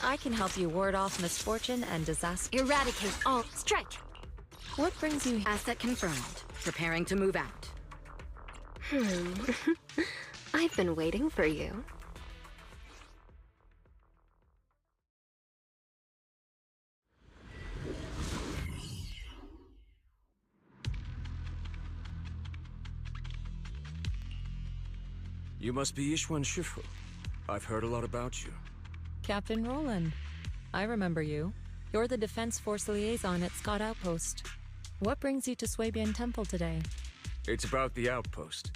I can help you ward off misfortune and disaster. Eradicate all. Strike! What brings you here? Asset confirmed. Preparing to move out. I've been waiting for you. You must be Ishwan Shifu. I've heard a lot about you. Captain Roland. I remember you. You're the Defense Force liaison at Scott Outpost. What brings you to Swabian Temple today? It's about the outpost.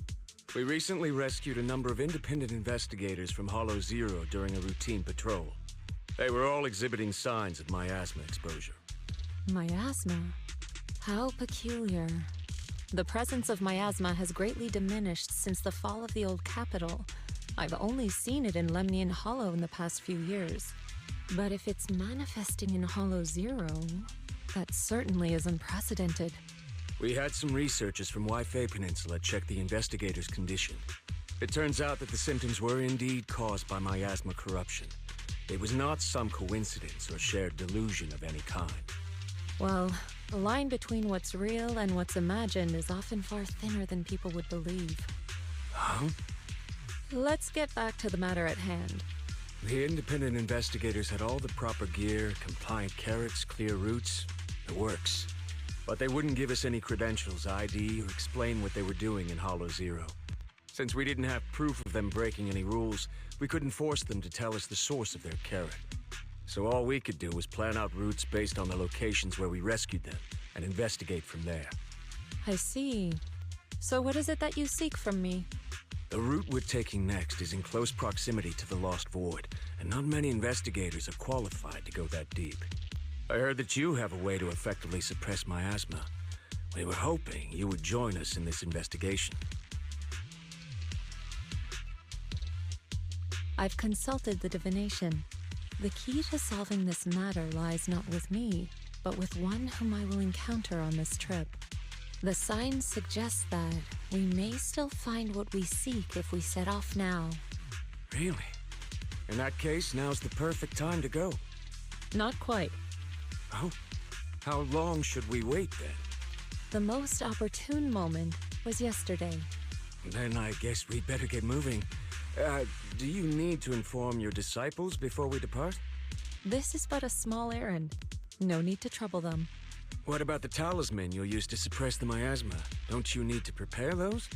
We recently rescued a number of independent investigators from Hollow Zero during a routine patrol. They were all exhibiting signs of miasma exposure. Miasma? How peculiar. The presence of miasma has greatly diminished since the fall of the old capital. I've only seen it in Lemnian Hollow in the past few years. But if it's manifesting in Hollow Zero, that certainly is unprecedented. We had some researchers from Waifei Peninsula check the investigators' condition. It turns out that the symptoms were indeed caused by miasma corruption. It was not some coincidence or shared delusion of any kind. Well, the line between what's real and what's imagined is often far thinner than people would believe. Huh? Let's get back to the matter at hand. The independent investigators had all the proper gear, compliant carrots, clear routes, the works. But they wouldn't give us any credentials, ID, or explain what they were doing in Hollow Zero. Since we didn't have proof of them breaking any rules, we couldn't force them to tell us the source of their carrot. So all we could do was plan out routes based on the locations where we rescued them, and investigate from there. I see. So what is it that you seek from me? The route we're taking next is in close proximity to the Lost Void, and not many investigators are qualified to go that deep. I heard that you have a way to effectively suppress miasma. We were hoping you would join us in this investigation. I've consulted the divination. The key to solving this matter lies not with me, but with one whom I will encounter on this trip. The signs suggest that we may still find what we seek if we set off now. Really? In that case, now's the perfect time to go. Not quite. Oh? How long should we wait then? The most opportune moment was yesterday. Then I guess we'd better get moving. Do you need to inform your disciples before we depart? This is but a small errand. No need to trouble them. What about the talisman you'll use to suppress the miasma? Don't you need to prepare those?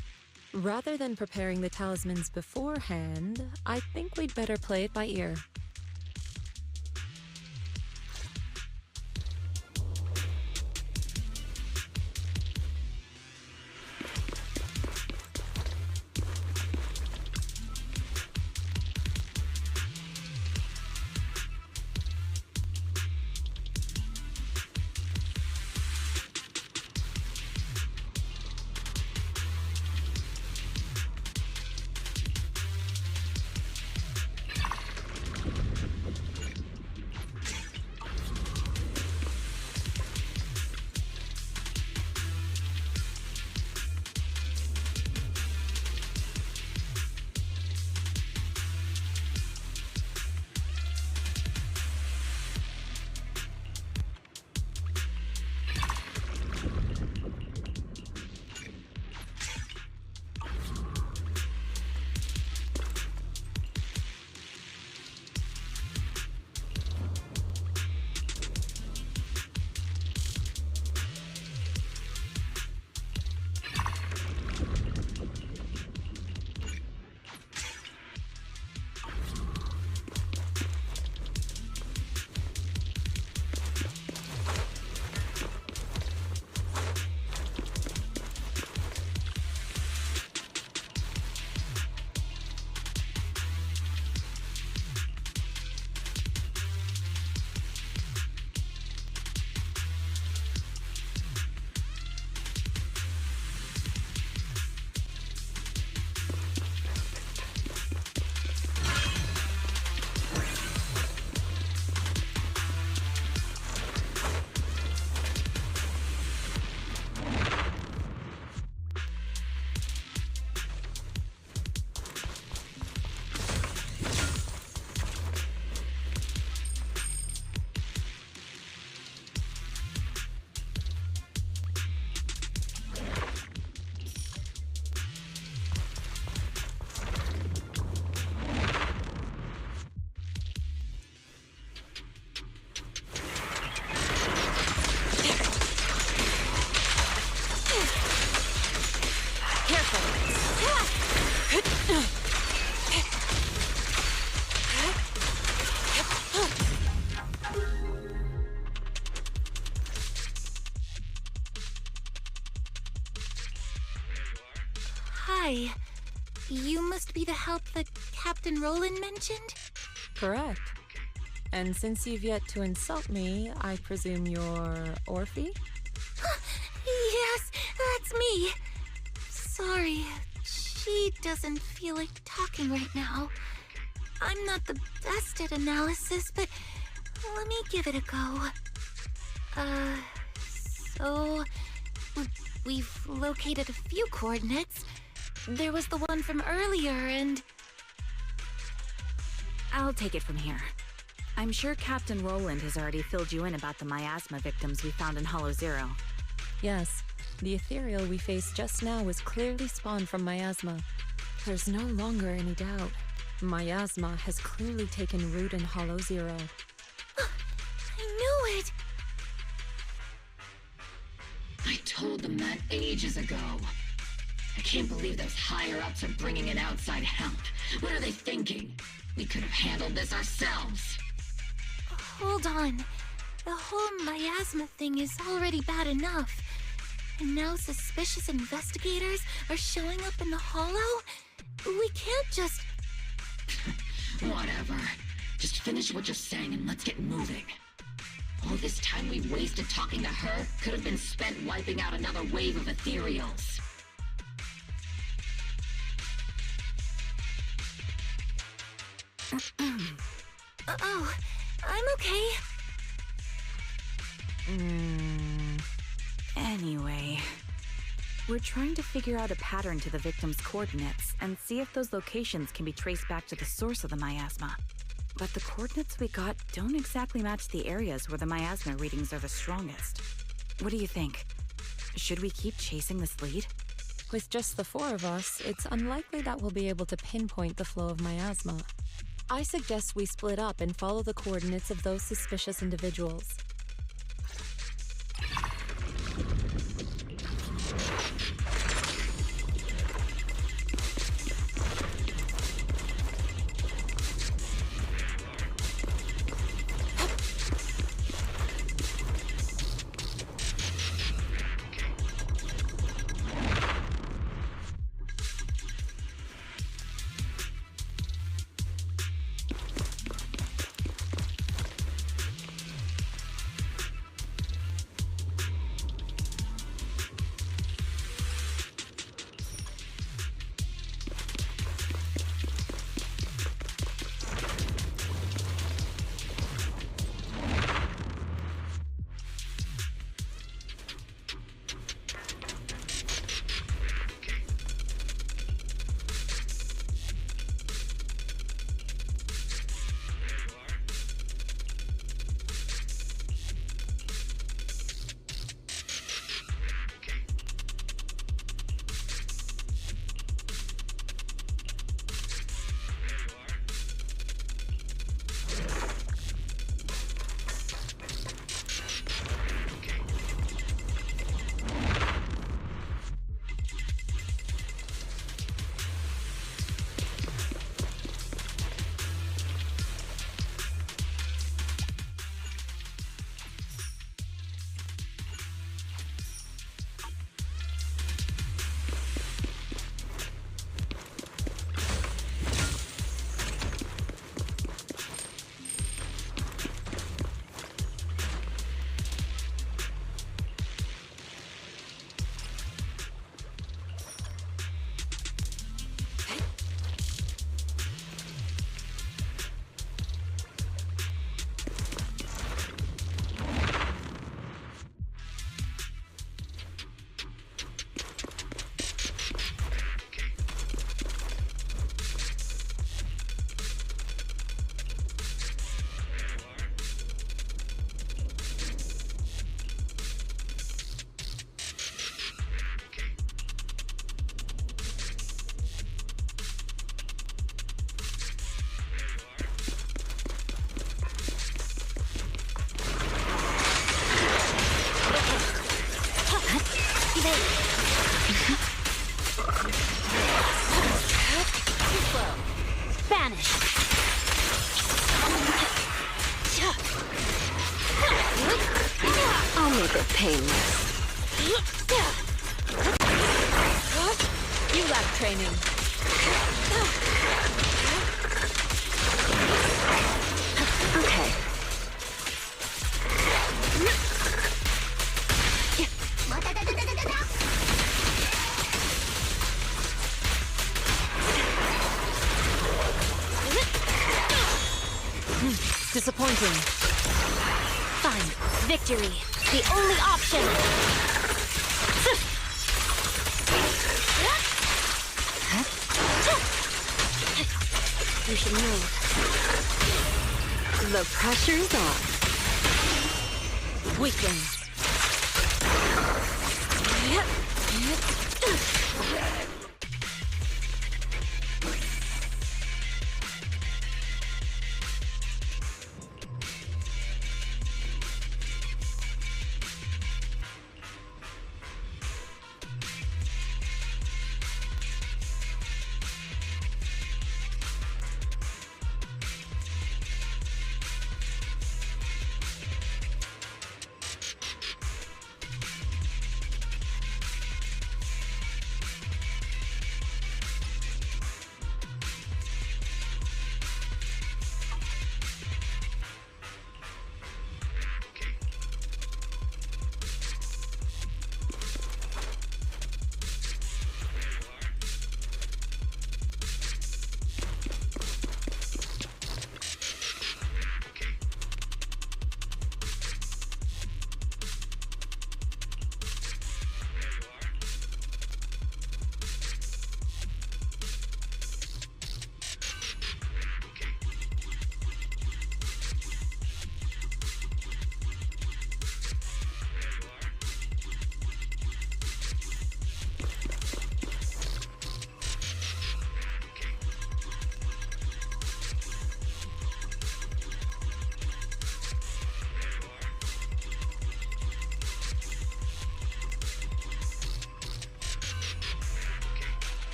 Rather than preparing the talismans beforehand, I think we'd better play it by ear. Hi. You must be the help that Captain Roland mentioned? Correct. And since you've yet to insult me, I presume you're Orphe? Yes, that's me. Sorry, she doesn't feel like talking right now. I'm not the best at analysis, but let me give it a go. So we've located a few coordinates. There was the one from earlier, and... I'll take it from here. I'm sure Captain Roland has already filled you in about the miasma victims we found in Hollow Zero. Yes, the ethereal we faced just now was clearly spawned from miasma. There's no longer any doubt. Miasma has clearly taken root in Hollow Zero. I knew it! I told them that ages ago. I can't believe those higher-ups are bringing in outside help. What are they thinking? We could have handled this ourselves. Hold on. The whole miasma thing is already bad enough. And now suspicious investigators are showing up in the Hollow? We can't just... Whatever. Just finish what you're saying and let's get moving. All this time we wasted talking to her could have been spent wiping out another wave of ethereals. Oh, I'm okay. Anyway, we're trying to figure out a pattern to the victim's coordinates and see if those locations can be traced back to the source of the miasma. But the coordinates we got don't exactly match the areas where the miasma readings are the strongest. What do you think? Should we keep chasing this lead? With just the four of us, it's unlikely that we'll be able to pinpoint the flow of miasma. I suggest we split up and follow the coordinates of those suspicious individuals. I'll make it painless. You lack training. Okay. Disappointing. Fine. Victory. The only option. You should move. The pressure's on. Weakling.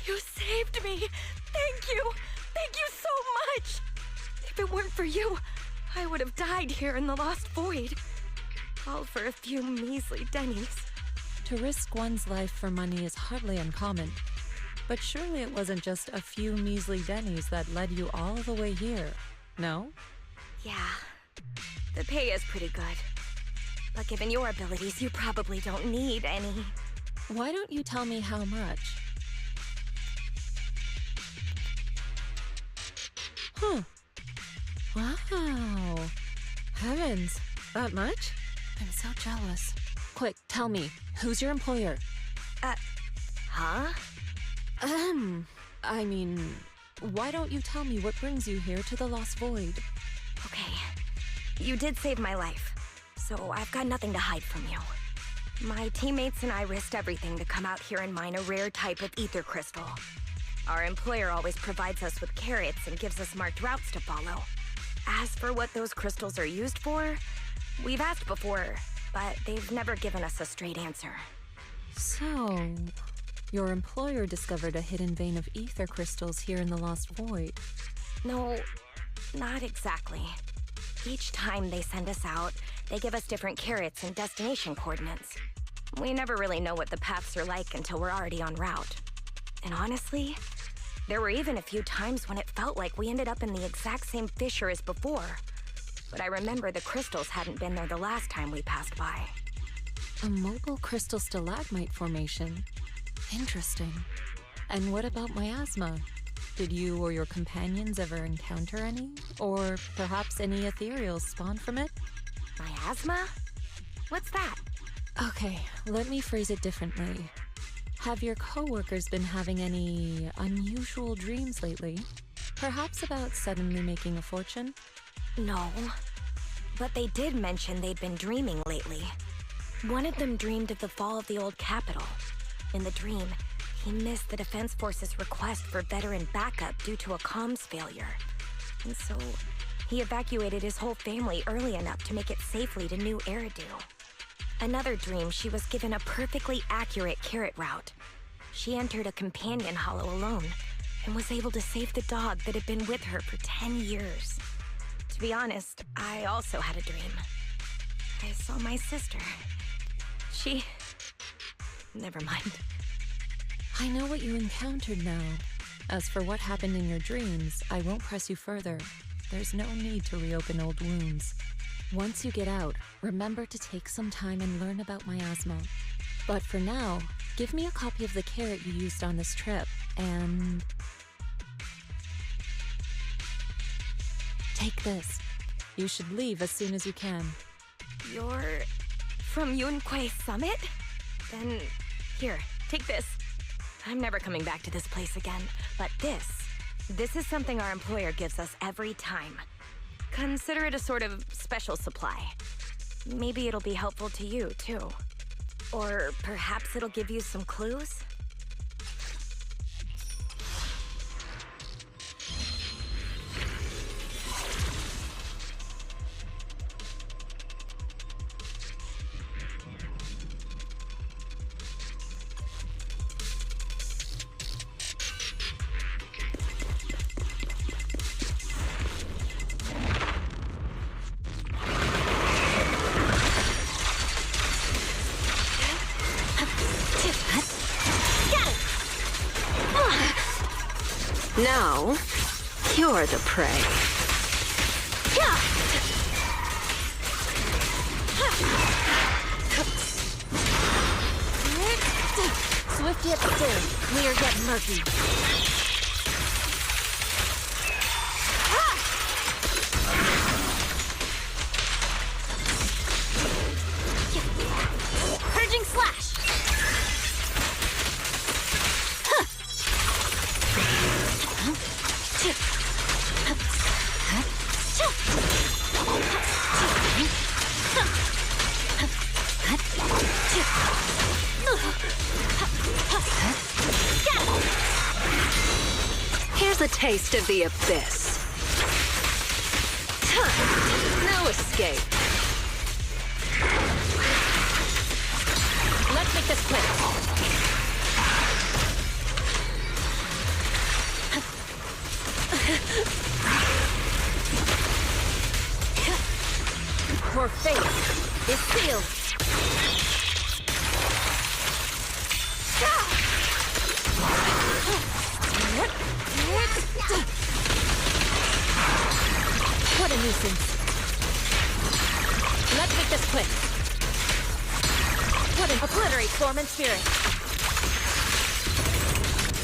You saved me! Thank you! Thank you so much! If it weren't for you, I would have died here in the Lost Void. All for a few measly dennies. To risk one's life for money is hardly uncommon. But surely it wasn't just a few measly dennies that led you all the way here, no? Yeah, the pay is pretty good. But given your abilities, you probably don't need any. Why don't you tell me how much? Huh. Wow. Heavens, that much? I'm so jealous. Quick, tell me, who's your employer? Huh? I mean, why don't you tell me what brings you here to the Lost Void? Okay, you did save my life, so I've got nothing to hide from you. My teammates and I risked everything to come out here and mine a rare type of ether crystal. Our employer always provides us with carrots and gives us marked routes to follow. As for what those crystals are used for, we've asked before, but they've never given us a straight answer. So, your employer discovered a hidden vein of ether crystals here in the Lost Void. No, not exactly. Each time they send us out, they give us different carrots and destination coordinates. We never really know what the paths are like until we're already en route. And honestly, there were even a few times when it felt like we ended up in the exact same fissure as before. But I remember the crystals hadn't been there the last time we passed by. A mobile crystal stalagmite formation. Interesting. And what about miasma? Did you or your companions ever encounter any? Or perhaps any ethereals spawn from it? Miasma? What's that? Okay, let me phrase it differently. Have your coworkers been having any unusual dreams lately? Perhaps about suddenly making a fortune? No. But they did mention they'd been dreaming lately. One of them dreamed of the fall of the old capital. In the dream, he missed the Defense Force's request for veteran backup due to a comms failure. And so, he evacuated his whole family early enough to make it safely to New Eridu. Another dream, she was given a perfectly accurate carrot route. She entered a companion hollow alone, and was able to save the dog that had been with her for 10 years. To be honest, I also had a dream. I saw my sister. She never mind. I know what you encountered now. As for what happened in your dreams, I won't press you further. There's no need to reopen old wounds. Once you get out, remember to take some time and learn about miasma. But for now, give me a copy of the carrot you used on this trip, and... take this. You should leave as soon as you can. You're from Yunquai Summit? Then, here, take this. I'm never coming back to this place again, but this is something our employer gives us every time. Consider it a sort of special supply. Maybe it'll be helpful to you, too. Or perhaps it'll give you some clues? Now, you're the prey. Swift yet still, clear yet murky. Purging slash! Here's a taste of the abyss. No escape. Let's make this quick. Your fate is sealed. What a nuisance. Let's make this quick. What an obliterate form and spirit.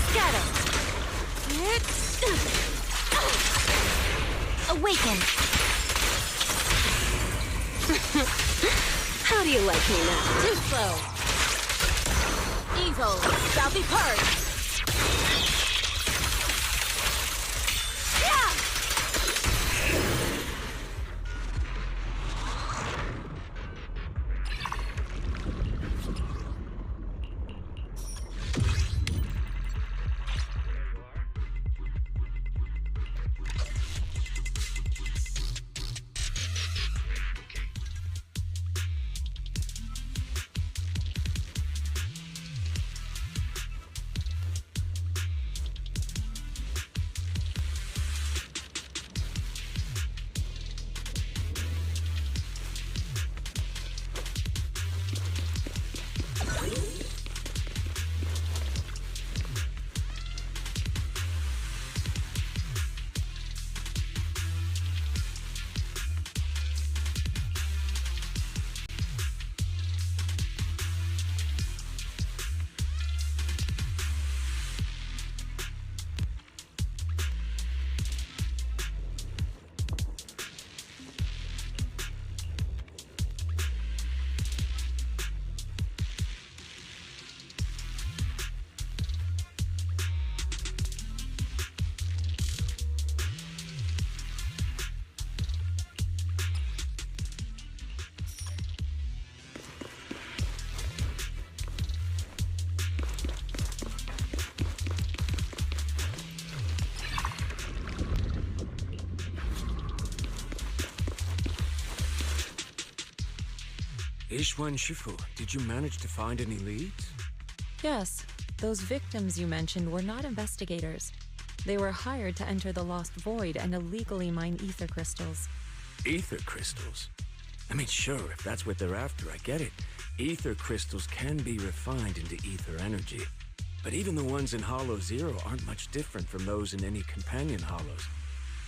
Scatter. Awaken. How do you like me now? Too slow. Evil shall be purged. Ishwan Shifu, did you manage to find any leads? Yes, those victims you mentioned were not investigators. They were hired to enter the Lost Void and illegally mine ether crystals. Ether crystals? I mean, sure, if that's what they're after, I get it. Ether crystals can be refined into ether energy. But even the ones in Hollow Zero aren't much different from those in any companion hollows.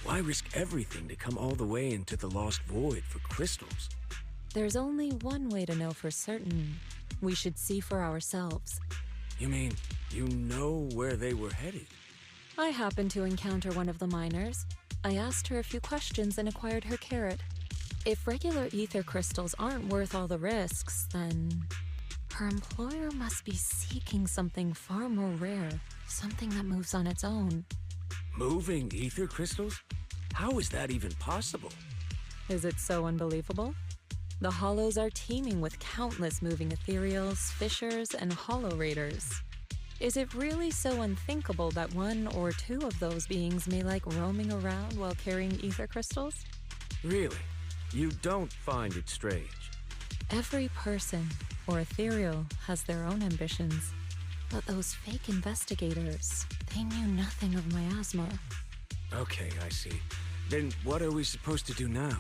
Why risk everything to come all the way into the Lost Void for crystals? There's only one way to know for certain. We should see for ourselves. You mean, you know where they were headed? I happened to encounter one of the miners. I asked her a few questions and acquired her carrot. If regular ether crystals aren't worth all the risks, then her employer must be seeking something far more rare, something that moves on its own. Moving ether crystals? How is that even possible? Is it so unbelievable? The Hollows are teeming with countless moving ethereals, fissures, and hollow raiders. Is it really so unthinkable that one or two of those beings may like roaming around while carrying ether crystals? Really? You don't find it strange? Every person or ethereal has their own ambitions. But those fake investigators, they knew nothing of miasma. Okay, I see. Then what are we supposed to do now?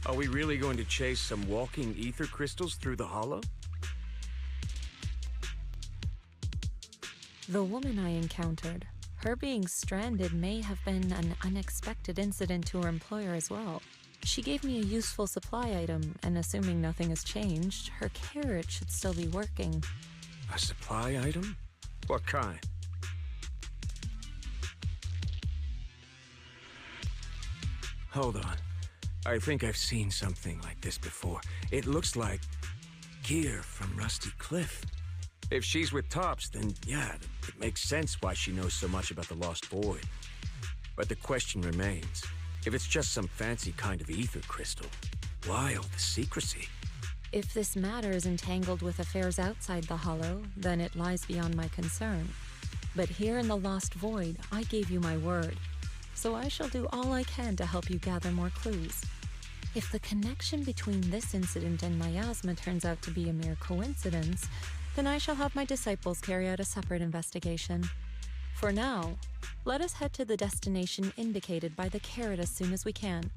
Are we really going to chase some walking ether crystals through the hollow? The woman I encountered, her being stranded may have been an unexpected incident to her employer as well. She gave me a useful supply item, and assuming nothing has changed, her carrot should still be working. A supply item? What kind? Hold on. I think I've seen something like this before. It looks like gear from Rusty Cliff. If she's with Tops, then yeah, it makes sense why she knows so much about the Lost Void. But the question remains, if it's just some fancy kind of ether crystal, why all the secrecy? If this matter is entangled with affairs outside the Hollow, then it lies beyond my concern. But here in the Lost Void, I gave you my word. So I shall do all I can to help you gather more clues. If the connection between this incident and miasma turns out to be a mere coincidence, then I shall have my disciples carry out a separate investigation. For now, let us head to the destination indicated by the carrot as soon as we can.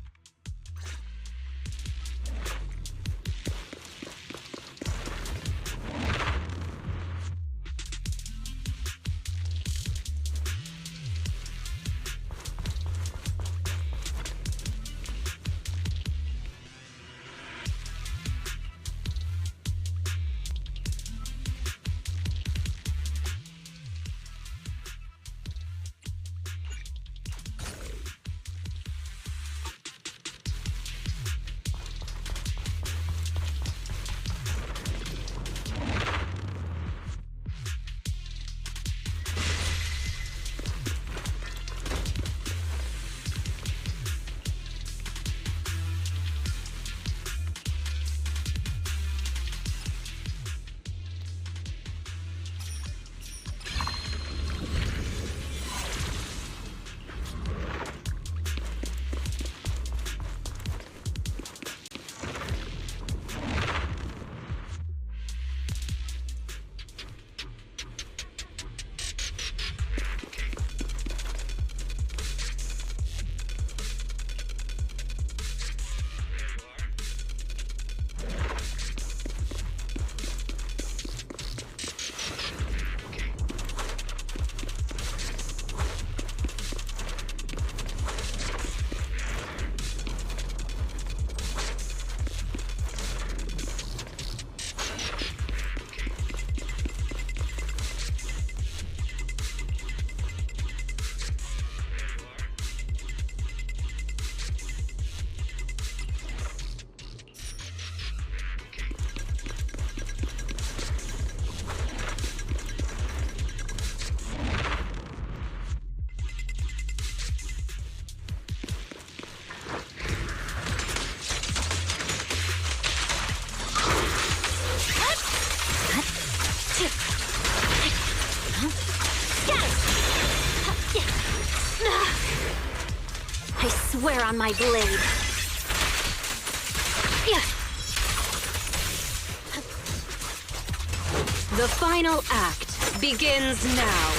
I swear on my blade. The final act begins now.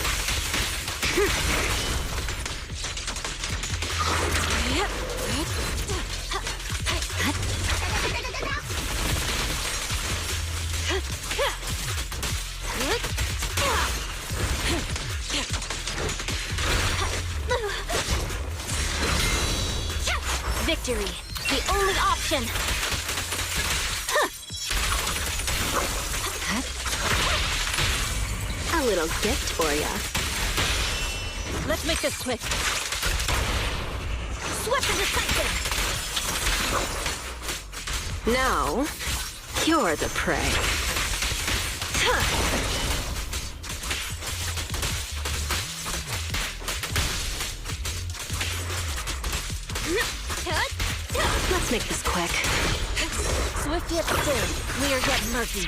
Victory, the only option! A little gift for ya. Let's make this quick. Swift and decisive! Now, you're the prey. Let's make this quick. Swift yet still, clear yet murky.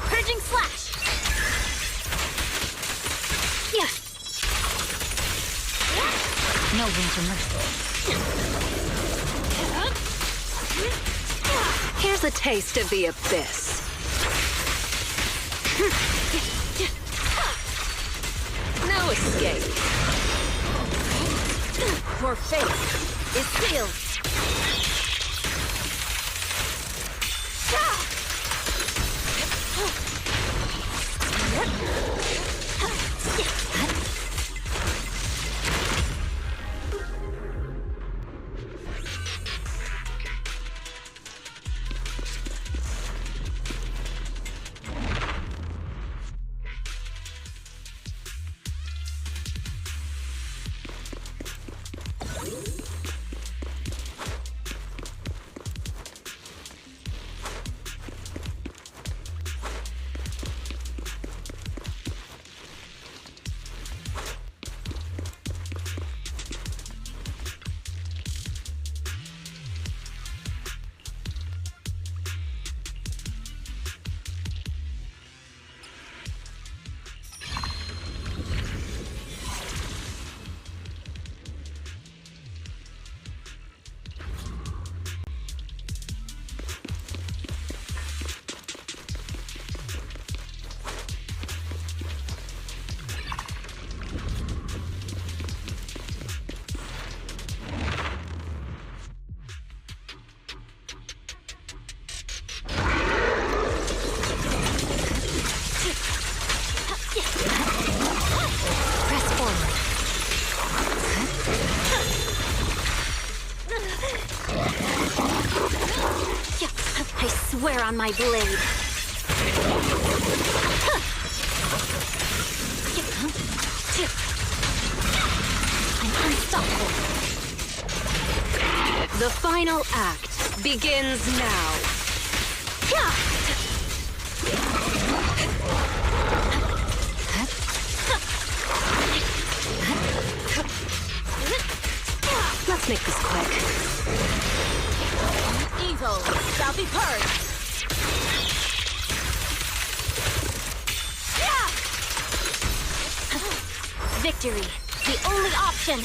Purging slash! No room for mercy. Here's a taste of the abyss. No escape. Your fate is sealed. I swear on my blade. I'm unstoppable. The final act begins now. Let's make this quick. Evil shall be purged. Victory, the only option.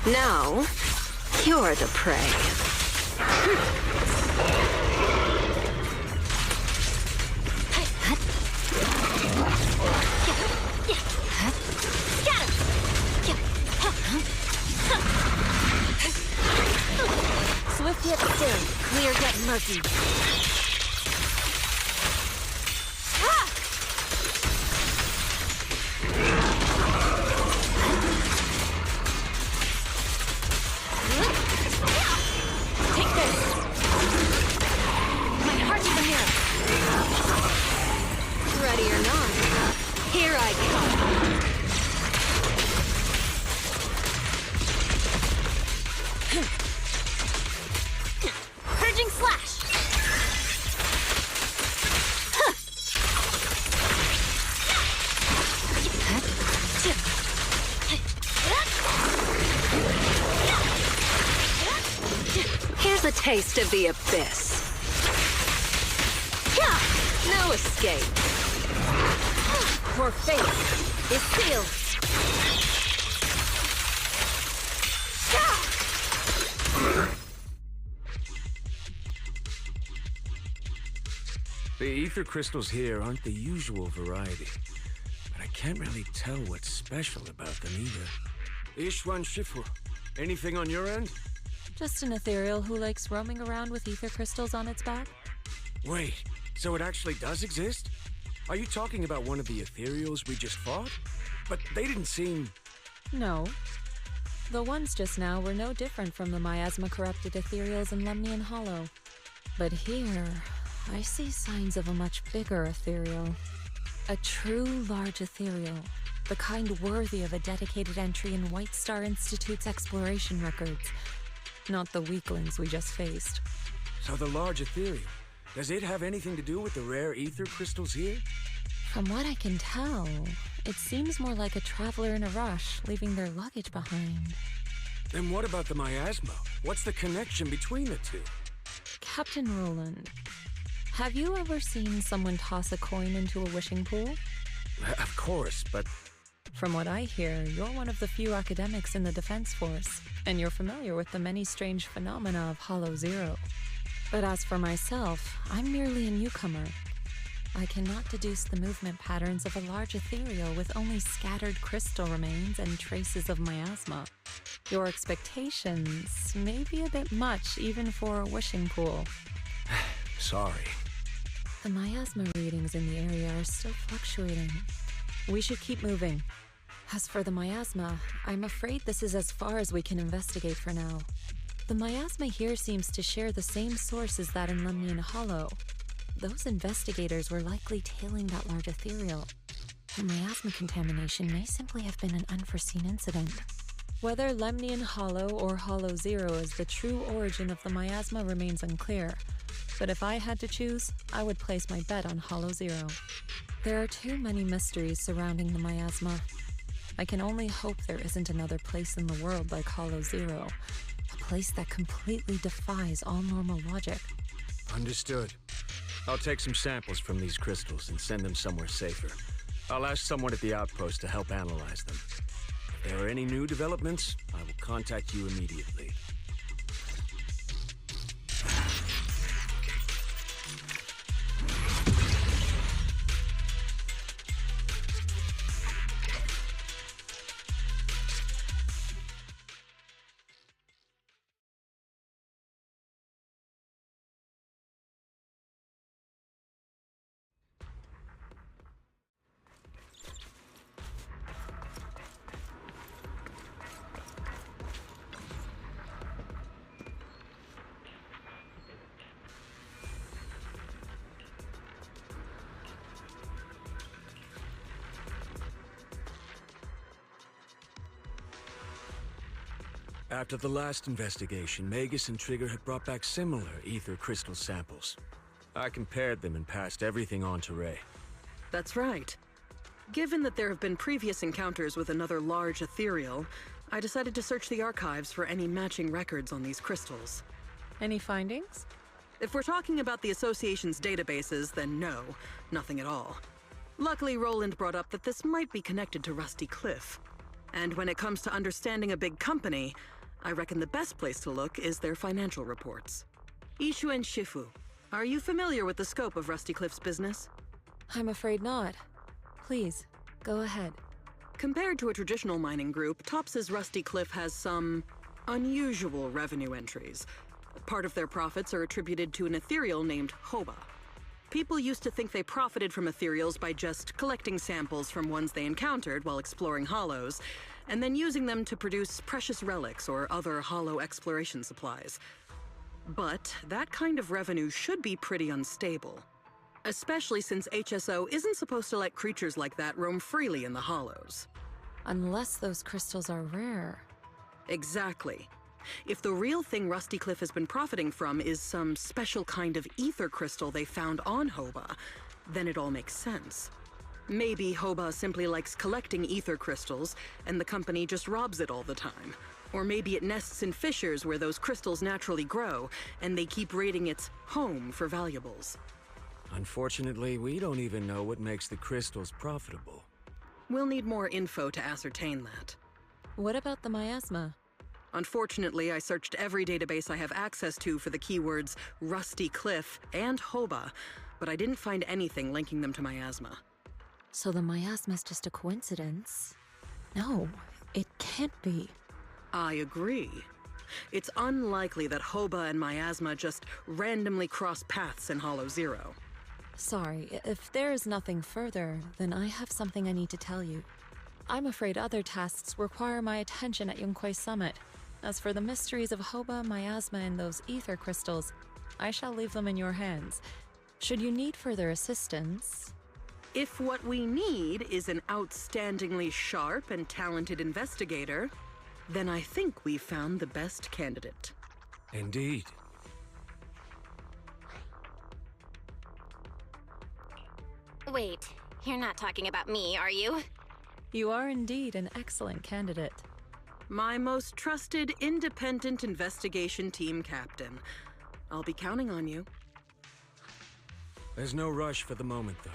Now, you're the prey. Swift yet still, clear yet murky. Take this. My heart is a mirror. taste of the abyss. No escape. Your fate is sealed. The ether crystals here aren't the usual variety, but I can't really tell what's special about them either. Ishwan Shifu, anything on your end? Just an ethereal who likes roaming around with ether crystals on its back. Wait, so it actually does exist? Are you talking about one of the ethereals we just fought? But they didn't seem... No. The ones just now were no different from the miasma-corrupted ethereals in Lemnian Hollow. But here, I see signs of a much bigger ethereal. A true large ethereal. The kind worthy of a dedicated entry in White Star Institute's exploration records. Not the weaklings we just faced. So the large ethereal, does it have anything to do with the rare ether crystals here? From what I can tell, it seems more like a traveler in a rush, leaving their luggage behind. Then what about the miasma? What's the connection between the two? Captain Roland, have you ever seen someone toss a coin into a wishing pool? Of course, but... From what I hear, you're one of the few academics in the Defense Force, and you're familiar with the many strange phenomena of Hollow Zero. But as for myself, I'm merely a newcomer. I cannot deduce the movement patterns of a large ethereal with only scattered crystal remains and traces of miasma. Your expectations may be a bit much even for a wishing pool. Sorry. The miasma readings in the area are still fluctuating. We should keep moving. As for the miasma, I'm afraid this is as far as we can investigate for now. The miasma here seems to share the same source as that in Lemnian Hollow. Those investigators were likely tailing that large ethereal. The miasma contamination may simply have been an unforeseen incident. Whether Lemnian Hollow or Hollow Zero is the true origin of the miasma remains unclear, but if I had to choose, I would place my bet on Hollow Zero. There are too many mysteries surrounding the miasma. I can only hope there isn't another place in the world like Hollow Zero, a place that completely defies all normal logic. Understood. I'll take some samples from these crystals and send them somewhere safer. I'll ask someone at the outpost to help analyze them. If there are any new developments, I will contact you immediately. After the last investigation, Magus and Trigger had brought back similar ether crystal samples. I compared them and passed everything on to Ray. That's right. Given that there have been previous encounters with another large ethereal, I decided to search the archives for any matching records on these crystals. Any findings? If we're talking about the Association's databases, then no, nothing at all. Luckily, Roland brought up that this might be connected to Rusty Cliff. And when it comes to understanding a big company, I reckon the best place to look is their financial reports. Ishu and Shifu, are you familiar with the scope of Rusty Cliff's business? I'm afraid not. Please, go ahead. Compared to a traditional mining group, Tops's Rusty Cliff has some unusual revenue entries. Part of their profits are attributed to an ethereal named Hoba. People used to think they profited from ethereals by just collecting samples from ones they encountered while exploring hollows, and then using them to produce precious relics or other hollow exploration supplies. But that kind of revenue should be pretty unstable, especially since HSO isn't supposed to let creatures like that roam freely in the hollows. Unless those crystals are rare. Exactly. If the real thing Rusty Cliff has been profiting from is some special kind of ether crystal they found on Hoba, then it all makes sense. Maybe Hoba simply likes collecting ether crystals, and the company just robs it all the time. Or maybe it nests in fissures where those crystals naturally grow, and they keep raiding its home for valuables. Unfortunately, we don't even know what makes the crystals profitable. We'll need more info to ascertain that. What about the miasma? Unfortunately, I searched every database I have access to for the keywords Rusty Cliff and Hoba, but I didn't find anything linking them to miasma. So the miasma's just a coincidence? No, it can't be. I agree. It's unlikely that Hoba and miasma just randomly cross paths in Hollow Zero. Sorry, if there is nothing further, then I have something I need to tell you. I'm afraid other tasks require my attention at Yunquei Summit. As for the mysteries of Hoba, miasma, and those ether crystals, I shall leave them in your hands. Should you need further assistance... If what we need is an outstandingly sharp and talented investigator, then I think we found the best candidate. Indeed. Wait, you're not talking about me, are you? You are indeed an excellent candidate. My most trusted independent investigation team captain. I'll be counting on you. There's no rush for the moment, though.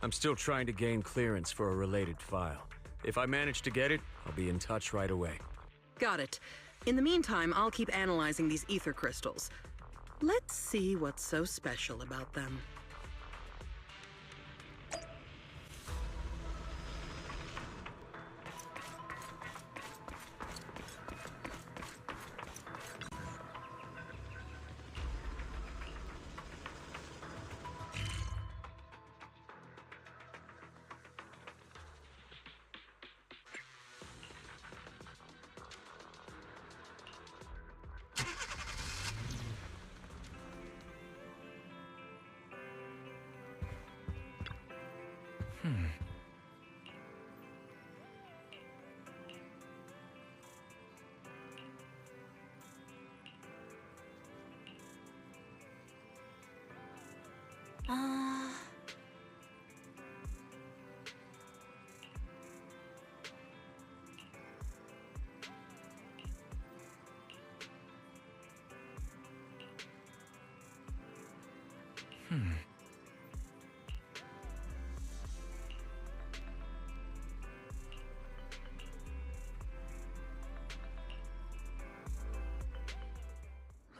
I'm still trying to gain clearance for a related file. If I manage to get it, I'll be in touch right away. Got it. In the meantime, I'll keep analyzing these ether crystals. Let's see what's so special about them.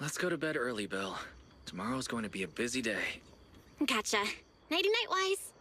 Let's go to bed early, Bill. Tomorrow's going to be a busy day. Gotcha. Nighty-night, Wise.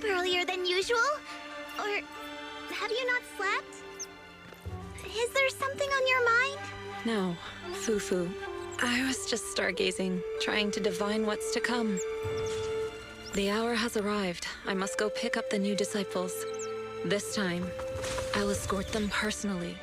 Earlier than usual? Or have you not slept? Is there something on your mind? No, Fufu. I was just stargazing, trying to divine what's to come. The hour has arrived. I must go pick up the new disciples. This time, I'll escort them personally.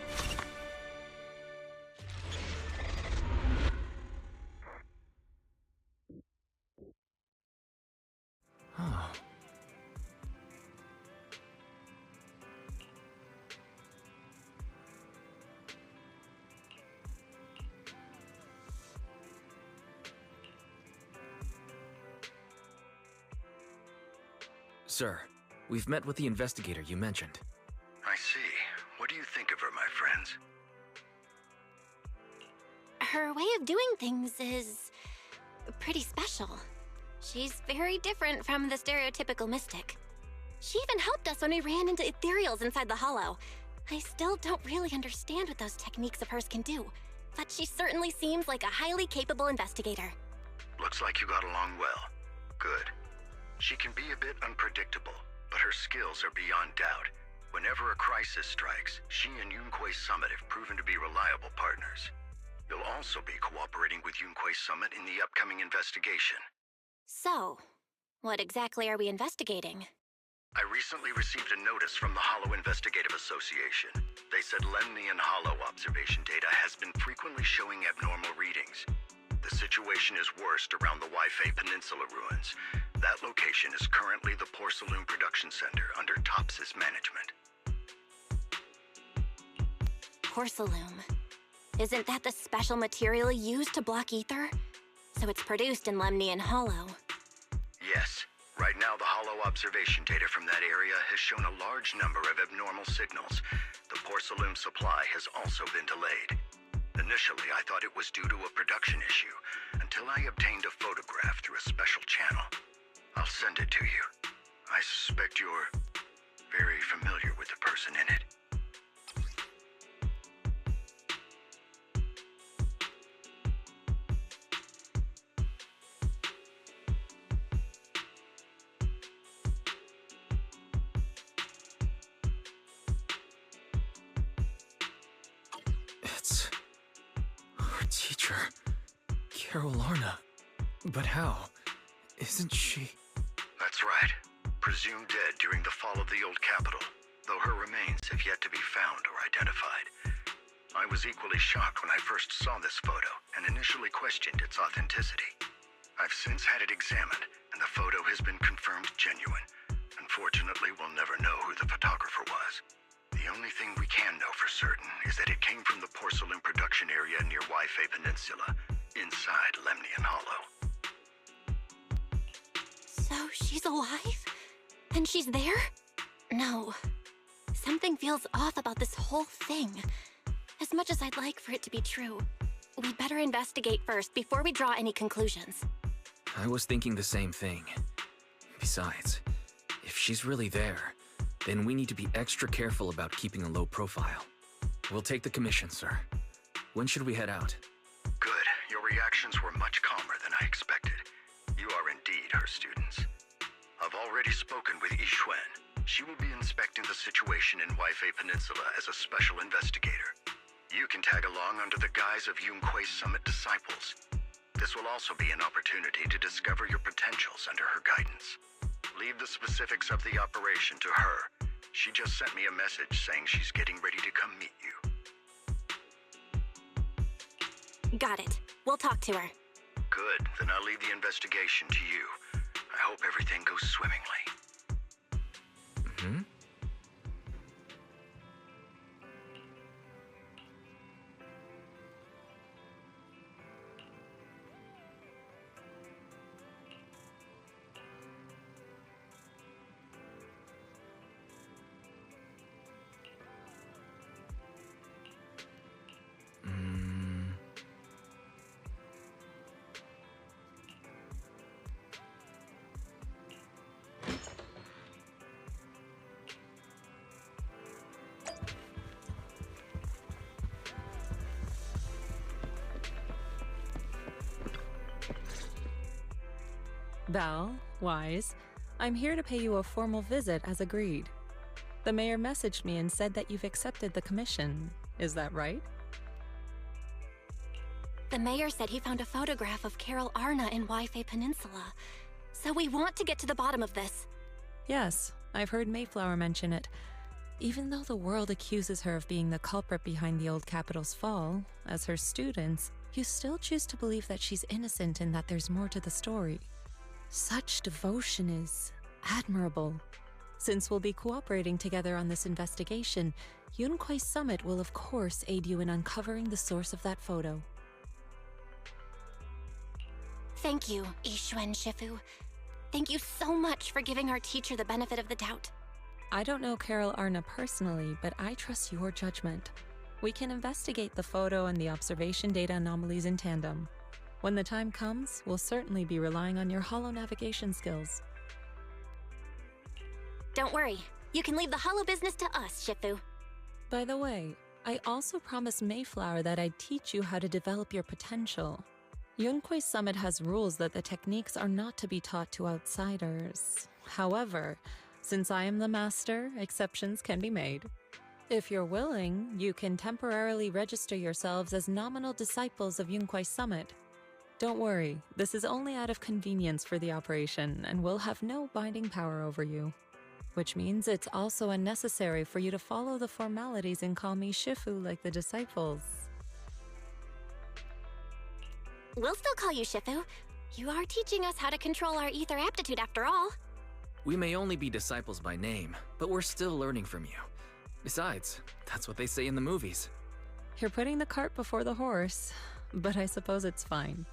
Sir, we've met with the investigator you mentioned. I see. What do you think of her, my friends? Her way of doing things is pretty special. She's very different from the stereotypical mystic. She even helped us when we ran into ethereals inside the hollow. I still don't really understand what those techniques of hers can do, but she certainly seems like a highly capable investigator. Looks like you got along well. Good. She can be a bit unpredictable, but her skills are beyond doubt. Whenever a crisis strikes, she and Yunquei Summit have proven to be reliable partners. You'll also be cooperating with Yunquei Summit in the upcoming investigation. So, what exactly are we investigating? I recently received a notice from the Hollow Investigative Association. They said Lemnian Hollow observation data has been frequently showing abnormal readings. The situation is worst around the Waifei Peninsula ruins. That location is currently the Porcelain Production Center under Tops's management. Porcelain. Isn't that the special material used to block ether? So it's produced in Lemnian Hollow. Yes. Right now, the Hollow observation data from that area has shown a large number of abnormal signals. The porcelain supply has also been delayed. Initially, I thought it was due to a production issue, until I obtained a photograph through a special channel. I'll send it to you. I suspect you're very familiar with the person in it. It's... our teacher, Carol Arna. But how? Isn't she... That's right. Presumed dead during the fall of the old capital, though her remains have yet to be found or identified. I was equally shocked when I first saw this photo and initially questioned its authenticity. I've since had it examined, and the photo has been confirmed genuine. Unfortunately, we'll never know who the photographer was. The only thing we can know for certain is that it came from the porcelain production area near Waifei Peninsula, inside Lemnian Hollow. So she's alive? And she's there? No. Something feels off about this whole thing. As much as I'd like for it to be true, we'd better investigate first before we draw any conclusions. I was thinking the same thing. Besides, if she's really there, then we need to be extra careful about keeping a low profile. We'll take the commission, sir. When should we head out? Good. Your reactions were much calmer than I expected. You are indeed her students. I've already spoken with Yixuan. She will be inspecting the situation in Waifei Peninsula as a special investigator. You can tag along under the guise of Yunque's Summit disciples. This will also be an opportunity to discover your potentials under her guidance. Leave the specifics of the operation to her. She just sent me a message saying she's getting ready to come meet you. Got it. We'll talk to her. Good. Then I'll leave the investigation to you. I hope everything goes swimmingly. Mm-hmm. Val, Wise, I'm here to pay you a formal visit as agreed. The mayor messaged me and said that you've accepted the commission. Is that right? The mayor said he found a photograph of Carol Arna in Waifei Peninsula. So we want to get to the bottom of this. Yes, I've heard Mayflower mention it. Even though the world accuses her of being the culprit behind the old capital's fall, as her students, you still choose to believe that she's innocent and that there's more to the story. Such devotion is admirable. Since we'll be cooperating together on this investigation, Yunque's Summit will of course aid you in uncovering the source of that photo. Thank you, Yixuan Shifu. Thank you so much for giving our teacher the benefit of the doubt. I don't know Carol Arna personally, but I trust your judgment. We can investigate the photo and the observation data anomalies in tandem. When the time comes, we'll certainly be relying on your holo navigation skills. Don't worry. You can leave the holo business to us, Shifu. By the way, I also promised Mayflower that I'd teach you how to develop your potential. Yunque's Summit has rules that the techniques are not to be taught to outsiders. However, since I am the master, exceptions can be made. If you're willing, you can temporarily register yourselves as nominal disciples of Yunque's Summit. Don't worry, this is only out of convenience for the operation and will have no binding power over you. which means it's also unnecessary for you to follow the formalities and call me Shifu like the disciples. We'll still call you Shifu. You are teaching us how to control our ether aptitude after all. We may only be disciples by name, but we're still learning from you. Besides, that's what they say in the movies. You're putting the cart before the horse, but I suppose it's fine.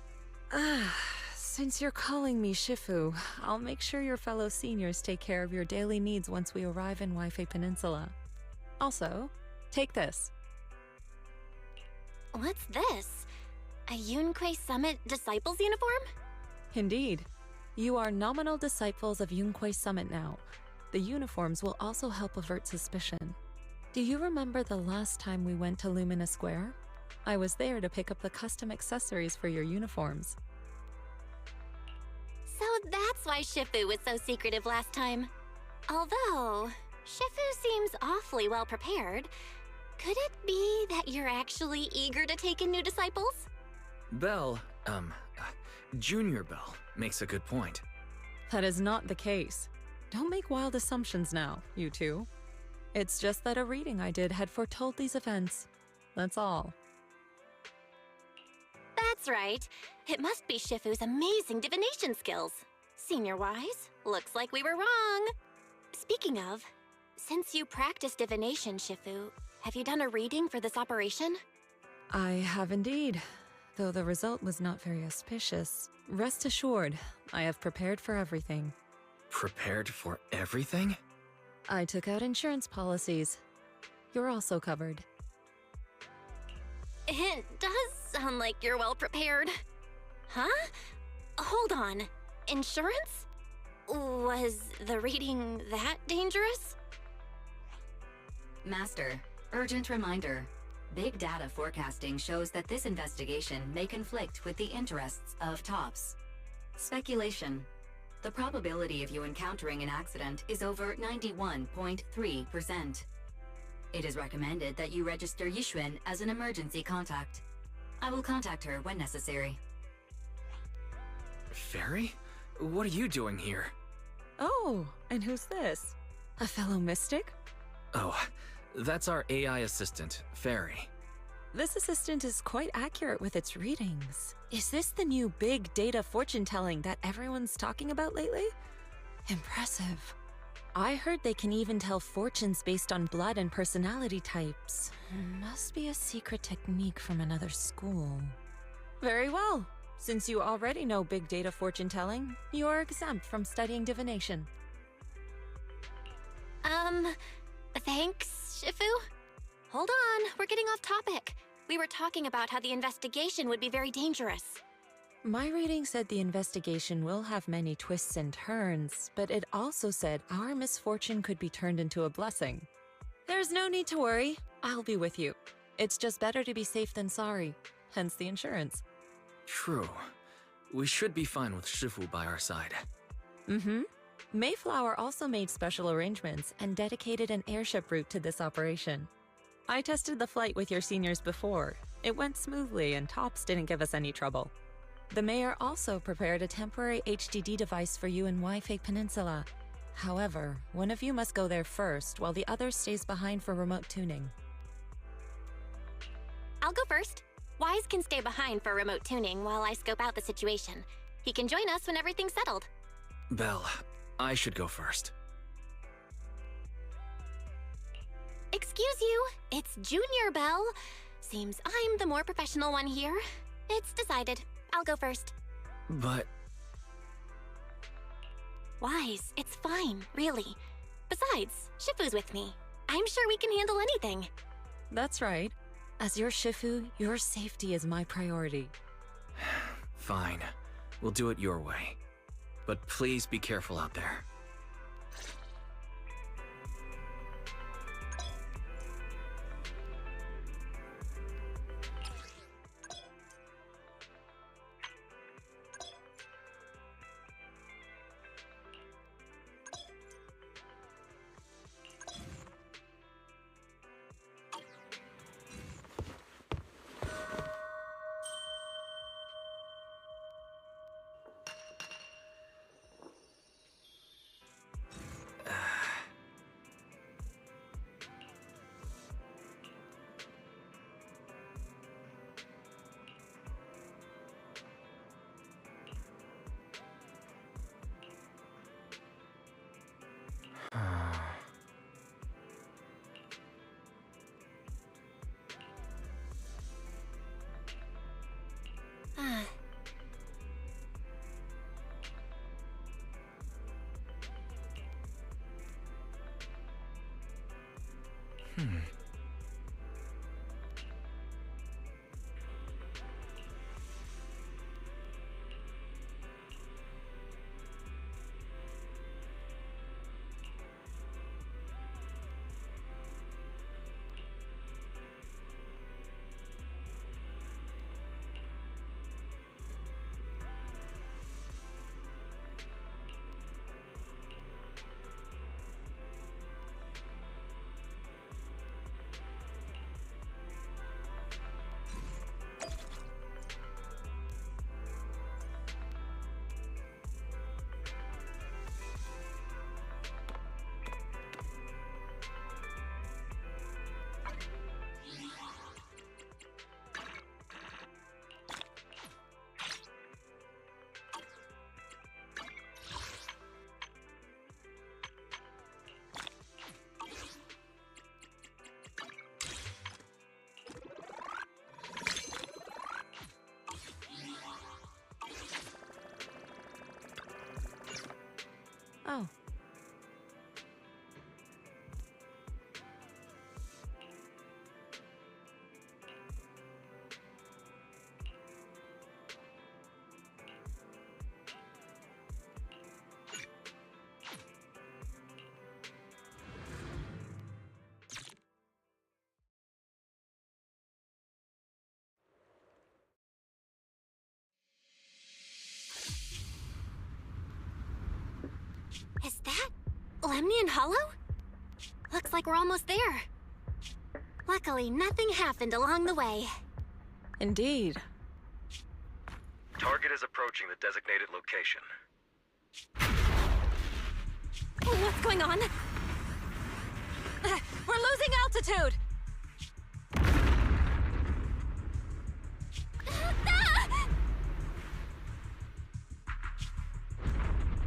Since you're calling me Shifu, I'll make sure your fellow seniors take care of your daily needs once we arrive in Waifei Peninsula. Also, take this. What's this? A Yunquei Summit Disciples uniform? Indeed. You are nominal disciples of Yunquei Summit now. The uniforms will also help avert suspicion. Do you remember the last time we went to Lumina Square? I was there to pick up the custom accessories for your uniforms. So that's why Shifu was so secretive last time. Although, Shifu seems awfully well prepared. Could it be that you're actually eager to take in new disciples? Belle, Junior Belle, makes a good point. That is not the case. Don't make wild assumptions now, you two. It's just that a reading I did had foretold these events. That's all. That's right. It must be Shifu's amazing divination skills. Senior-wise, looks like we were wrong. Speaking of, since you practice divination, Shifu, have you done a reading for this operation? I have indeed, though the result was not very auspicious. Rest assured, I have prepared for everything. Prepared for everything? I took out insurance policies. You're also covered. It does sound like you're well prepared. Huh? Hold on. Insurance? Was the reading that dangerous? Master, urgent reminder. Big data forecasting shows that this investigation may conflict with the interests of TOPS. Speculation. The probability of you encountering an accident is over 91.3%. It is recommended that you register Yixuan as an emergency contact. I will contact her when necessary. Fairy? What are you doing here? Oh, and who's this? A fellow mystic? Oh, that's our AI assistant, Fairy. This assistant is quite accurate with its readings. Is this the new big data fortune-telling that everyone's talking about lately? Impressive. I heard they can even tell fortunes based on blood and personality types. Must be a secret technique from another school. Very well. Since you already know big data fortune-telling, you are exempt from studying divination. Thanks, Shifu? Hold on, we're getting off topic. We were talking about how the investigation would be very dangerous. My reading said the investigation will have many twists and turns, but it also said our misfortune could be turned into a blessing. There's no need to worry. I'll be with you. It's just better to be safe than sorry, hence the insurance. True. We should be fine with Shifu by our side. Mm-hmm. Mayflower also made special arrangements and dedicated an airship route to this operation. I tested the flight with your seniors before. It went smoothly and TOPS didn't give us any trouble. The mayor also prepared a temporary HDD device for you in Waifei Peninsula. However, one of you must go there first while the other stays behind for remote tuning. I'll go first. Wise can stay behind for remote tuning while I scope out the situation. He can join us when everything's settled. Belle, I should go first. Excuse you, it's Junior Belle. Seems I'm the more professional one here. It's decided. I'll go first. But... Wise, it's fine, really. Besides, Shifu's with me. I'm sure we can handle anything. That's right. As your Shifu, your safety is my priority. Fine. We'll do it your way. But please be careful out there. Oh. Is that Lemnian Hollow? Looks like we're almost there. Luckily, nothing happened along the way. Indeed. Target is approaching the designated location. What's going on? We're losing altitude!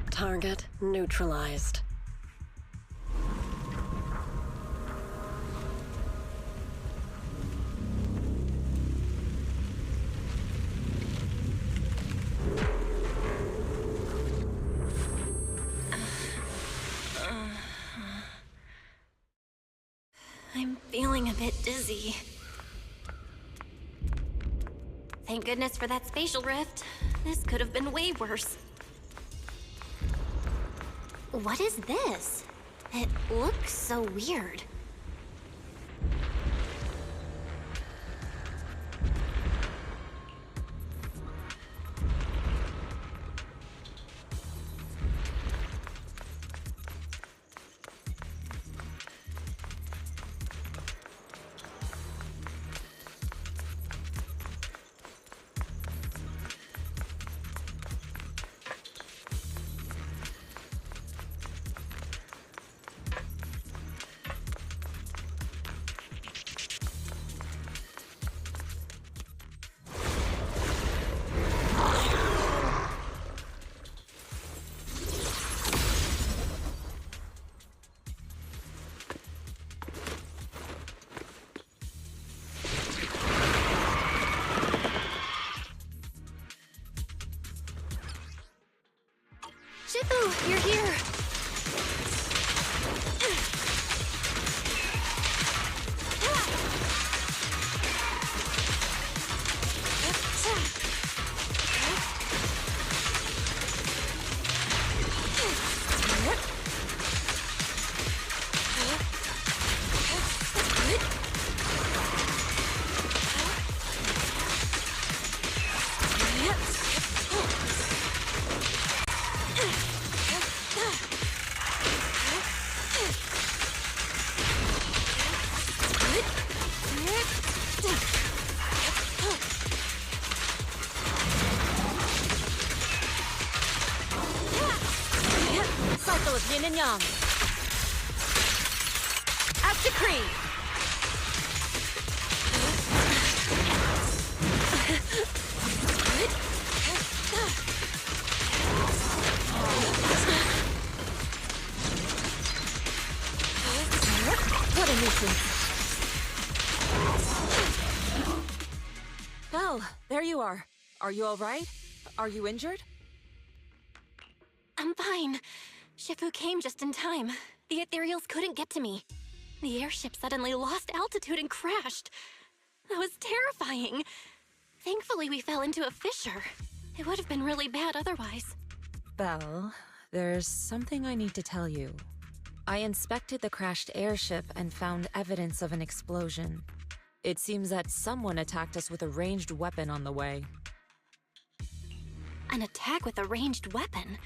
Target neutralized. I'm feeling a bit dizzy. Thank goodness for that spatial rift. This could have been way worse. What is this? It looks so weird. Shifu, you're here! Cycle of yin and yang. As decreed. What a nuisance. Well, there you are. Are you all right? Are you injured? I'm fine. Shifu came just in time. The ethereals couldn't get to me. The airship suddenly lost altitude and crashed. That was terrifying. Thankfully, we fell into a fissure. It would have been really bad otherwise. Belle, there's something I need to tell you. I inspected the crashed airship and found evidence of an explosion. It seems that someone attacked us with a ranged weapon on the way. An attack with a ranged weapon?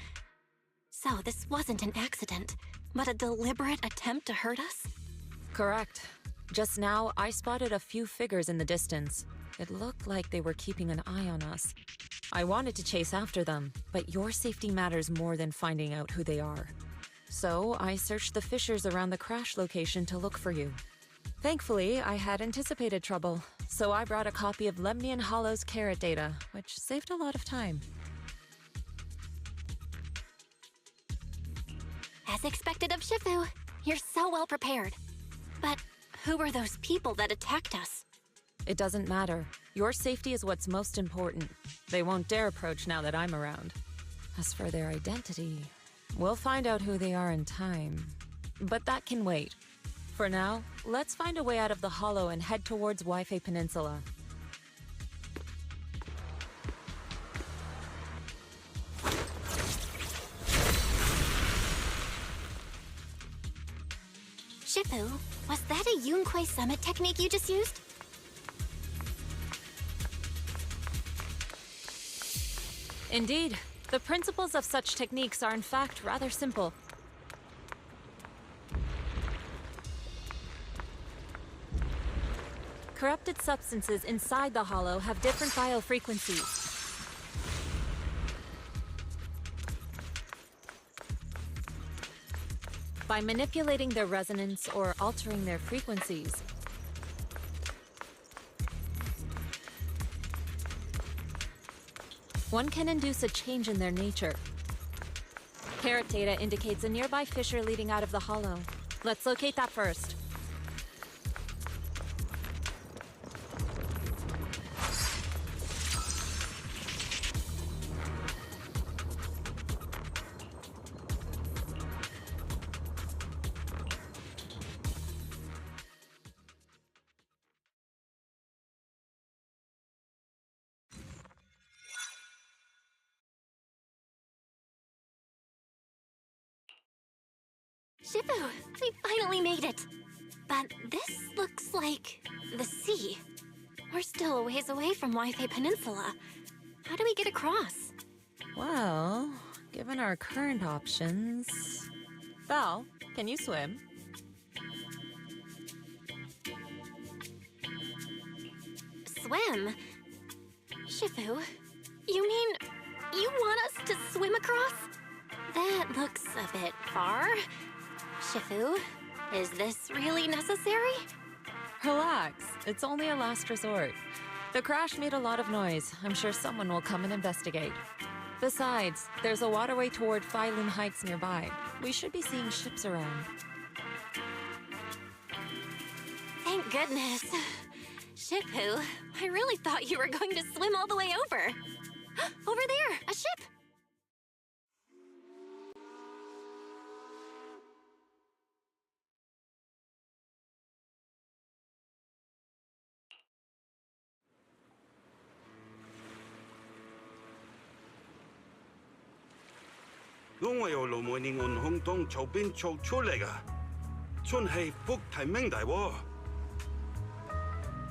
So this wasn't an accident, but a deliberate attempt to hurt us? Correct. Just now, I spotted a few figures in the distance. It looked like they were keeping an eye on us. I wanted to chase after them, but your safety matters more than finding out who they are. So I searched the fissures around the crash location to look for you. Thankfully, I had anticipated trouble, so I brought a copy of Lemnian Hollow's carrot data, which saved a lot of time. As expected of Shifu, you're so well prepared. But who were those people that attacked us? It doesn't matter. Your safety is what's most important. They won't dare approach now that I'm around. As for their identity, we'll find out who they are in time. But that can wait. For now, let's find a way out of the Hollow and head towards Waifei Peninsula. Shifu, was that a Yunquei Summit technique you just used? Indeed. The principles of such techniques are in fact rather simple. Corrupted substances inside the Hollow have different biofrequencies. By manipulating their resonance or altering their frequencies, one can induce a change in their nature. Carrot data indicates a nearby fissure leading out of the Hollow. Let's locate that first. Shifu, we finally made it! But this looks like the sea. We're still a ways away from Waifei Peninsula. How do we get across? Well, given our current options... Val, can you swim? Swim? Shifu, you mean you want us to swim across? That looks a bit far. Shifu, is this really necessary? Relax, it's only a last resort. The crash made a lot of noise. I'm sure someone will come and investigate. Besides, there's a waterway toward Failun Heights nearby. We should be seeing ships around. Thank goodness. Shifu, I really thought you were going to swim all the way over. Over there, a ship!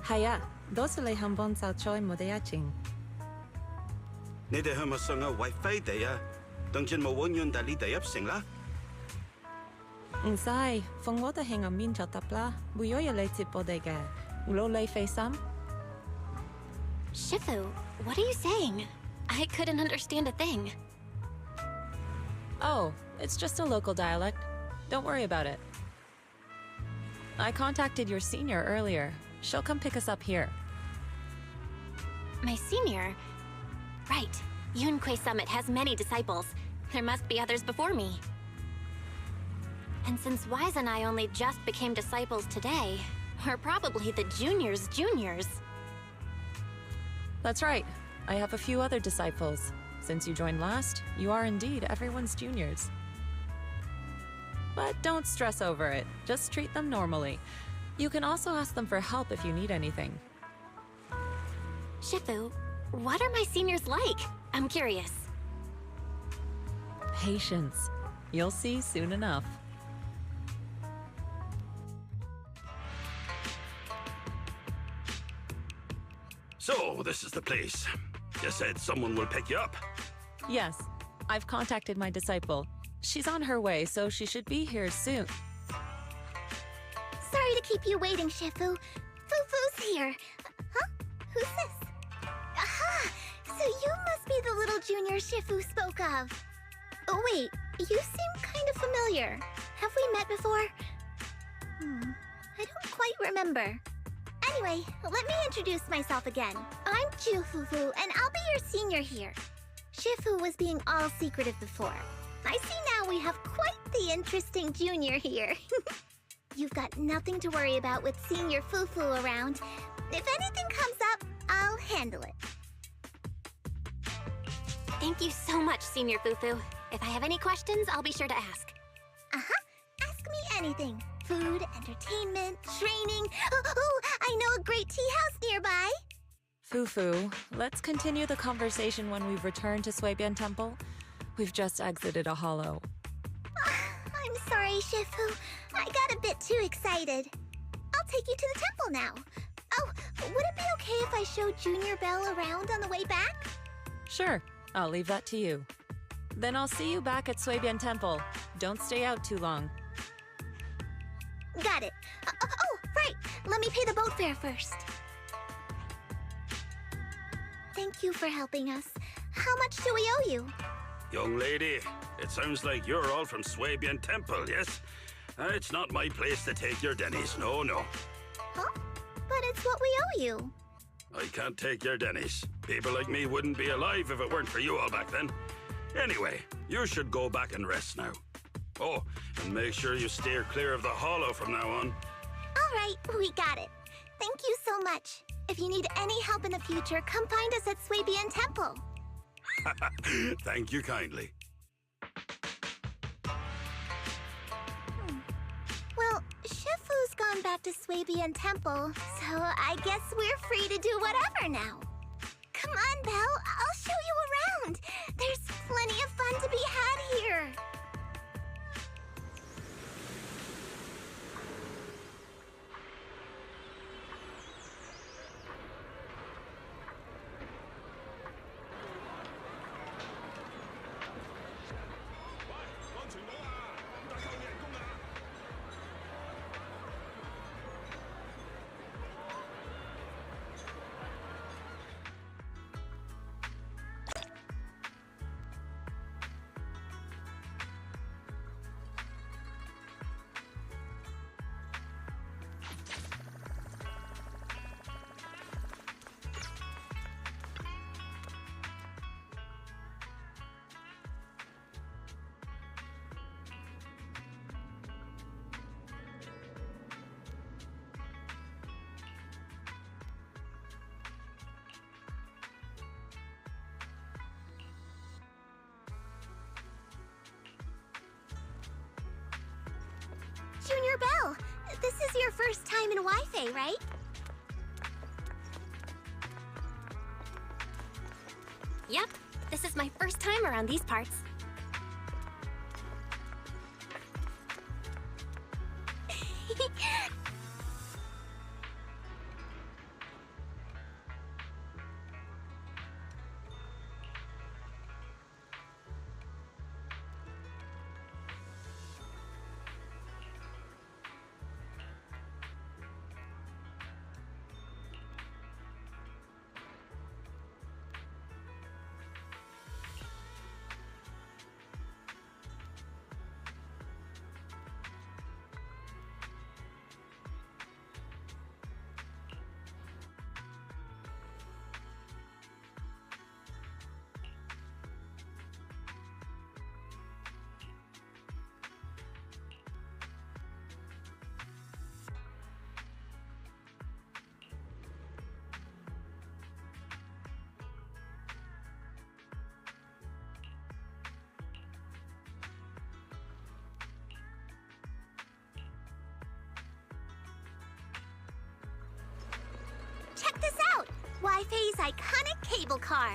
Haya, dosele hambon sao choi modayaching. Insai, fongoda henga min chatapla, buyoya le tipodega. Ulo le fe sam? Shifu, what are you saying? I couldn't understand a thing. Oh, it's just a local dialect. Don't worry about it. I contacted your senior earlier. She'll come pick us up here. My senior? Right. Yunquei Summit has many disciples. There must be others before me. And since Wise and I only just became disciples today, we're probably the juniors' juniors. That's right. I have a few other disciples. Since you joined last, you are indeed everyone's juniors. but don't stress over it. Just treat them normally. You can also ask them for help if you need anything. Shifu, what are my seniors like? I'm curious. Patience. You'll see soon enough. So, this is the place. You said someone will pick you up. Yes, I've contacted my disciple. She's on her way, so she should be here soon. Sorry to keep you waiting, Shifu. Fufu's here. Huh? Who's this? Aha! So you must be the little junior Shifu spoke of. Oh, wait. You seem kind of familiar. Have we met before? I don't quite remember. Anyway, let me introduce myself again. I'm Ju Fufu, and I'll be your senior here. Shifu was being all secretive before. I see now we have quite the interesting junior here. You've got nothing to worry about with senior Fufu around. If anything comes up, I'll handle it. Thank you so much, Senior Fufu. If I have any questions, I'll be sure to ask. Ask me anything. Food, entertainment, training. Oh, I know a great tea house nearby. Fufu, let's continue the conversation when we've returned to Suibian Temple. We've just exited a hollow. I'm sorry, Shifu. I got a bit too excited. I'll take you to the temple now. Oh, would it be okay if I showed Junior Belle around on the way back? Sure, I'll leave that to you. Then I'll see you back at Suibian Temple. Don't stay out too long. Got it. Oh, right. Let me pay the boat fare first. Thank you for helping us. How much do we owe you? Young lady, it sounds like you're all from Suibian Temple, yes? It's not my place to take your dennies, no. Huh? But it's what we owe you. I can't take your dennies. People like me wouldn't be alive if it weren't for you all back then. Anyway, you should go back and rest now. Oh, and make sure you steer clear of the hollow from now on. All right, we got it. Thank you so much. If you need any help in the future, come find us at Suibian Temple. Thank you kindly. Well, Shifu's gone back to Suibian Temple, so I guess we're free to do whatever now. Come on, Belle, I'll show you around. There's plenty of fun to be had here. Junior Belle, this is your first time in Wi-Fi, right? Yep, this is my first time around these parts. Taipei's iconic cable car.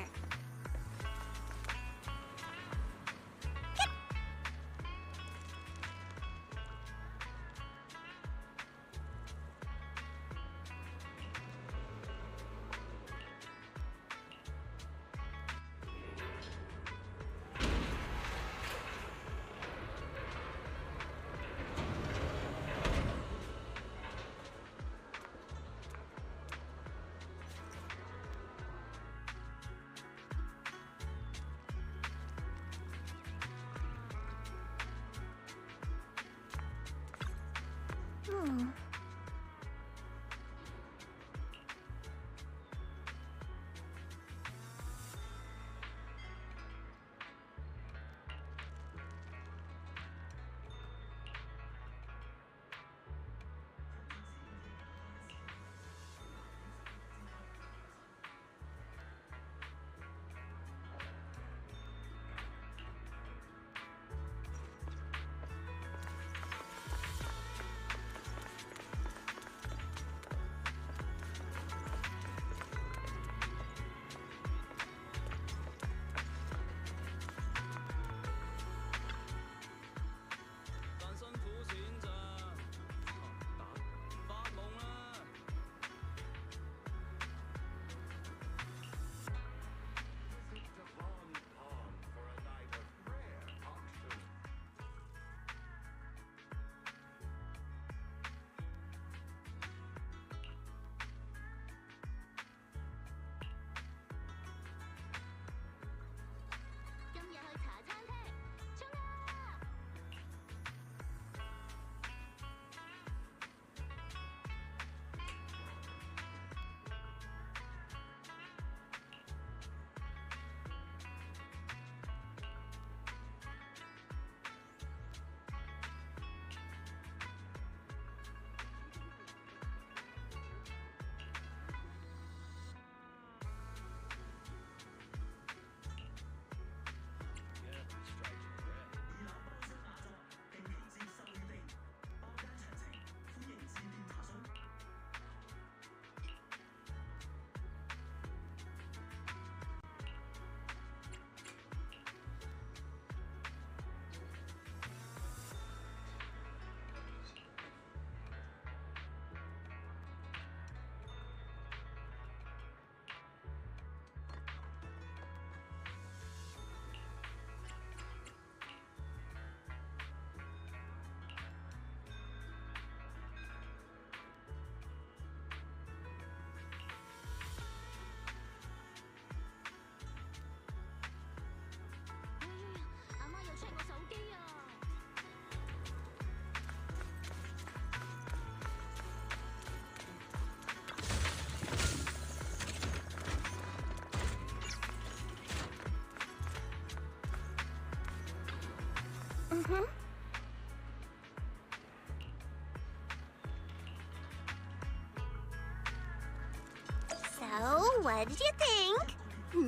So, what did you think?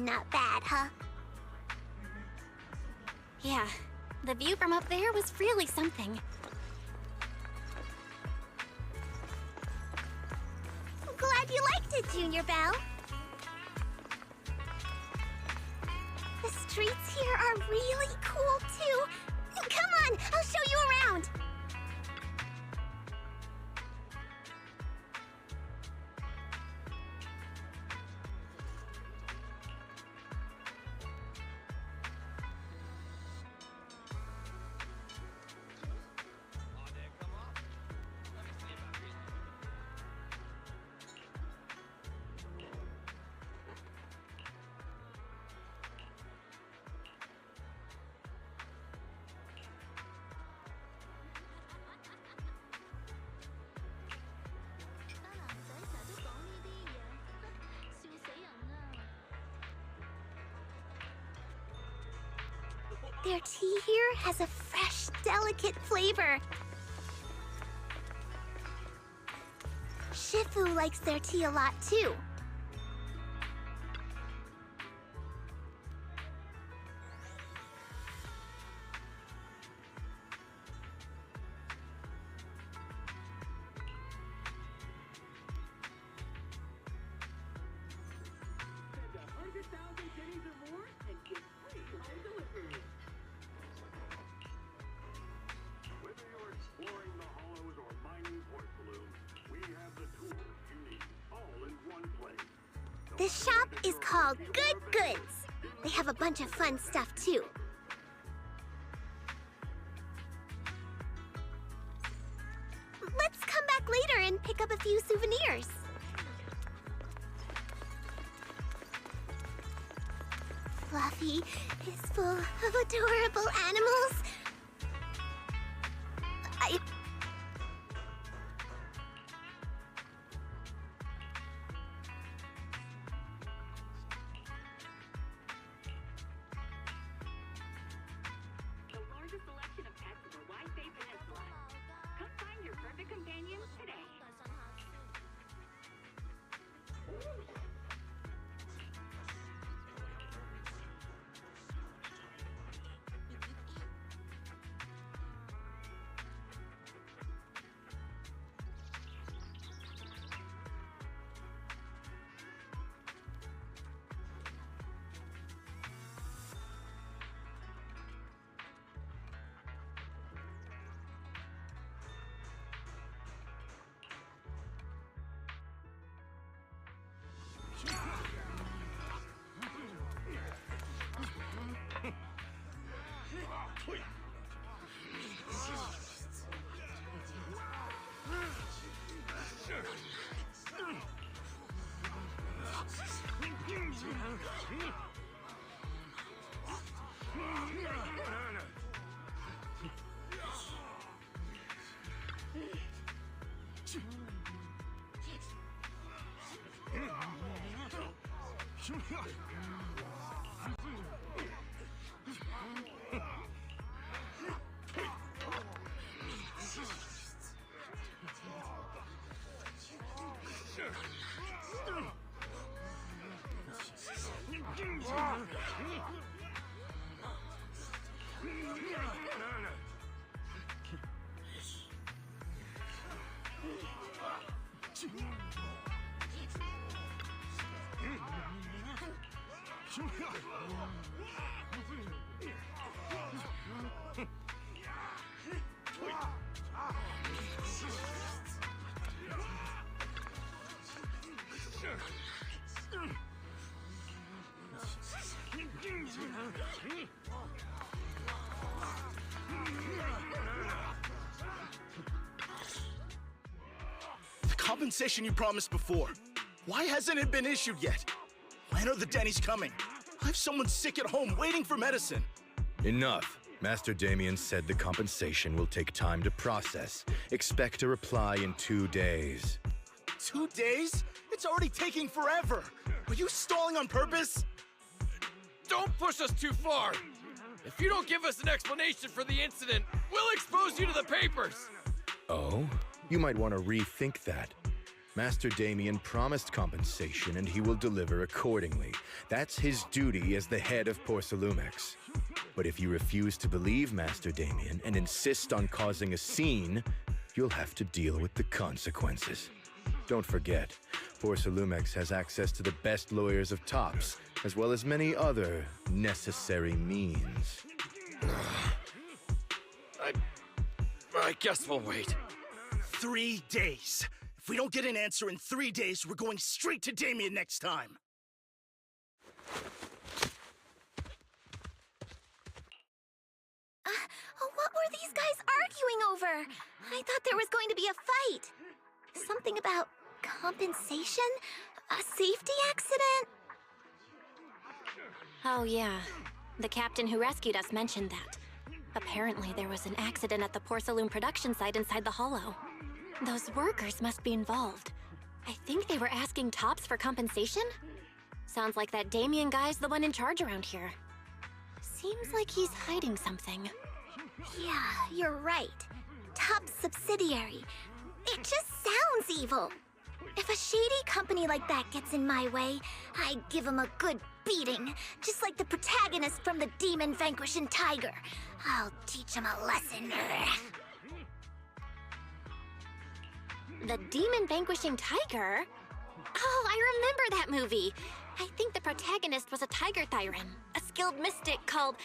Not bad, huh? Yeah, the view from up there was really something. Glad you liked it, Junior Belle. The streets here are really cool, too. Come on, I'll show you around. Their tea here has a fresh, delicate flavor. Shifu likes their tea a lot, too. The shop is called Good Goods. They have a bunch of fun stuff, too. Let's come back later and pick up a few souvenirs. Fluffy is full of adorable animals. The largest selection of pets in the Wide Bay Peninsula. Come find your perfect companion today. The compensation you promised before. Why hasn't it been issued yet? When are the Denny's coming? I have someone sick at home waiting for medicine. Enough. Master Damien said the compensation will take time to process. Expect a reply in 2 days. 2 days? It's already taking forever. Are you stalling on purpose? Don't push us too far. If you don't give us an explanation for the incident, we'll expose you to the papers. Oh? You might want to rethink that. Master Damien promised compensation and he will deliver accordingly. That's his duty as the head of Porcelumex. But if you refuse to believe Master Damien and insist on causing a scene, you'll have to deal with the consequences. Don't forget, Porcelumex has access to the best lawyers of Tops, as well as many other necessary means. I guess we'll wait. 3 days. If we don't get an answer in 3 days, we're going straight to Damien next time. What were these guys arguing over? I thought there was going to be a fight. Something about compensation? A safety accident? Oh, yeah. The captain who rescued us mentioned that. Apparently, there was an accident at the Porcelain production site inside the Hollow. Those workers must be involved. I think they were asking Tops for compensation? Sounds like that Damien guy's the one in charge around here. Seems like he's hiding something. Yeah, you're right. Top subsidiary. It just sounds evil. If a shady company like that gets in my way, I'd give him a good beating, just like the protagonist from the Demon Vanquishing Tiger. I'll teach him a lesson. The Demon Vanquishing Tiger? Oh, I remember that movie. I think the protagonist was a Tiger Thyran, a skilled mystic called...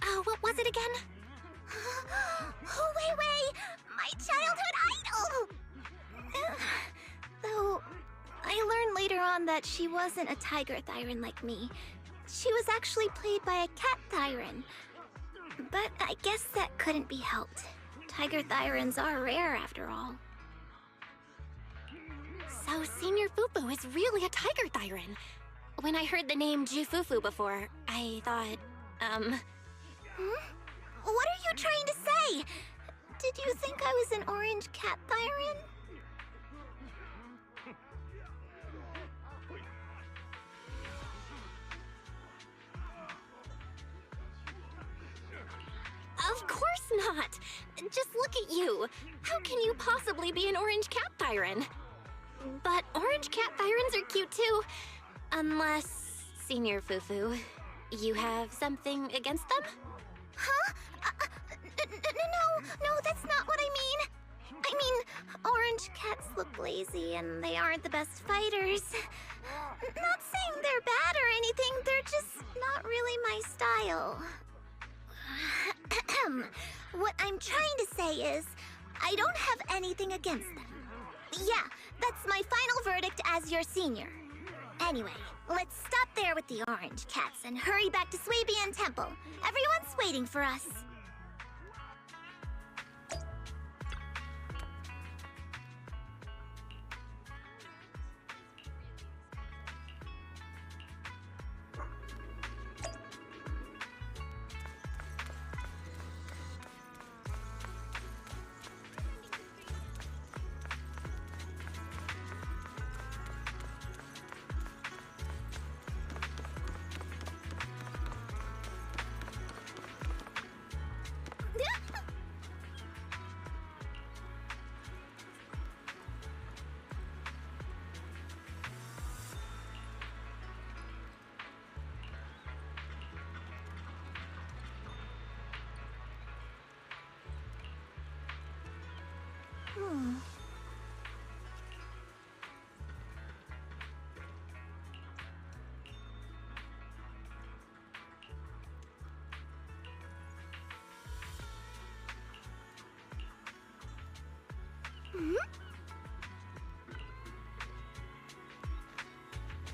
Oh, what was it again? Wait! My childhood idol! Though, I learned later on that but she wasn't a tiger Thyran like me. She was actually played by a cat Thyran. But I guess that couldn't be helped. Tiger Thyrans are rare after all. So Senior Fufu is really a tiger Thyran. When I heard the name Jufufu before, I thought, What are you trying to say? Did you think I was an orange cat Thyran? Of course not! Just look at you! How can you possibly be an orange cat Thyran? But orange cat Thyrans are cute too. Unless, Senior Fufu, you have something against them? Huh? No, that's not what I mean. I mean, orange cats look lazy and they aren't the best fighters. Not saying they're bad or anything, they're just not really my style. What I'm trying to say is, I don't have anything against them. Yeah, that's my final verdict as your senior. Anyway, let's stop there with the orange cats and hurry back to Swabian Temple. Everyone's waiting for us.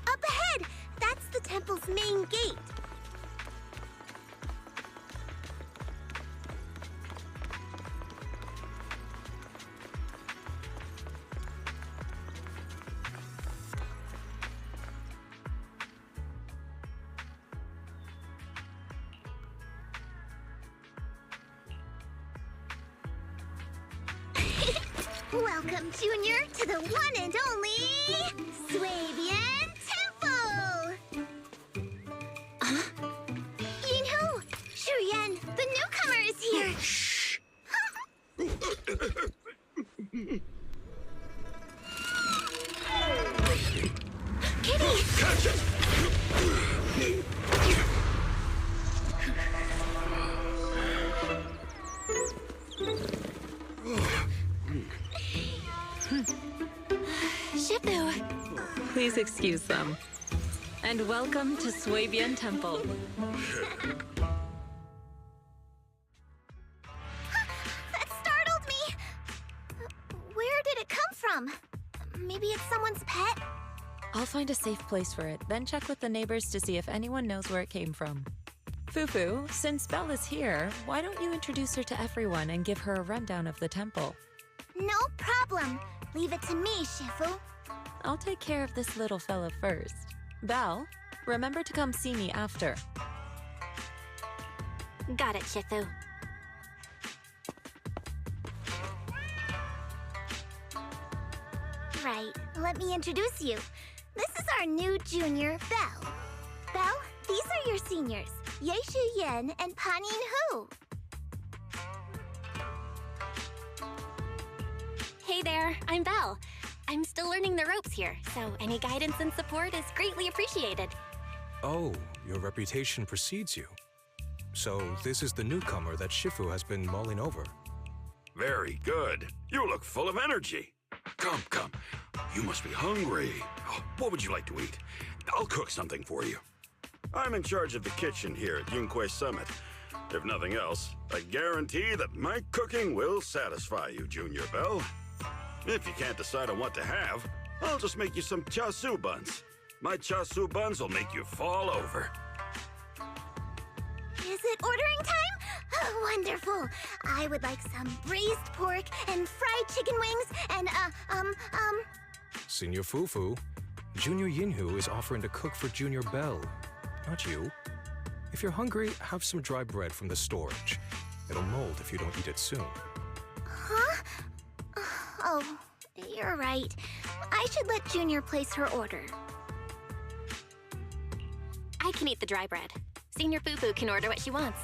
Up ahead! That's the temple's main gate. Welcome, Junior, to the one and only Swabian Temple! Yinhu! Shuyan, the newcomer is here! Shh! Kitty! Catch it! Please excuse them. And welcome to Swabian Temple. That startled me! Where did it come from? Maybe it's someone's pet? I'll find a safe place for it, then check with the neighbors to see if anyone knows where it came from. Fufu, since Belle is here, why don't you introduce her to everyone and give her a rundown of the temple? No problem. Leave it to me, Shifu. I'll take care of this little fella first. Belle, remember to come see me after. Got it, Shifu. Right, let me introduce you. This is our new junior, Belle. Belle, these are your seniors, Yeishu Yen and Panin Hu. Hey there, I'm Belle. I'm still learning the ropes here, so any guidance and support is greatly appreciated. Oh, your reputation precedes you. So this is the newcomer that Shifu has been mulling over. Very good. You look full of energy. Come, come. You must be hungry. Oh, what would you like to eat? I'll cook something for you. I'm in charge of the kitchen here at Yunquay Summit. If nothing else, I guarantee that my cooking will satisfy you, Junior Belle. If you can't decide on what to have, I'll just make you some char siu buns. My chasu buns will make you fall over. Is it ordering time? Oh, wonderful. I would like some braised pork and fried chicken wings and, Senior Fufu, Junior Yinhu is offering to cook for Junior Bell, not you. If you're hungry, have some dry bread from the storage. It'll mold if you don't eat it soon. Huh? Oh, you're right. I should let Junior place her order. I can eat the dry bread. Senior Fufu can order what she wants.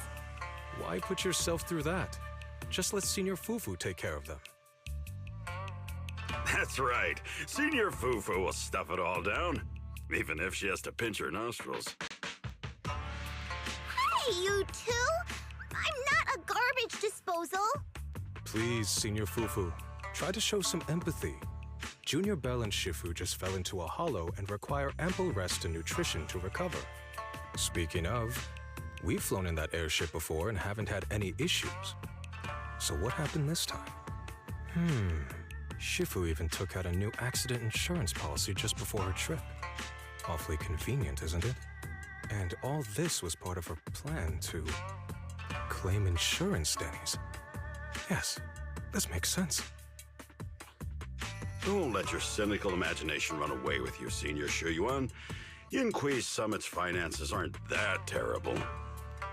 Why put yourself through that? Just let Senior Fufu take care of them. That's right. Senior Fufu will stuff it all down, even if she has to pinch her nostrils. Hey, you two! I'm not a garbage disposal! Please, Senior Fufu, try to show some empathy. Junior Bell and Shifu just fell into a hollow and require ample rest and nutrition to recover. Speaking of, we've flown in that airship before and haven't had any issues. So what happened this time? Shifu even took out a new accident insurance policy just before her trip. Awfully convenient, isn't it? And all this was part of her plan to claim insurance, Denny's. Yes, this makes sense. Don't let your cynical imagination run away with you, Senior Shuyuan. Yinhui Summit's finances aren't that terrible.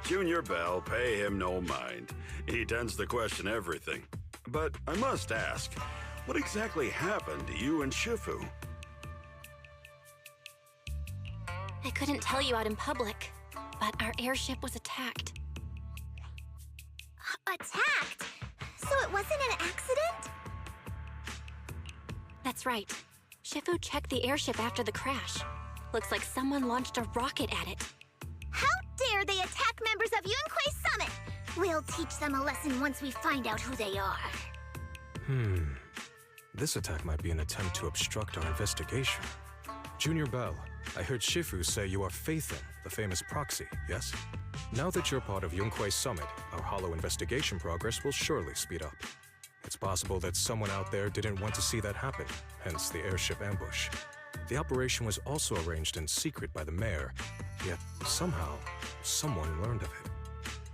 Junior Bell, pay him no mind. He tends to question everything. But I must ask, what exactly happened to you and Shifu? I couldn't tell you out in public, but our airship was attacked. Attacked? So it wasn't an accident? That's right. Shifu checked the airship after the crash. Looks like someone launched a rocket at it. How dare they attack members of Yunquei Summit? We'll teach them a lesson once we find out who they are. This attack might be an attempt to obstruct our investigation. Junior Bell, I heard Shifu say you are Faithin, the famous proxy, yes? Now that you're part of Yunquei Summit, our hollow investigation progress will surely speed up. It's possible that someone out there didn't want to see that happen, hence the airship ambush. The operation was also arranged in secret by the mayor, yet somehow, someone learned of it.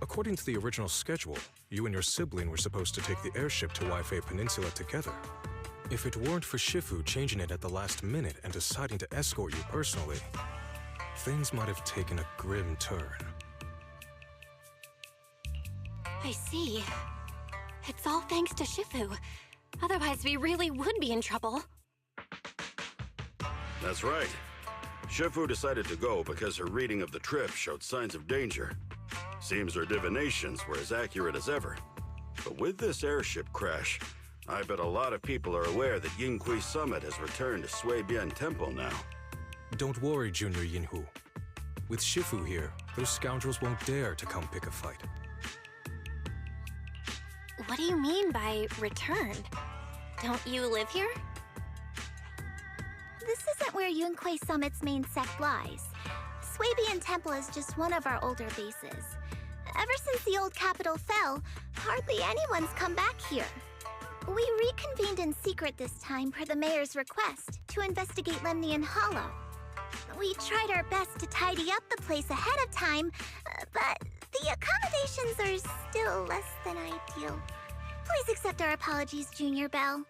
According to the original schedule, you and your sibling were supposed to take the airship to Waifei Peninsula together. If it weren't for Shifu changing it at the last minute and deciding to escort you personally, things might have taken a grim turn. I see. It's all thanks to Shifu. Otherwise, we really would be in trouble. That's right. Shifu decided to go because her reading of the trip showed signs of danger. Seems her divinations were as accurate as ever. But with this airship crash, I bet a lot of people are aware that Yinhui Summit has returned to Suibian Temple now. Don't worry, Junior Yinhu. With Shifu here, those scoundrels won't dare to come pick a fight. What do you mean by returned? Don't you live here? This isn't where Yunquei Summit's main sect lies. Suibian Temple is just one of our older bases. Ever since the old capital fell, hardly anyone's come back here. We reconvened in secret this time per the mayor's request to investigate Lemnian Hollow. We tried our best to tidy up the place ahead of time, but the accommodations are still less than ideal. Please accept our apologies, Junior Bell.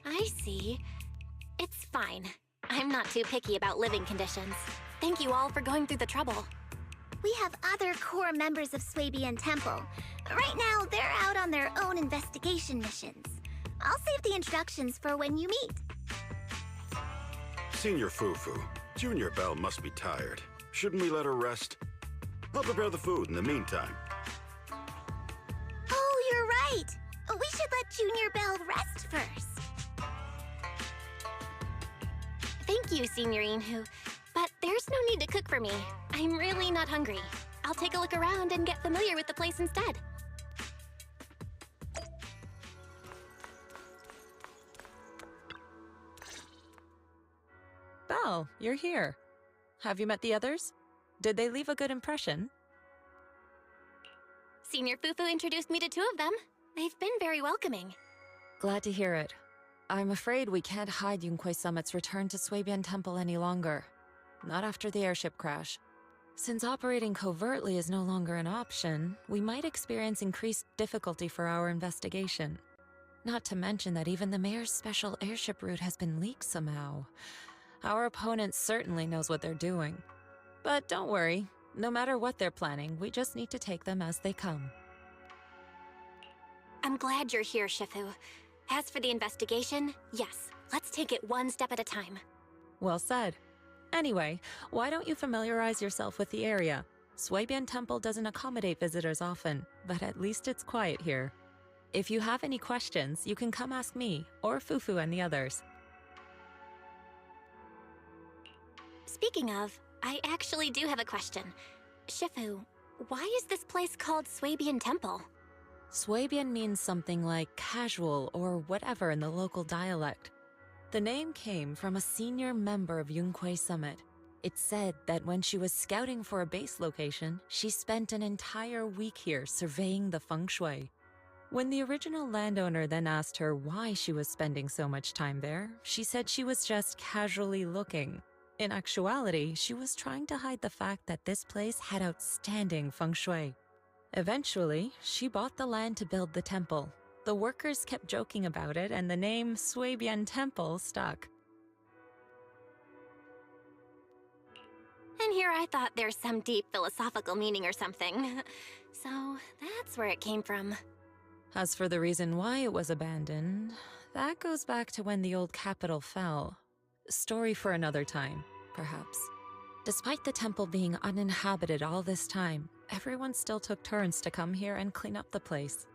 I see. It's fine. I'm not too picky about living conditions. Thank you all for going through the trouble. We have other core members of Suibian Temple. Right now, they're out on their own investigation missions. I'll save the introductions for when you meet. Senior Fufu, Junior Bell must be tired. Shouldn't we let her rest? I'll prepare the food in the meantime. Oh, you're right. We should let Junior Bell rest first. Thank you, Senior Yinhu. But there's no need to cook for me. I'm really not hungry. I'll take a look around and get familiar with the place instead. Belle, you're here. Have you met the others? Did they leave a good impression? Senior Fufu introduced me to two of them. They've been very welcoming. Glad to hear it. I'm afraid we can't hide Yunquei Summit's return to Suibian Temple any longer. Not after the airship crash. Since operating covertly is no longer an option, we might experience increased difficulty for our investigation. Not to mention that even the mayor's special airship route has been leaked somehow. Our opponent certainly knows what they're doing. But don't worry, no matter what they're planning, we just need to take them as they come. I'm glad you're here, Shifu. As for the investigation, yes, let's take it one step at a time. Well said. Anyway, why don't you familiarize yourself with the area? Suibian Temple doesn't accommodate visitors often, but at least it's quiet here. If you have any questions, you can come ask me, or Fufu and the others. Speaking of, I actually do have a question. Shifu, why is this place called Suibian Temple? Suibian means something like casual or whatever in the local dialect. The name came from a senior member of Yunquei Summit. It's said that when she was scouting for a base location, she spent an entire week here surveying the feng shui. When the original landowner then asked her why she was spending so much time there, she said she was just casually looking. In actuality, she was trying to hide the fact that this place had outstanding feng shui. Eventually, she bought the land to build the temple. The workers kept joking about it, and the name Suibian Temple stuck. And here I thought there's some deep philosophical meaning or something. So that's where it came from. As for the reason why it was abandoned, that goes back to when the old capital fell. Story for another time, perhaps. Despite the temple being uninhabited all this time, everyone still took turns to come here and clean up the place.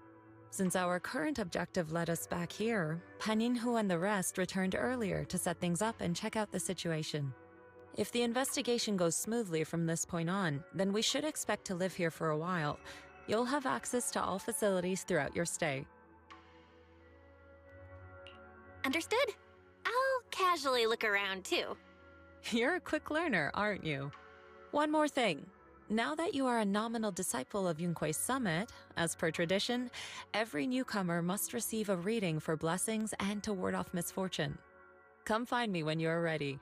Since our current objective led us back here, Paninhu and the rest returned earlier to set things up and check out the situation. If the investigation goes smoothly from this point on, then we should expect to live here for a while. You'll have access to all facilities throughout your stay. Understood? I'll casually look around too. You're a quick learner, aren't you? One more thing. Now that you are a nominal disciple of Yunquei Summit, as per tradition, every newcomer must receive a reading for blessings and to ward off misfortune. Come find me when you are ready.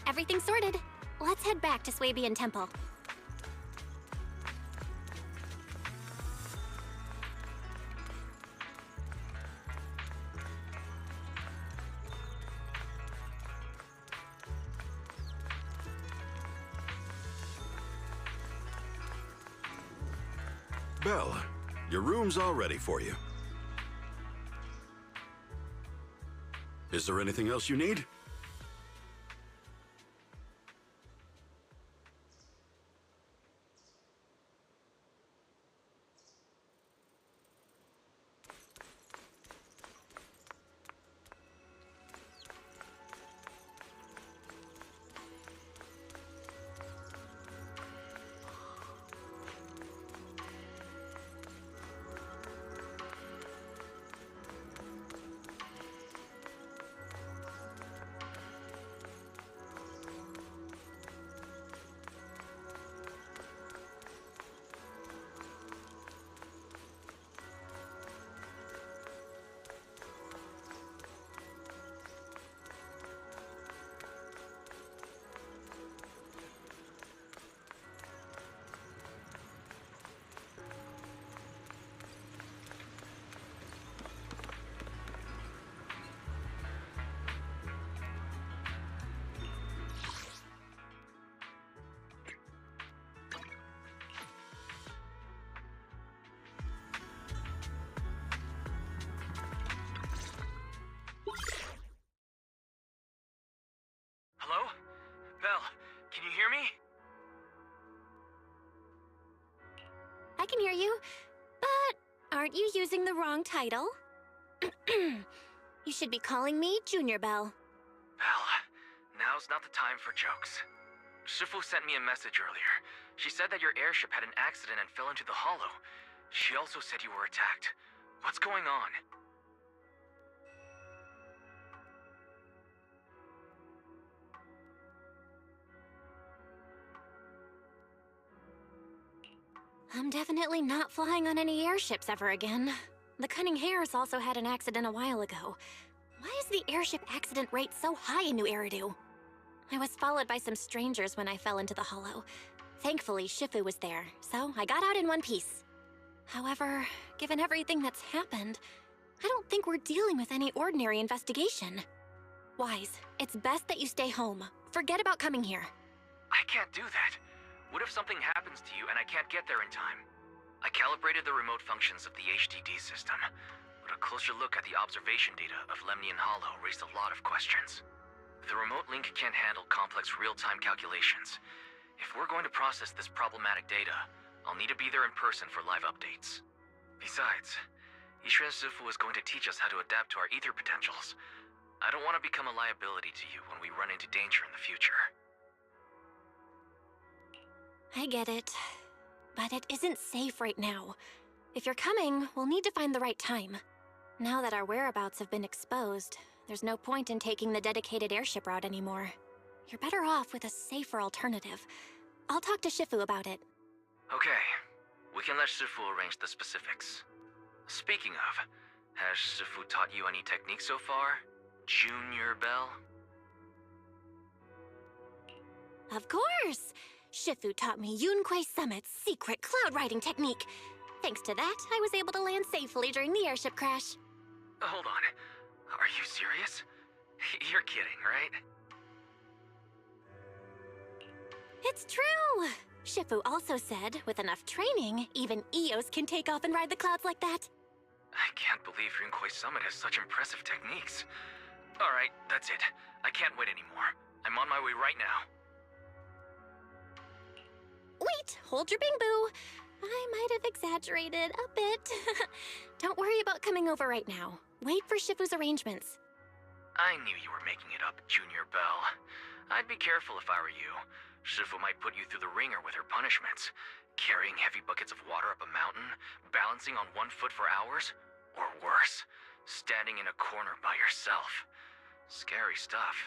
Everything's sorted. Let's head back to Swabian Temple. Belle, your room's all ready for you. Is there anything else you need? Hello? Belle, can you hear me? I can hear you, but aren't you using the wrong title? You should be calling me Junior Belle. Belle, now's not the time for jokes. Shifu sent me a message earlier. She said that your airship had an accident and fell into the hollow. She also said you were attacked. What's going on? I'm definitely not flying on any airships ever again. The Cunning Hares also had an accident a while ago. Why is the airship accident rate so high in New Eridu? I was followed by some strangers when I fell into the hollow. Thankfully, Shifu was there, so I got out in one piece. However, given everything that's happened, I don't think we're dealing with any ordinary investigation. Wise, it's best that you stay home. Forget about coming here. I can't do that. What if something happens to you and I can't get there in time? I calibrated the remote functions of the HDD system, but a closer look at the observation data of Lemnian Hollow raised a lot of questions. The remote link can't handle complex real-time calculations. If we're going to process this problematic data, I'll need to be there in person for live updates. Besides, Ishren Shifu is going to teach us how to adapt to our ether potentials. I don't want to become a liability to you when we run into danger in the future. I get it. But it isn't safe right now. If you're coming, we'll need to find the right time. Now that our whereabouts have been exposed, there's no point in taking the dedicated airship route anymore. You're better off with a safer alternative. I'll talk to Shifu about it. Okay. We can let Shifu arrange the specifics. Speaking of, has Shifu taught you any techniques so far? Junior Bell? Of course! Shifu taught me Yunquei Summit's secret cloud riding technique. Thanks to that, I was able to land safely during the airship crash. Hold on. Are you serious? You're kidding, right? It's true! Shifu also said, with enough training, even Eos can take off and ride the clouds like that. I can't believe Yunquei Summit has such impressive techniques. Alright, that's it. I can't wait anymore. I'm on my way right now. Wait, hold your bing boo. I might have exaggerated a bit. Don't worry about coming over right now. Wait for Shifu's arrangements. I knew you were making it up, Junior Bell. I'd be careful if I were you. Shifu might put you through the ringer with her punishments. Carrying heavy buckets of water up a mountain, balancing on one foot for hours, or worse, standing in a corner by yourself. Scary stuff.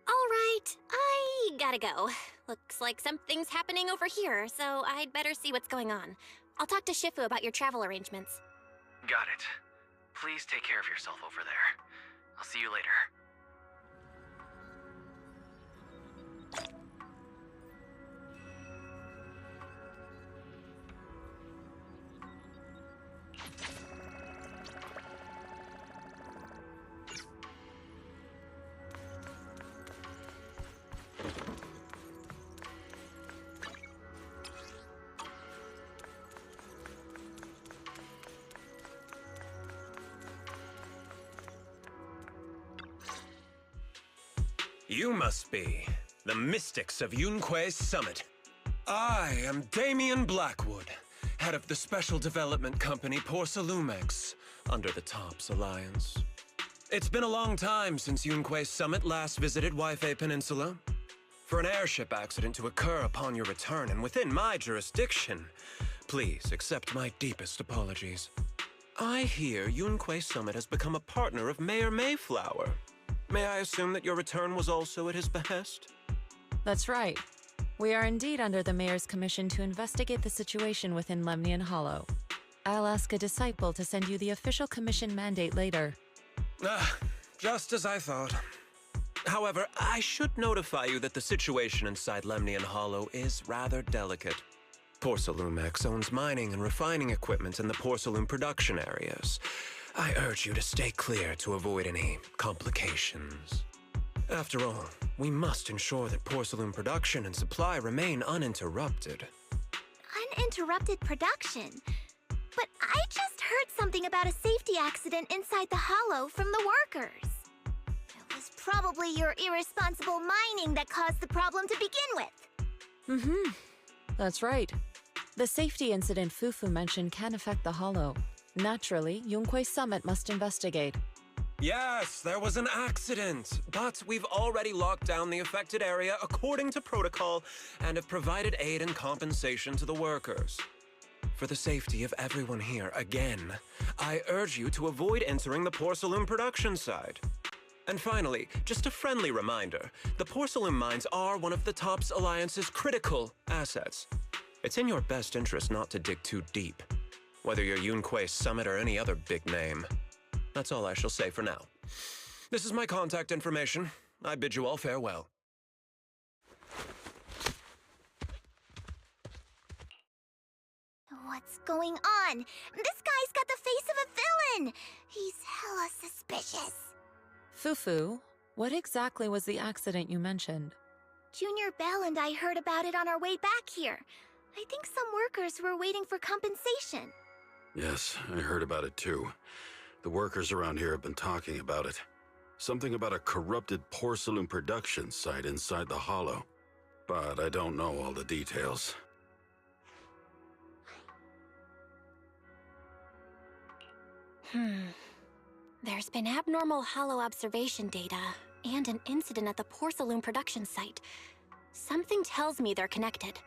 All right, I gotta go. Looks like something's happening over here, so I'd better see what's going on. I'll talk to Shifu about your travel arrangements. Got it. Please take care of yourself over there. I'll see you later. You must be the mystics of Yunquei Summit. I am Damien Blackwood, head of the Special Development Company Porcelumex, under the TOPS Alliance. It's been a long time since Yunquei Summit last visited Waifei Peninsula. For an airship accident to occur upon your return and within my jurisdiction, please accept my deepest apologies. I hear Yunquei Summit has become a partner of Mayor Mayflower. May I assume that your return was also at his behest? That's right. We are indeed under the Mayor's commission to investigate the situation within Lemnian Hollow. I'll ask a disciple to send you the official commission mandate later. Just as I thought. However, I should notify you that the situation inside Lemnian Hollow is rather delicate. Porcelumex owns mining and refining equipment in the porcelain production areas. I urge you to stay clear to avoid any complications. After all, we must ensure that porcelain production and supply remain uninterrupted. Uninterrupted production? But I just heard something about a safety accident inside the hollow from the workers. It was probably your irresponsible mining that caused the problem to begin with. Mm-hmm. That's right. The safety incident Fufu mentioned can affect the hollow. Naturally, Yunquei Summit must investigate. Yes, there was an accident, but we've already locked down the affected area according to protocol and have provided aid and compensation to the workers. For the safety of everyone here, again, I urge you to avoid entering the porcelain production side. And finally, just a friendly reminder, the porcelain mines are one of the TOPS Alliance's critical assets. It's in your best interest not to dig too deep, whether you're Yunquei Summit or any other big name. That's all I shall say for now. This is my contact information. I bid you all farewell. What's going on? This guy's got the face of a villain! He's hella suspicious. Fufu, what exactly was the accident you mentioned? Junior Bell and I heard about it on our way back here. I think some workers were waiting for compensation. Yes, I heard about it too. The workers around here have been talking about it. Something about a corrupted porcelain production site inside the hollow. But I don't know all the details. There's been abnormal hollow observation data and an incident at the porcelain production site. Something tells me they're connected.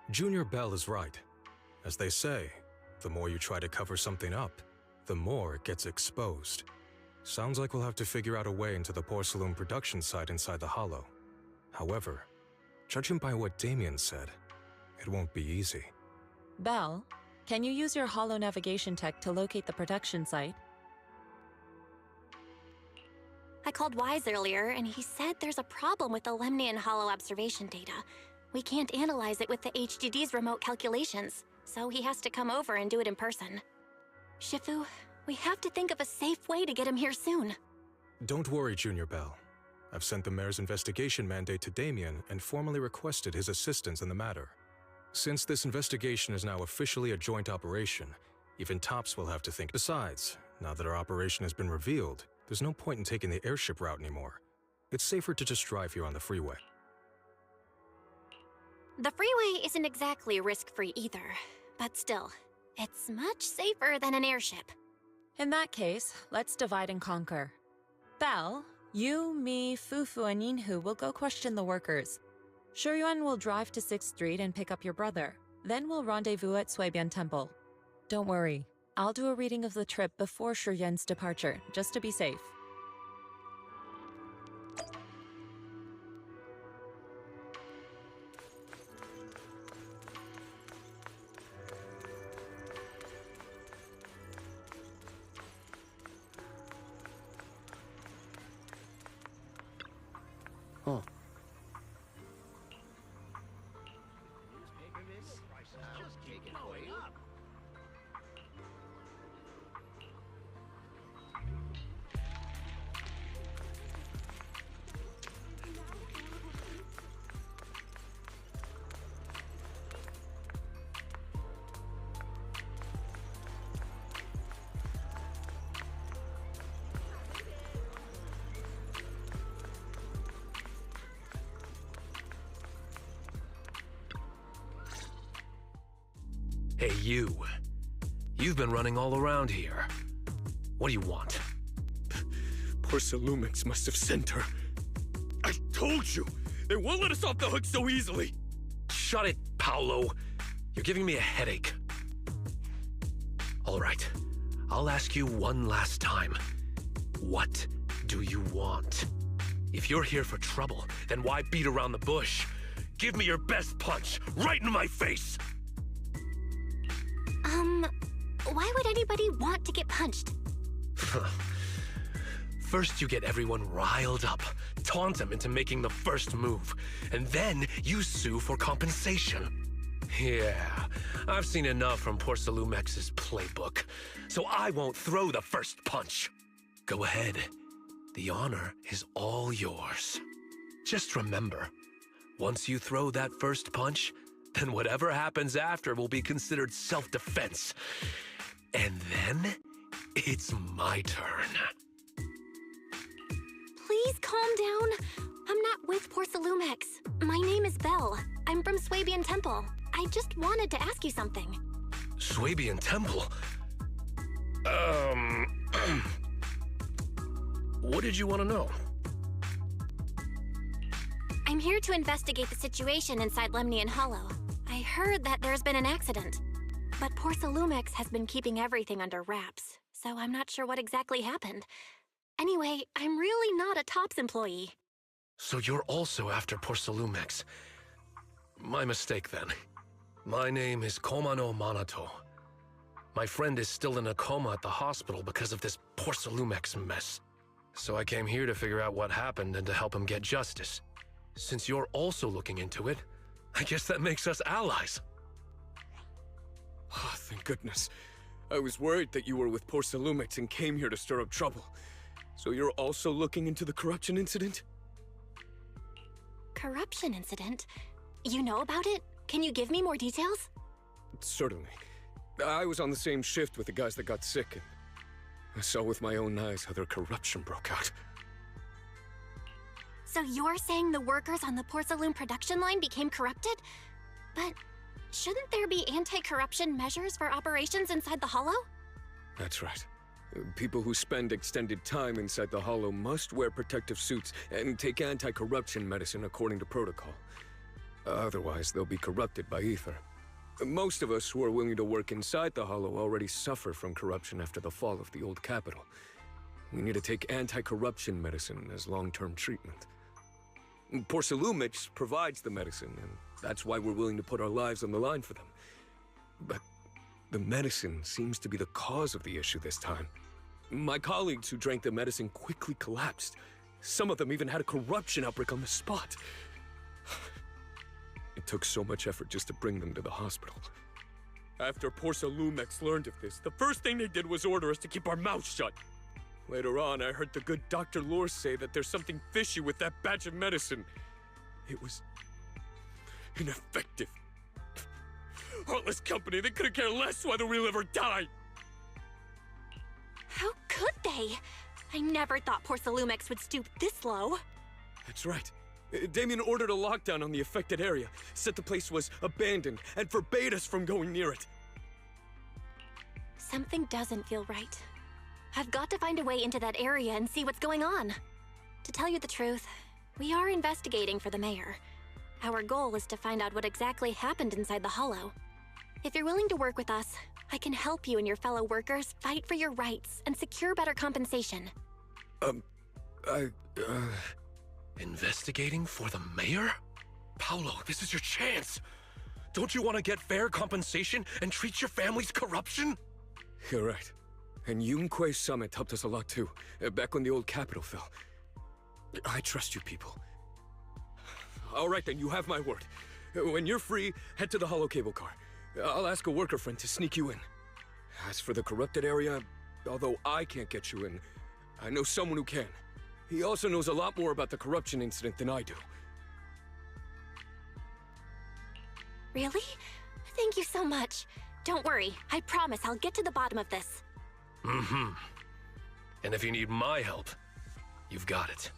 Junior Bell is right. As they say, the more you try to cover something up, the more it gets exposed. Sounds like we'll have to figure out a way into the porcelain production site inside the Hollow. However, judging by what Damien said, it won't be easy. Bell, can you use your Hollow navigation tech to locate the production site? I called Wise earlier, and he said there's a problem with the Lemnian Hollow observation data. We can't analyze it with the HDD's remote calculations, so he has to come over and do it in person. Shifu, we have to think of a safe way to get him here soon. Don't worry, Junior Bell. I've sent the mayor's investigation mandate to Damien and formally requested his assistance in the matter. Since this investigation is now officially a joint operation, even Tops will have to think. Besides, now that our operation has been revealed, there's no point in taking the airship route anymore. It's safer to just drive here on the freeway. The freeway isn't exactly risk-free either, but still, it's much safer than an airship. In that case, let's divide and conquer. Bell, you, me, Fufu, and Yinhu will go question the workers. Shuyuan will drive to 6th Street and pick up your brother. Then we'll rendezvous at Suibian Temple. Don't worry, I'll do a reading of the trip before Shuyuan's departure, just to be safe. Oh. Hey, you. You've been running all around here. What do you want? Porcelumix must have sent her. I told you! They won't let us off the hook so easily! Shut it, Paolo. You're giving me a headache. All right. I'll ask you one last time. What do you want? If you're here for trouble, then why beat around the bush? Give me your best punch, right in my face! Why would anybody want to get punched? First you get everyone riled up, taunt them into making the first move, and then you sue for compensation. Yeah, I've seen enough from Porcelumex's playbook, so I won't throw the first punch. Go ahead. The honor is all yours. Just remember, once you throw that first punch, then whatever happens after will be considered self-defense. And then, it's my turn. Please calm down. I'm not with Porcelumex. My name is Belle. I'm from Suibian Temple. I just wanted to ask you something. Suibian Temple? What did you want to know? I'm here to investigate the situation inside Lemnian Hollow. I heard that there's been an accident. But Porcelumex has been keeping everything under wraps, so I'm not sure what exactly happened. Anyway, I'm really not a Tops employee. So you're also after Porcelumex. My mistake, then. My name is Komano Manato. My friend is still in a coma at the hospital because of this Porcelumex mess. So I came here to figure out what happened and to help him get justice. Since you're also looking into it, I guess that makes us allies. Oh, thank goodness. I was worried that you were with Porcelumix and came here to stir up trouble. So you're also looking into the corruption incident? Corruption incident? You know about it? Can you give me more details? Certainly. I was on the same shift with the guys that got sick, and I saw with my own eyes how their corruption broke out. So you're saying the workers on the porcelain production line became corrupted? But shouldn't there be anti-corruption measures for operations inside the Hollow? That's right. People who spend extended time inside the Hollow must wear protective suits and take anti-corruption medicine according to protocol. Otherwise, they'll be corrupted by ether. Most of us who are willing to work inside the Hollow already suffer from corruption after the fall of the old capital. We need to take anti-corruption medicine as long-term treatment. Porcelumix provides the medicine, and that's why we're willing to put our lives on the line for them. But the medicine seems to be the cause of the issue this time. My colleagues who drank the medicine quickly collapsed. Some of them even had a corruption outbreak on the spot. It took so much effort just to bring them to the hospital. After Porcelumix learned of this, the first thing they did was order us to keep our mouths shut. Later on, I heard the good Dr. Lore say that there's something fishy with that batch of medicine. It was ineffective. Heartless company, they couldn't care less whether we live or die. How could they? I never thought Porcelumix would stoop this low. That's right. Damien ordered a lockdown on the affected area, said the place was abandoned, and forbade us from going near it. Something doesn't feel right. I've got to find a way into that area and see what's going on. To tell you the truth, we are investigating for the mayor. Our goal is to find out what exactly happened inside the Hollow. If you're willing to work with us, I can help you and your fellow workers fight for your rights and secure better compensation. Investigating for the mayor? Paolo, this is your chance. Don't you want to get fair compensation and treat your family's corruption? You're right. And Yunquei Summit helped us a lot too, back when the old capital fell. I trust you people. All right then, you have my word. When you're free, head to the Hollow cable car. I'll ask a worker friend to sneak you in. As for the corrupted area, although I can't get you in, I know someone who can. He also knows a lot more about the corruption incident than I do. Really? Thank you so much. Don't worry, I promise I'll get to the bottom of this. Mm-hmm. And if you need my help, you've got it.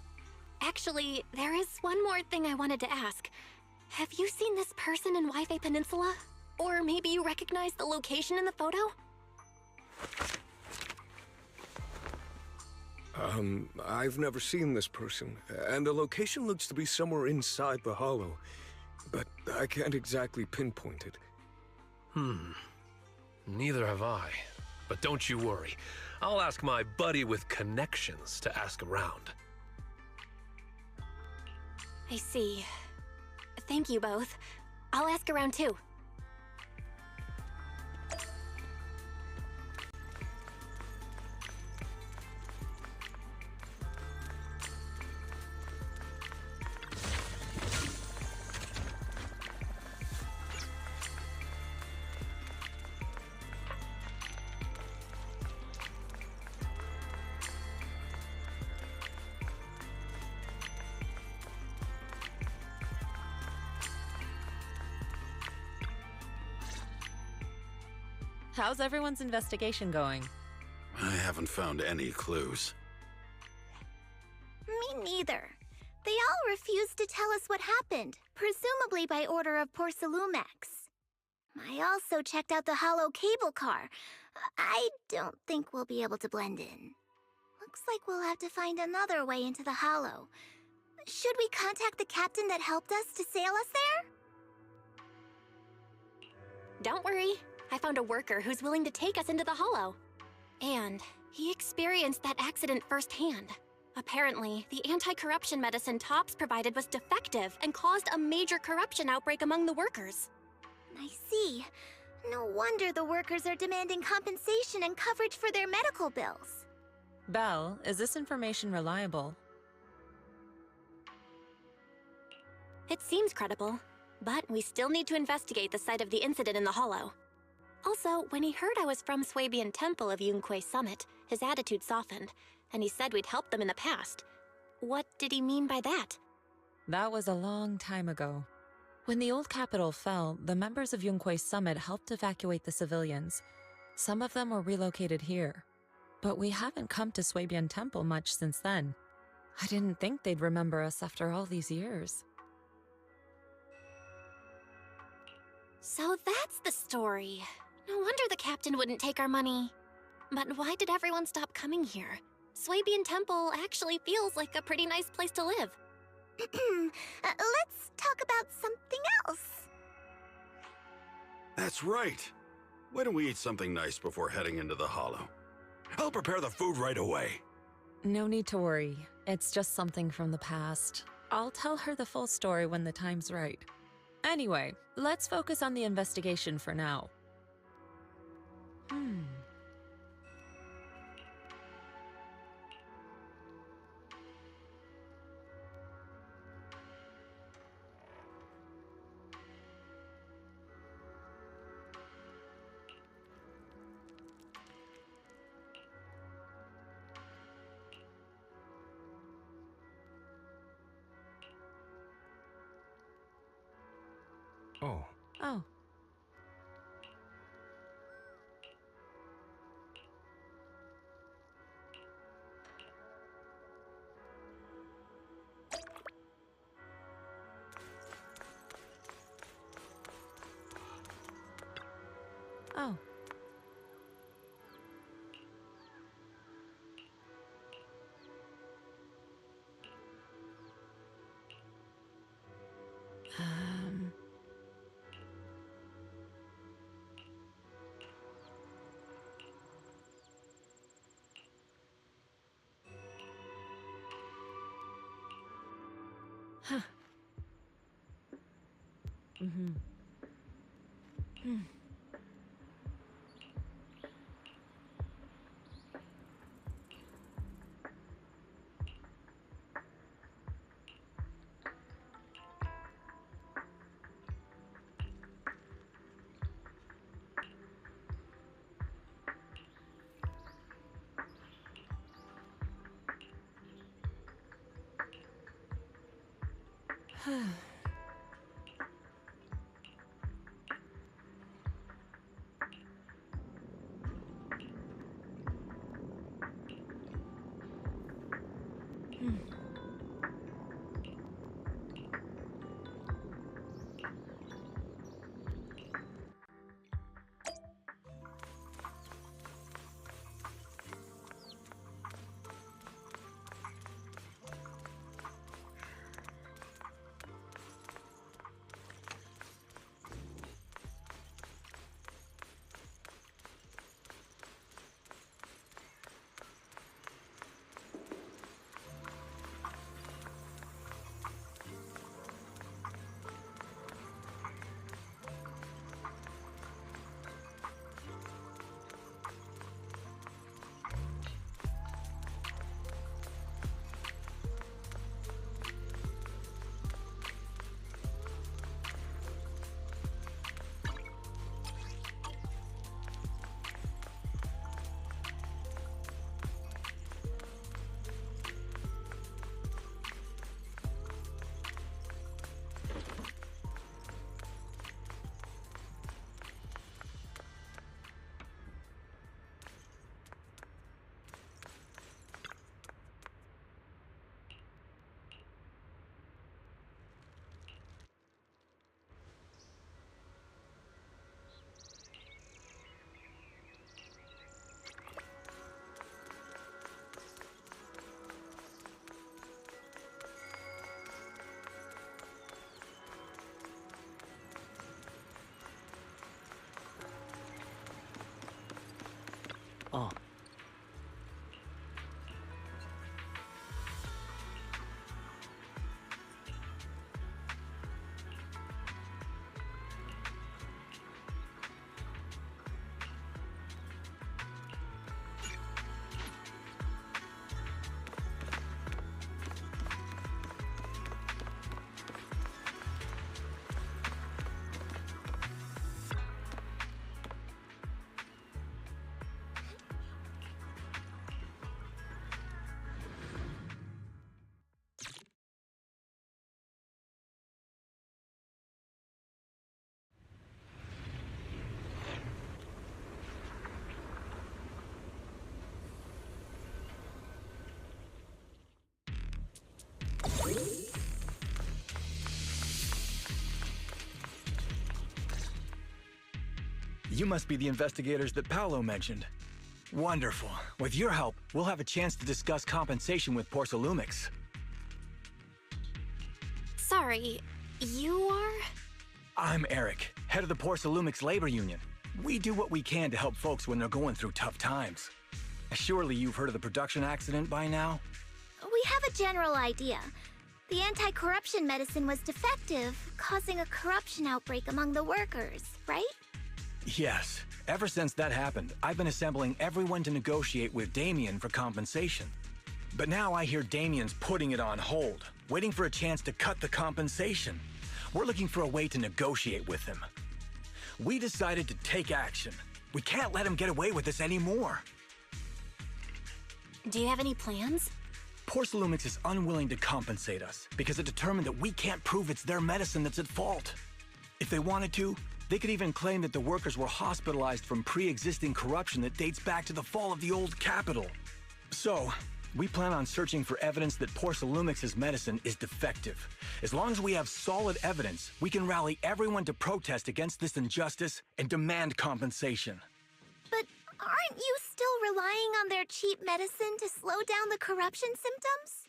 Actually, there is one more thing I wanted to ask. Have you seen this person in Wi-Fi Peninsula? Or maybe you recognize the location in the photo? I've never seen this person, and the location looks to be somewhere inside the Hollow, but I can't exactly pinpoint it. Neither have I. But don't you worry. I'll ask my buddy with connections to ask around. I see. Thank you both. I'll ask around too. How's everyone's investigation going? I haven't found any clues. Me neither. They all refused to tell us what happened, presumably by order of Porcelumix. I also checked out the Hollow cable car. I don't think we'll be able to blend in. Looks like we'll have to find another way into the Hollow. Should we contact the captain that helped us to sail us there? Don't worry. I found a worker who's willing to take us into the Hollow. And he experienced that accident firsthand. Apparently, the anti-corruption medicine Tops provided was defective and caused a major corruption outbreak among the workers. I see. No wonder the workers are demanding compensation and coverage for their medical bills. Belle, is this information reliable? It seems credible, but we still need to investigate the site of the incident in the Hollow. Also, when he heard I was from Swabian Temple of Yunquei Summit, his attitude softened, and he said we'd helped them in the past. What did he mean by that? That was a long time ago. When the old capital fell, the members of Yunquei Summit helped evacuate the civilians. Some of them were relocated here. But we haven't come to Swabian Temple much since then. I didn't think they'd remember us after all these years. So that's the story. No wonder the captain wouldn't take our money. But why did everyone stop coming here? Swabian Temple actually feels like a pretty nice place to live. Let's talk about something else. That's right. Why don't we eat something nice before heading into the Hollow? I'll prepare the food right away. No need to worry. It's just something from the past. I'll tell her the full story when the time's right. Anyway, let's focus on the investigation for now. Oh. Oh. Oh. Huh. Oh. You must be the investigators that Paolo mentioned. Wonderful. With your help, we'll have a chance to discuss compensation with Porcelumix. Sorry, you are? I'm Eric, head of the Porcelumix Labor Union. We do what we can to help folks when they're going through tough times. Surely you've heard of the production accident by now? We have a general idea. The anti-corruption medicine was defective, causing a corruption outbreak among the workers, right? Yes. Ever since that happened, I've been assembling everyone to negotiate with Damien for compensation. But now I hear Damien's putting it on hold, waiting for a chance to cut the compensation. We're looking for a way to negotiate with him. We decided to take action. We can't let him get away with this anymore. Do you have any plans? Porcelumix is unwilling to compensate us because it determined that we can't prove it's their medicine that's at fault. If they wanted to, they could even claim that the workers were hospitalized from pre-existing corruption that dates back to the fall of the old capital. So, we plan on searching for evidence that Porcelumix's medicine is defective. As long as we have solid evidence, we can rally everyone to protest against this injustice and demand compensation. But aren't you still relying on their cheap medicine to slow down the corruption symptoms?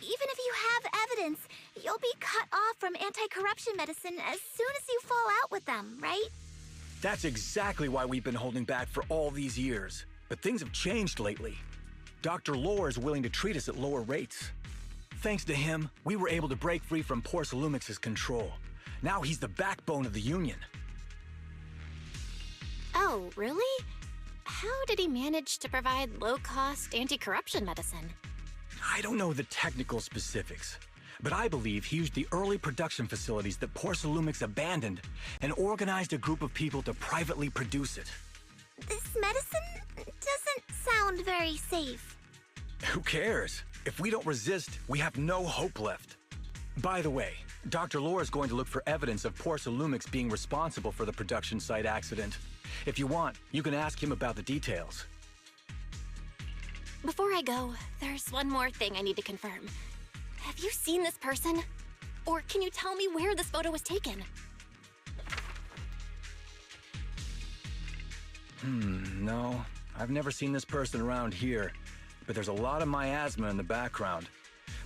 Even if you have evidence, you'll be cut off from anti-corruption medicine as soon as you fall out with them, right? That's exactly why we've been holding back for all these years. But things have changed lately. Dr. Lore is willing to treat us at lower rates. Thanks to him, we were able to break free from Porcelumix's control. Now he's the backbone of the Union. Oh, really? How did he manage to provide low-cost anti-corruption medicine? I don't know the technical specifics, but I believe he used the early production facilities that Porcelumix abandoned and organized a group of people to privately produce it. This medicine doesn't sound very safe. Who cares? If we don't resist, we have no hope left. By the way, Dr. Lore is going to look for evidence of Porcelumix being responsible for the production site accident. If you want, you can ask him about the details. Before I go, there's one more thing I need to confirm. Have you seen this person? Or can you tell me where this photo was taken? No. I've never seen this person around here, but there's a lot of miasma in the background.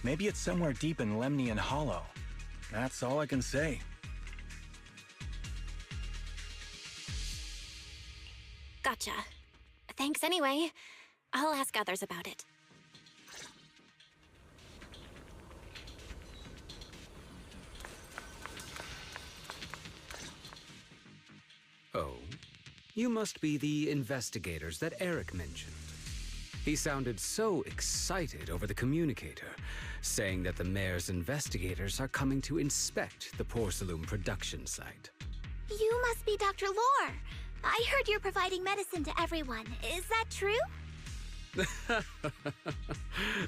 Maybe it's somewhere deep in Lemnian Hollow. That's all I can say. Gotcha. Thanks anyway. I'll ask others about it. Oh, you must be the investigators that Eric mentioned. He sounded so excited over the communicator, saying that the mayor's investigators are coming to inspect the Porcelum production site. You must be Dr. Lore. I heard you're providing medicine to everyone. Is that true?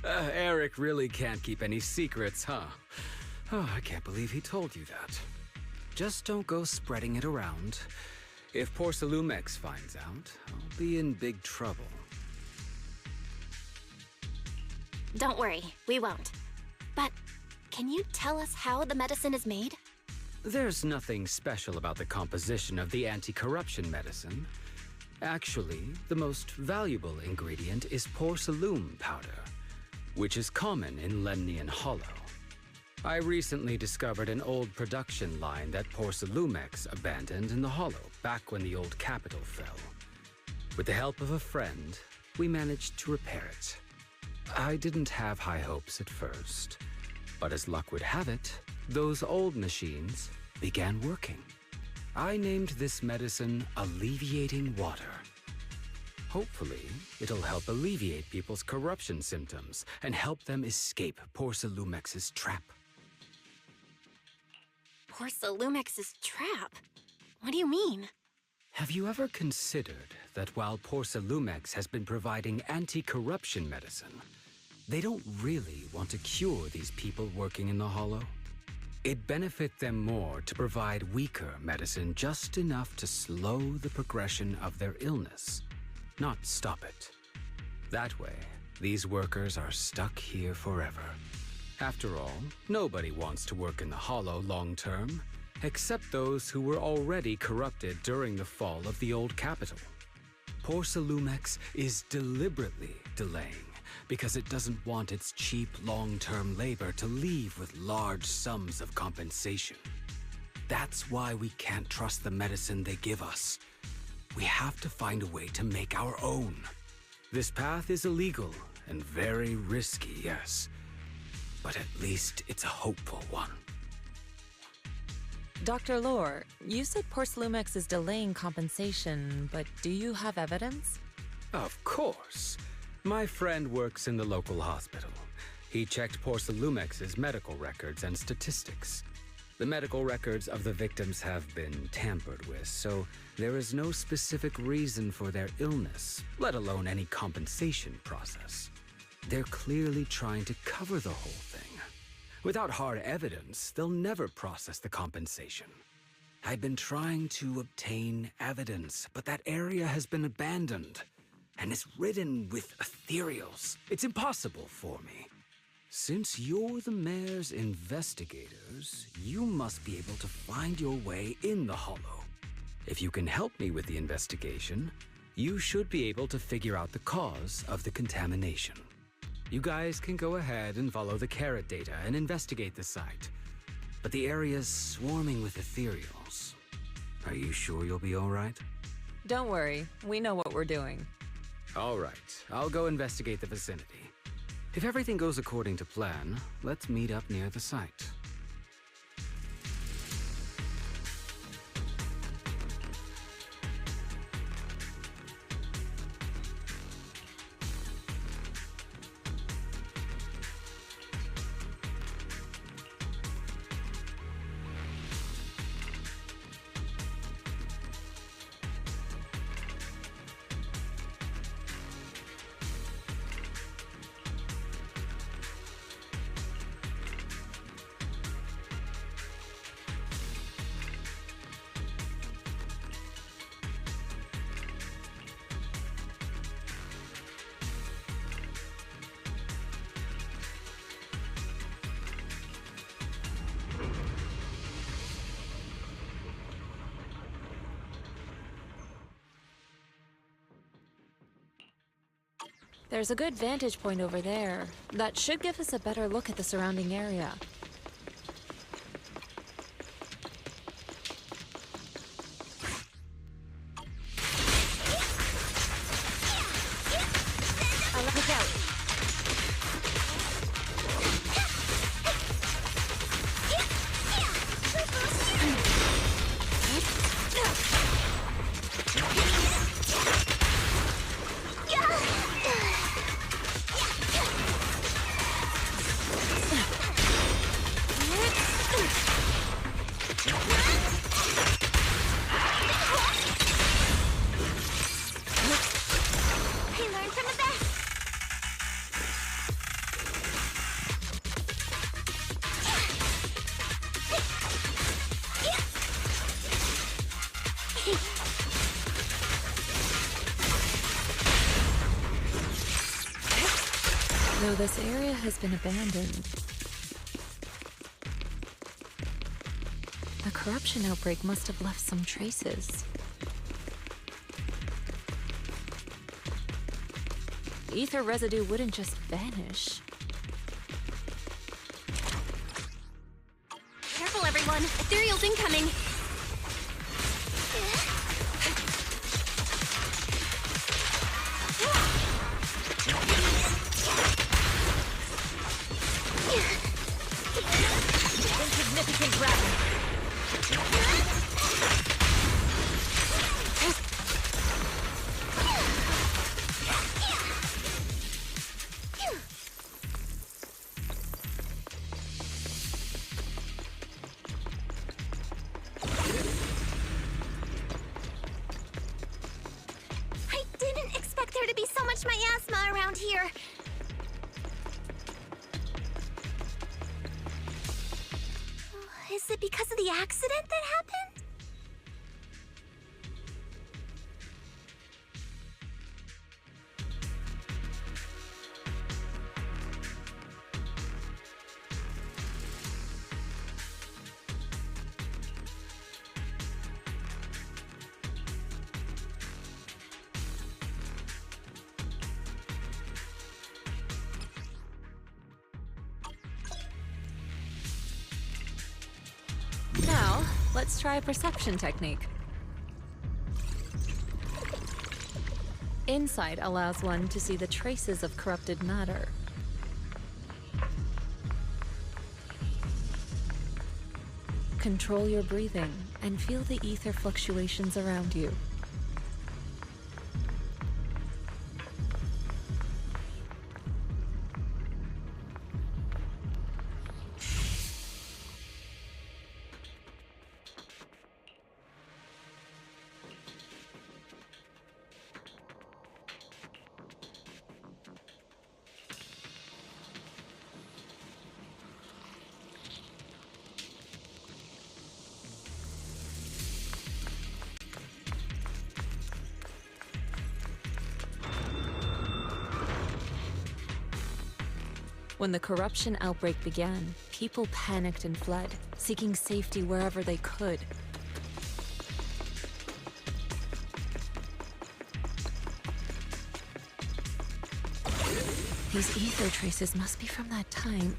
Eric really can't keep any secrets, huh? Oh, I can't believe he told you that. Just don't go spreading it around. If Porcelumix finds out, I'll be in big trouble. Don't worry, we won't. But can you tell us how the medicine is made? There's nothing special about the composition of the anti-corruption medicine. Actually, the most valuable ingredient is Porcelum powder, which is common in Lemnian Hollow. I recently discovered an old production line that Porcelumix abandoned in the Hollow back when the old capital fell. With the help of a friend, we managed to repair it. I didn't have high hopes at first, but as luck would have it, those old machines began working. I named this medicine Alleviating Water. Hopefully, it'll help alleviate people's corruption symptoms and help them escape Porcelumix's trap. Porcelumix's trap? What do you mean? Have you ever considered that while Porcelumix has been providing anti-corruption medicine, they don't really want to cure these people working in the Hollow? It'd benefit them more to provide weaker medicine just enough to slow the progression of their illness, not stop it. That way, these workers are stuck here forever. After all, nobody wants to work in the Hollow long term, except those who were already corrupted during the fall of the old capital. Porcelumex is deliberately delaying because it doesn't want its cheap, long-term labor to leave with large sums of compensation. That's why we can't trust the medicine they give us. We have to find a way to make our own. This path is illegal and very risky, yes. But at least it's a hopeful one. Dr. Lore, you said Porcelumex is delaying compensation, but do you have evidence? Of course. My friend works in the local hospital. He checked Porcelumex's medical records and statistics. The medical records of the victims have been tampered with, so there is no specific reason for their illness, let alone any compensation process. They're clearly trying to cover the whole thing. Without hard evidence, they'll never process the compensation. I've been trying to obtain evidence, but that area has been abandoned and is ridden with ethereals. It's impossible for me. Since you're the mayor's investigators, you must be able to find your way in the Hollow. If you can help me with the investigation, you should be able to figure out the cause of the contamination. You guys can go ahead and follow the carrot data and investigate the site. But the area's swarming with ethereals. Are you sure you'll be all right? Don't worry, we know what we're doing. All right, I'll go investigate the vicinity. If everything goes according to plan, let's meet up near the site. There's a good vantage point over there. That should give us a better look at the surrounding area. Look out! Though this area has been abandoned, the corruption outbreak must have left some traces. Ether residue wouldn't just vanish. Careful, everyone! Ethereal's incoming! Insignificant grab. I didn't expect there to be so much miasma around here. Is it because of the accident that happened? Now, let's try a perception technique. Insight allows one to see the traces of corrupted matter. Control your breathing and feel the ether fluctuations around you. When the corruption outbreak began, people panicked and fled, seeking safety wherever they could. These ether traces must be from that time.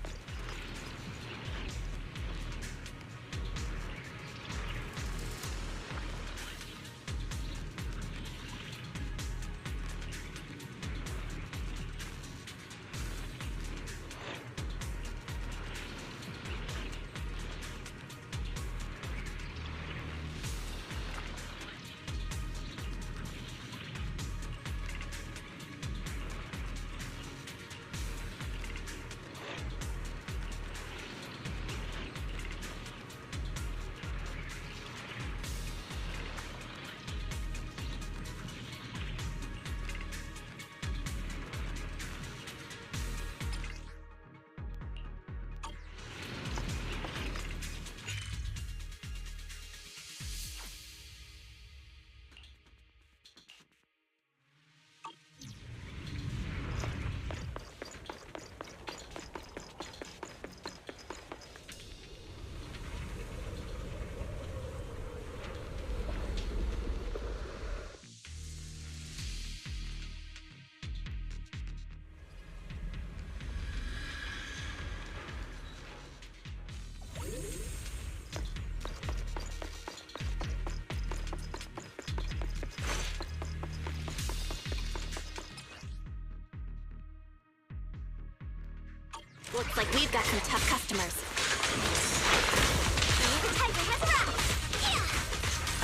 Looks like we've got some tough customers.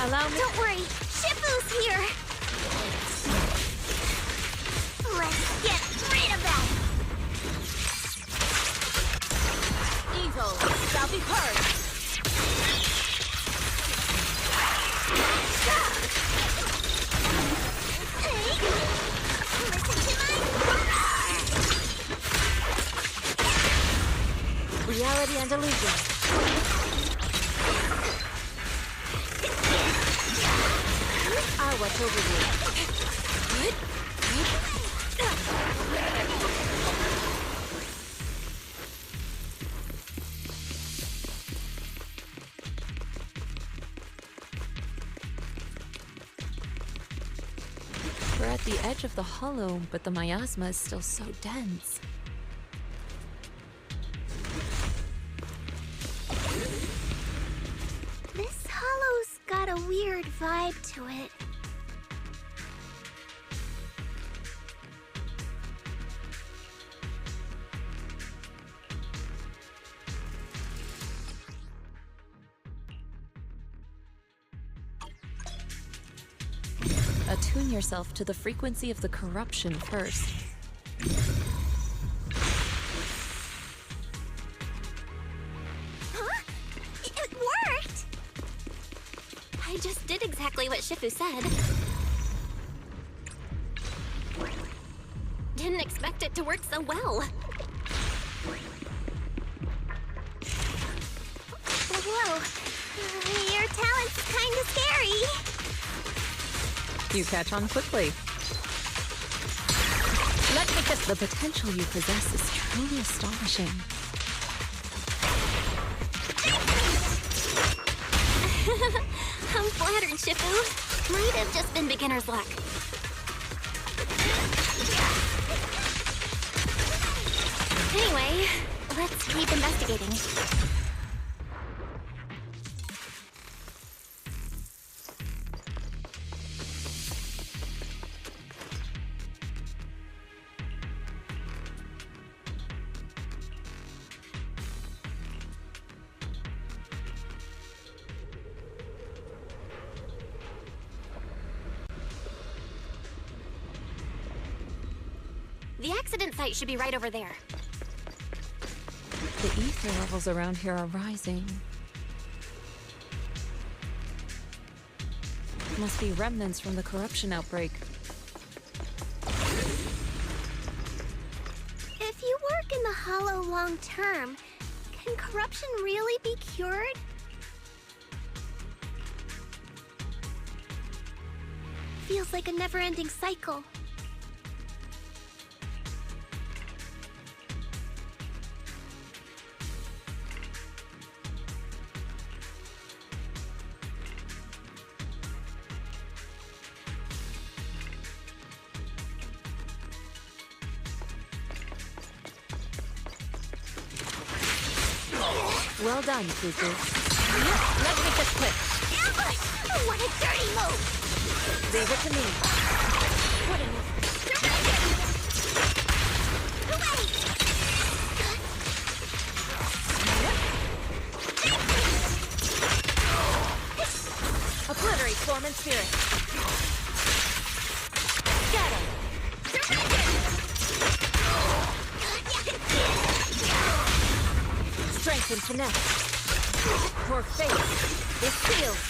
Allow me. Don't worry, Shifu's here. Let's get rid of that. Evil shall be purged. Reality and illusion. I watch over you. We're at the edge of the hollow, but the miasma is still so dense. This hollow's got a weird vibe to it. Attune yourself to the frequency of the corruption first. Huh? It worked! I just did exactly what Shifu said. Didn't expect it to work so well. Whoa, your talent's kinda scary. You catch on quickly. Let me guess, the potential you possess is truly astonishing. I'm flattered, Shifu. Might have just been beginner's luck. Anyway, let's keep investigating. The accident site should be right over there. The ether levels around here are rising. Must be remnants from the corruption outbreak. If you work in the Hollow long term, can corruption really be cured? Feels like a never-ending cycle. Well done, Cuckoo. Let's make this quick. Ambush! What a dirty move! Leave it to me. What an... Obliterate form and spirit. Get him! Strength and finesse. Your fate is sealed.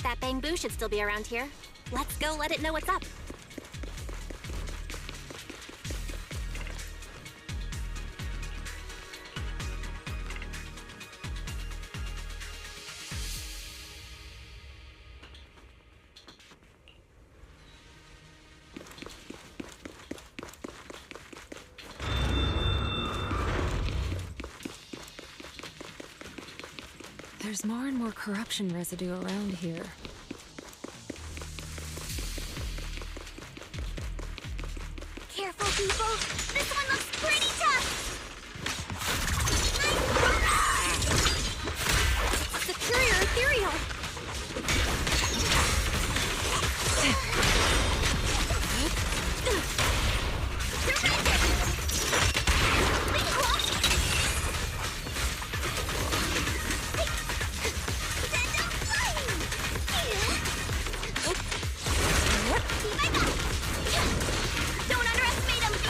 That bamboo should still be around here. Let's go let it know what's up. There's more and more corruption residue around here. Careful, people! This one looks pretty tough! Superior ethereal!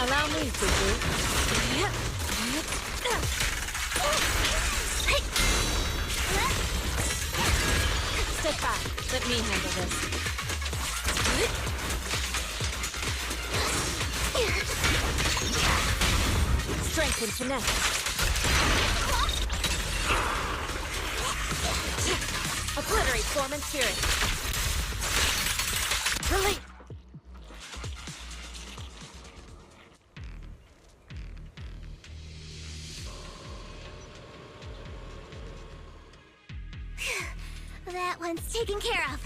Allow me, Cuckoo. Step back. Let me handle this. Strength and finesse. Obliterate form and spirit. Release. That one's taken care of.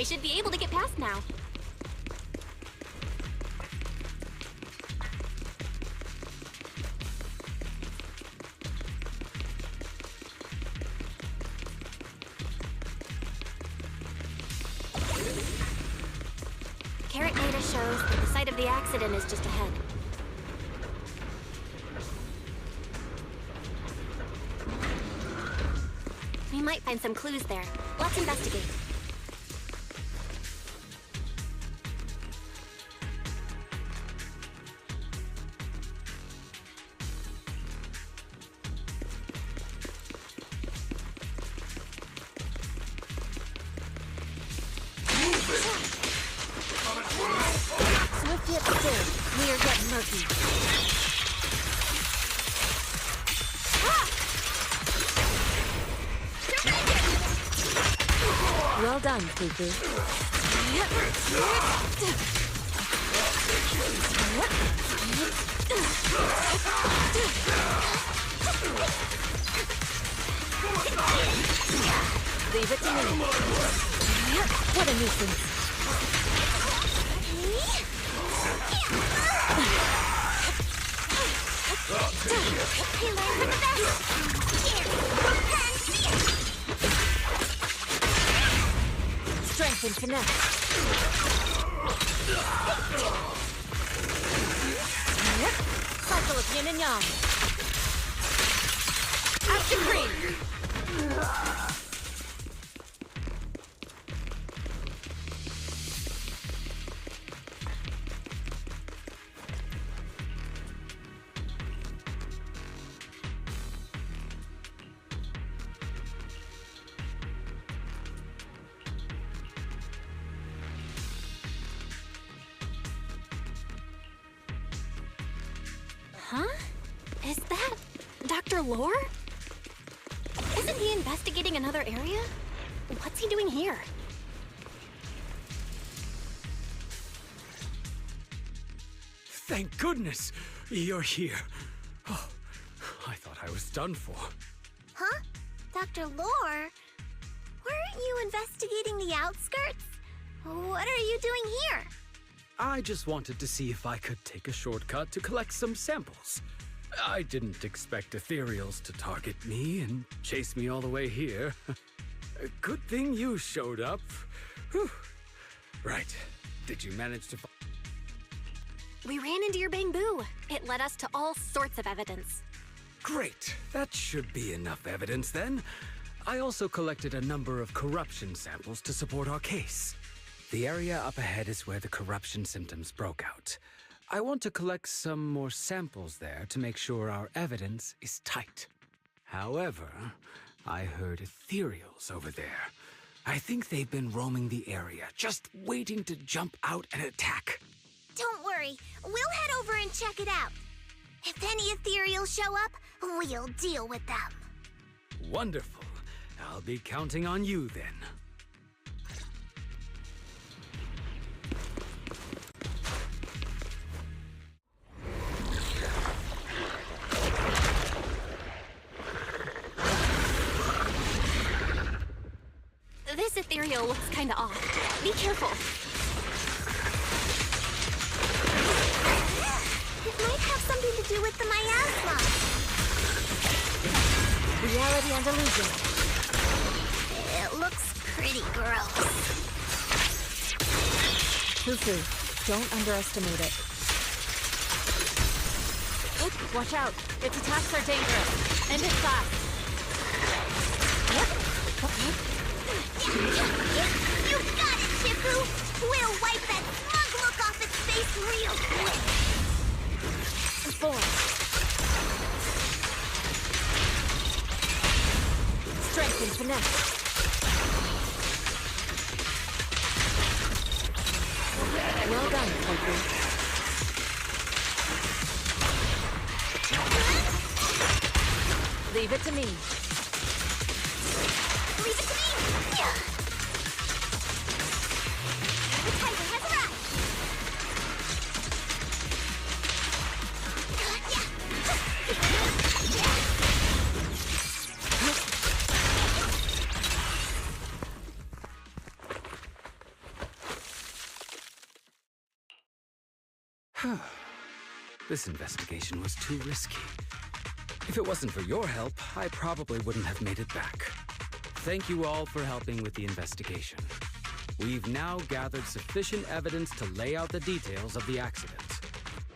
We should be able to get past now. Carrot data shows that the site of the accident is just ahead. We might find some clues there. Let's investigate. Swift yet still, we are yet murky. Well done, Cuckoo. Leave it to me. What a nuisance. He learned from the best. Here, Strength and finesse. Cycle of yin and yang. Action green. Huh? Is that Dr. Lore? Isn't he investigating another area? What's he doing here? Thank goodness you're here. Oh, I thought I was done for. Huh? Dr. Lore? Weren't you investigating the outskirts? What are you doing here? I just wanted to see if I could take a shortcut to collect some samples. I didn't expect ethereals to target me and chase me all the way here. Good thing you showed up. Whew. Right. Did you manage to We ran into your bamboo. It led us to all sorts of evidence. Great. That should be enough evidence then. I also collected a number of corruption samples to support our case. The area up ahead is where the corruption symptoms broke out. I want to collect some more samples there to make sure our evidence is tight. However, I heard ethereals over there. I think they've been roaming the area, just waiting to jump out and attack. Don't worry, we'll head over and check it out. If any ethereals show up, we'll deal with them. Wonderful. I'll be counting on you then. This ethereal looks kinda off. Be careful. It might have something to do with the miasma. Reality and illusion. It looks pretty gross. Fufu, don't underestimate it. Oop, watch out. Its attacks are dangerous. End it fast. You got it, Shifu! We'll wipe that smug look off its face real quick! 4. Strength and finesse. Well done, Poker. Leave it to me. Leave it to me! The tiger has arrived! This investigation was too risky. If it wasn't for your help, I probably wouldn't have made it back. Thank you all for helping with the investigation. We've now gathered sufficient evidence to lay out the details of the accident.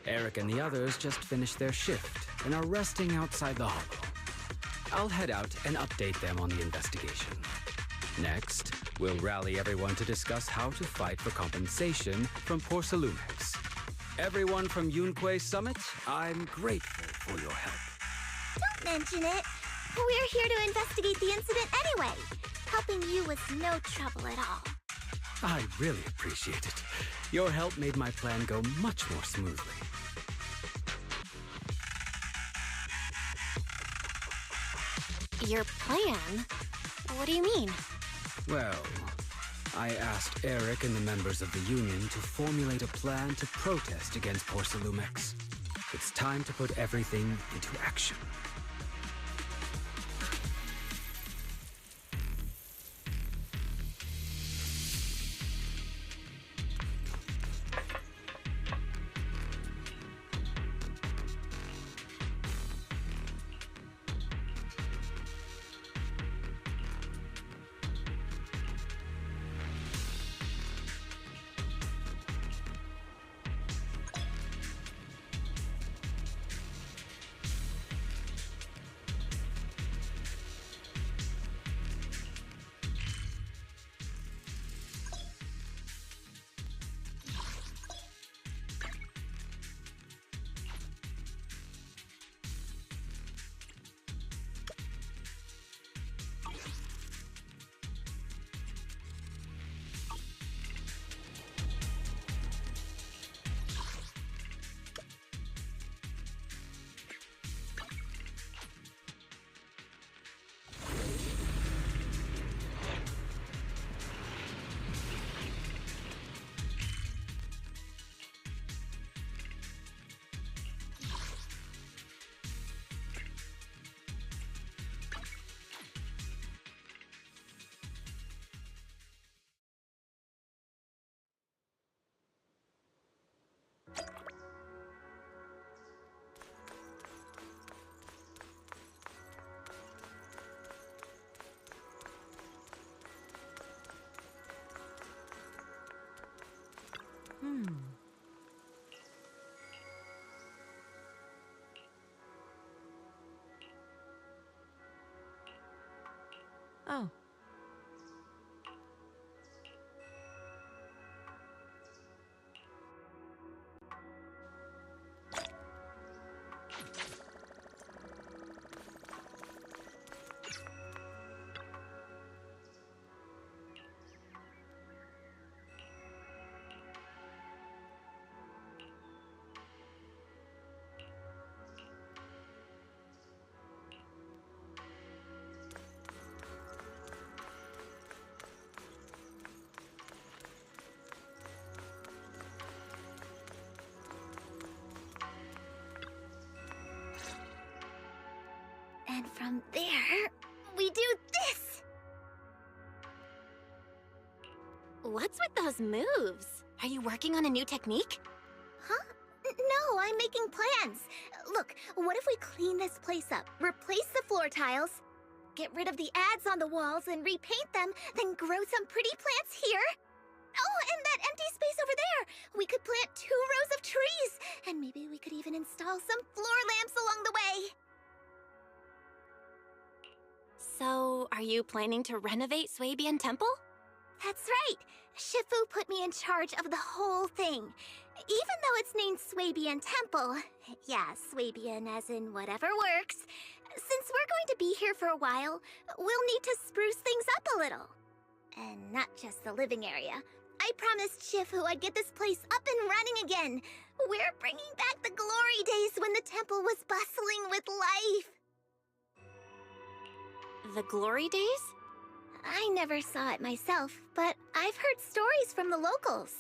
Eric and the others just finished their shift and are resting outside the hollow. I'll head out and update them on the investigation. Next, we'll rally everyone to discuss how to fight for compensation from Porcelumex. Everyone from Yunquay Summit, I'm grateful for your help. Don't mention it. We're here to investigate the incident anyway. Helping you was no trouble at all. I really appreciate it. Your help made my plan go much more smoothly. Your plan? What do you mean? Well, I asked Eric and the members of the Union to formulate a plan to protest against Porcelumex. It's time to put everything into action. Oh. And from there, we do this! What's with those moves? Are you working on a new technique? Huh? No, I'm making plans. Look, what if we clean this place up, replace the floor tiles, get rid of the ads on the walls and repaint them, then grow some pretty plants here? Oh, and that empty space over there! We could plant 2 rows of trees, and maybe we could even install some floor lamps along the way. So, are you planning to renovate Swabian Temple? That's right. Shifu put me in charge of the whole thing. Even though it's named Swabian Temple. Yeah, Swabian as in whatever works. Since we're going to be here for a while, we'll need to spruce things up a little. And not just the living area. I promised Shifu I'd get this place up and running again. We're bringing back the glory days when the temple was bustling with life. The glory days? I never saw it myself, but I've heard stories from the locals.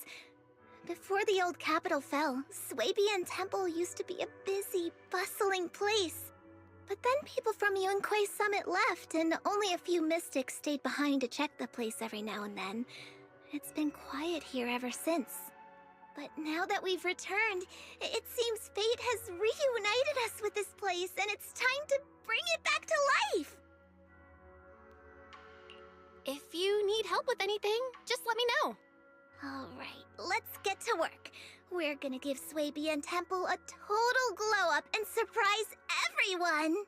Before the old capital fell, Swabian Temple used to be a busy, bustling place. But then people from Yunquay Summit left, and only a few mystics stayed behind to check the place every now and then. It's been quiet here ever since. But now that we've returned, it seems fate has reunited us with this place, and it's time to bring it back to life! If you need help with anything, just let me know. Alright, let's get to work. We're gonna give Swabian Temple a total glow-up and surprise everyone!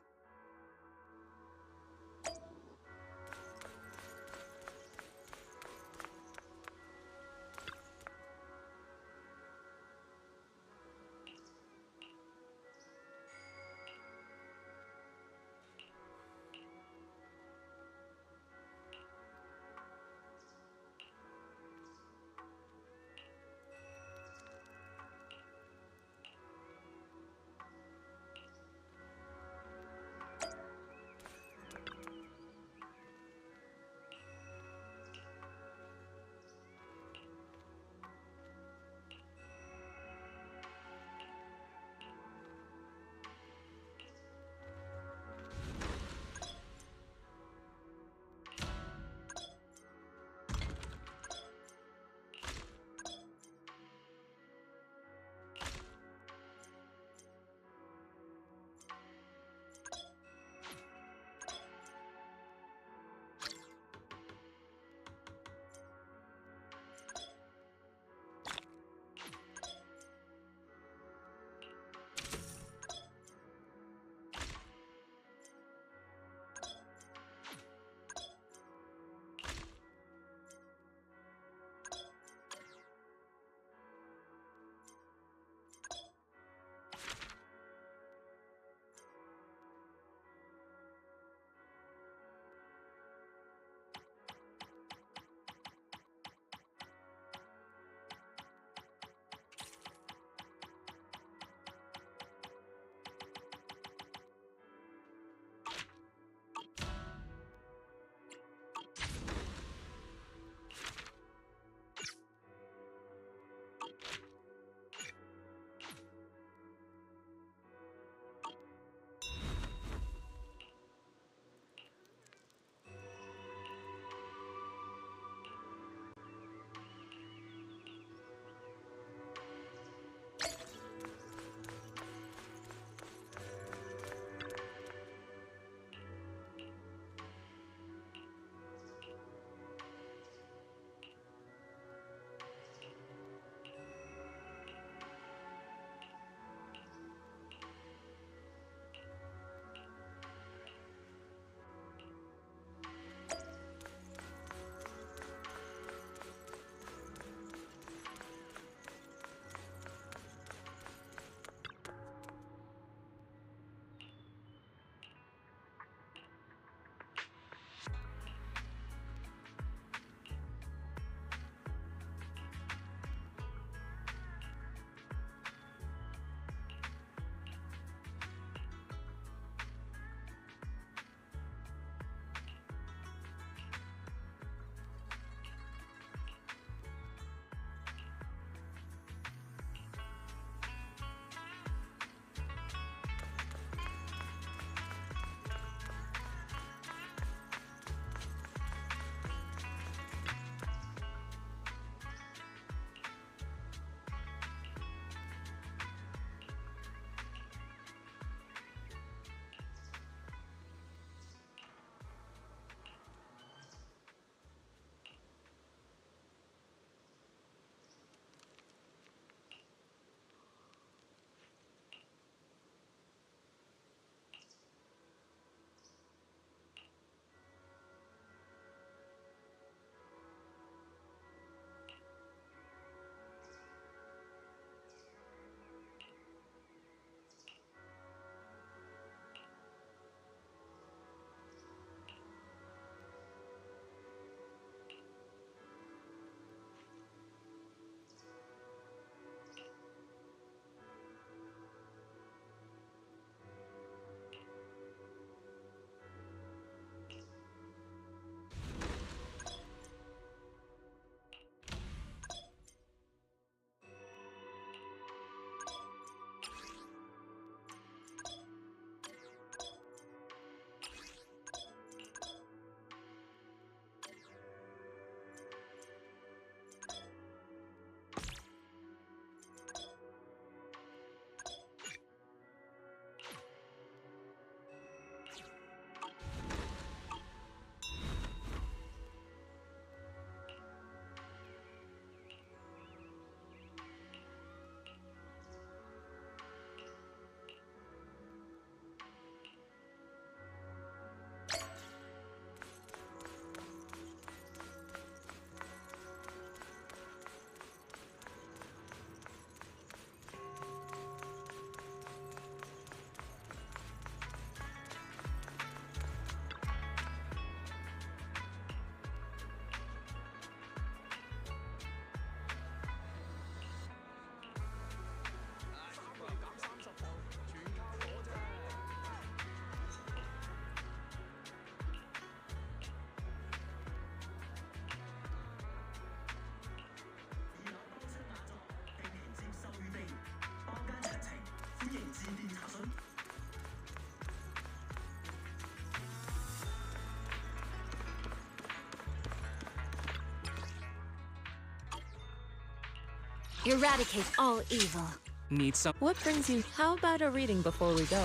Eradicate all evil. Need some. What brings you? How about a reading before we go?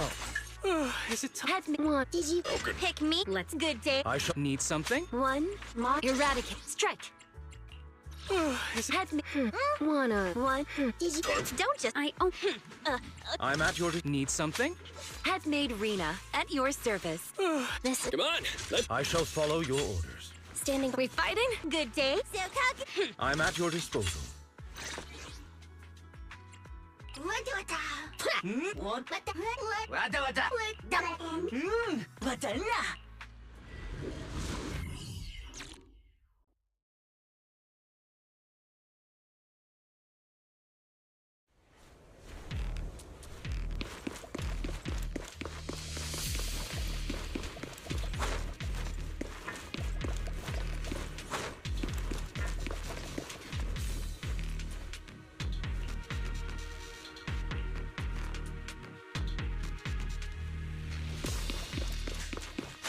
Is it time? Had me want. Did you pick me? Let's good day. I shall need something. One more. Eradicate. Strike. Had me. Wanna. One. Did you? Don't just. I'm at your. Need something? Had made Rena at your service. This. Come on. I shall follow your orders. Standing. We fighting? Good day. I'm at your disposal.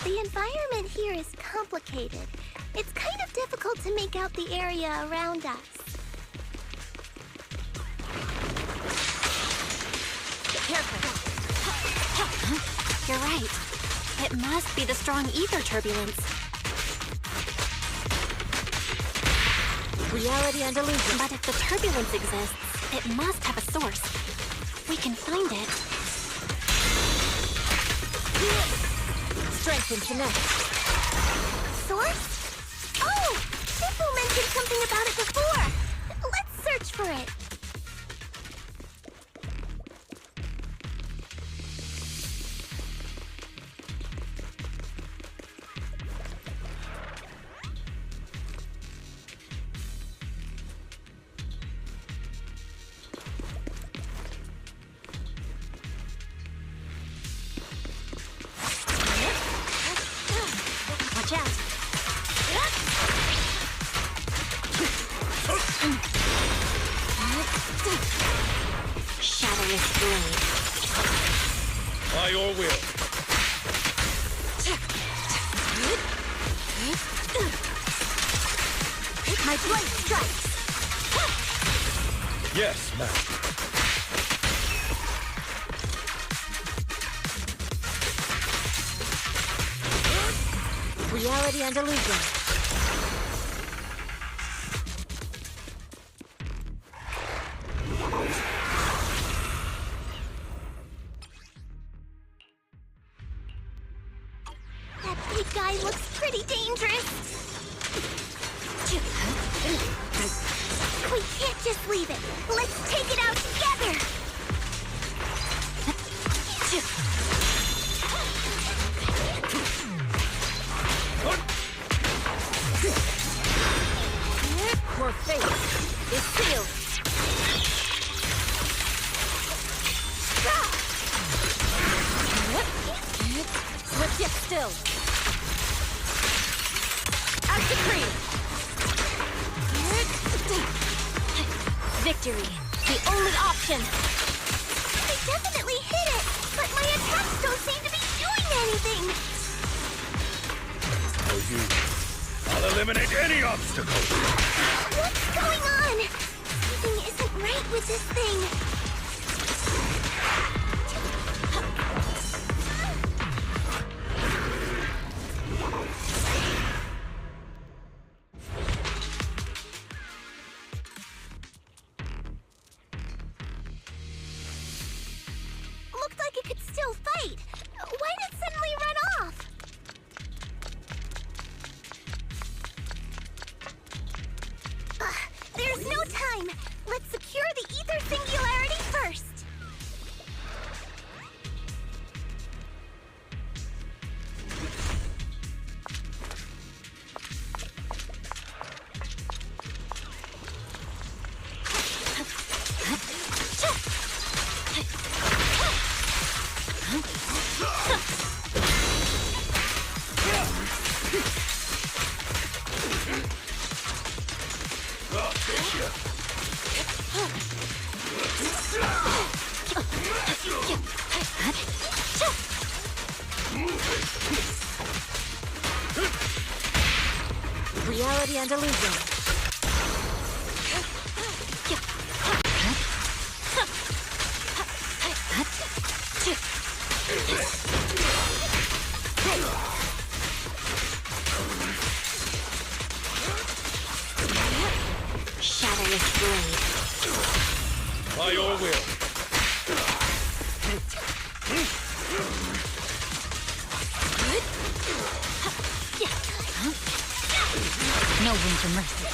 The environment here is complicated. It's kind of difficult to make out the area around us. Careful. You're right. It must be the strong ether turbulence. Reality and illusion. But if the turbulence exists, it must have a source. We can find it. Strength and connect. Source? Oh! Shifu mentioned something about it before! Let's search for it! Watch out. Shadowless blade. By your will. My blade strikes. Yes, ma'am. Reality and illusion. That big guy looks pretty dangerous. We can't just leave it. Let's take it out together. Your fate is sealed. Swift yet still. Out decree. Victory. The only option. I definitely hit it, but my attacks don't seem to be doing anything. For you, I'll eliminate any obstacle. What's going on? Something isn't right with this thing. Looked like it could still fight. Why did it suddenly run off? There's no time. Let's secure the ether singularity first. Reality and illusion. By your will. No room for mercy.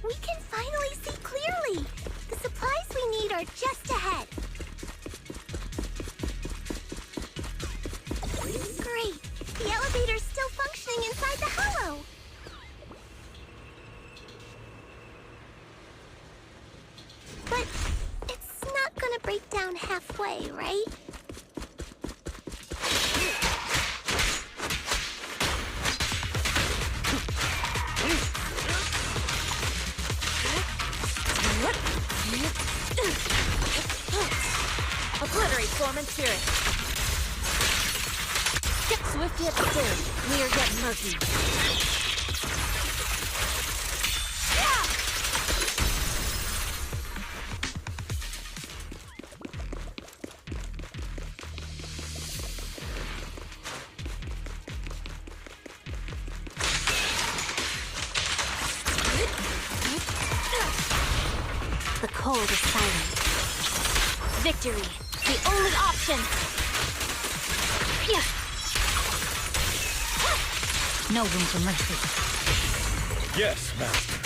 We can finally see clearly! The supplies we need are just ahead. Great! The elevator's still functioning inside the hollow! But it's not gonna break down halfway, right? Obliterate form and spirit. Swift yet still, clear yet murky. The cold is silent. Victory, the only option! No room for mercy. Yes, Master.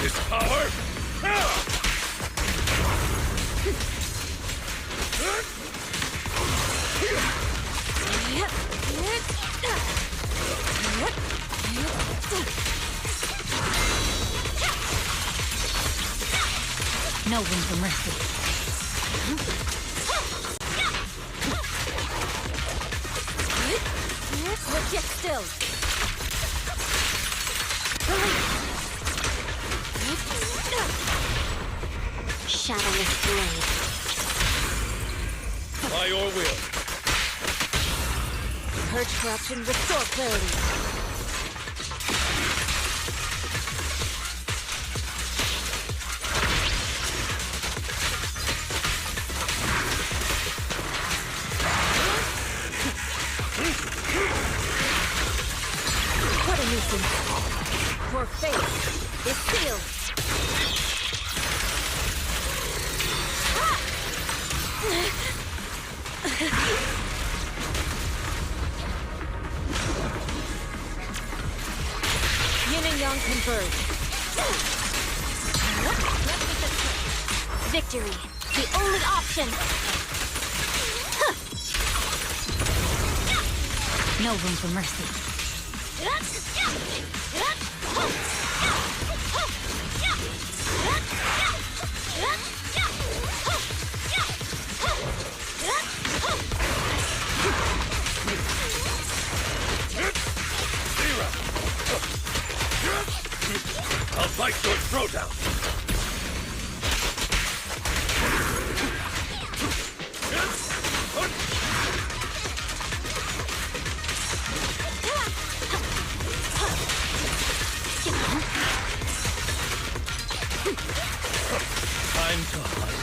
This power! No room for mercy. Swift yet still. Shadowless blade. By your will. Purge corruption, restore clarity. listen. Your fate is sealed. Yin and Yang converge. Victory, the only option. No room for mercy. I'll bite your throat out. Time to hunt.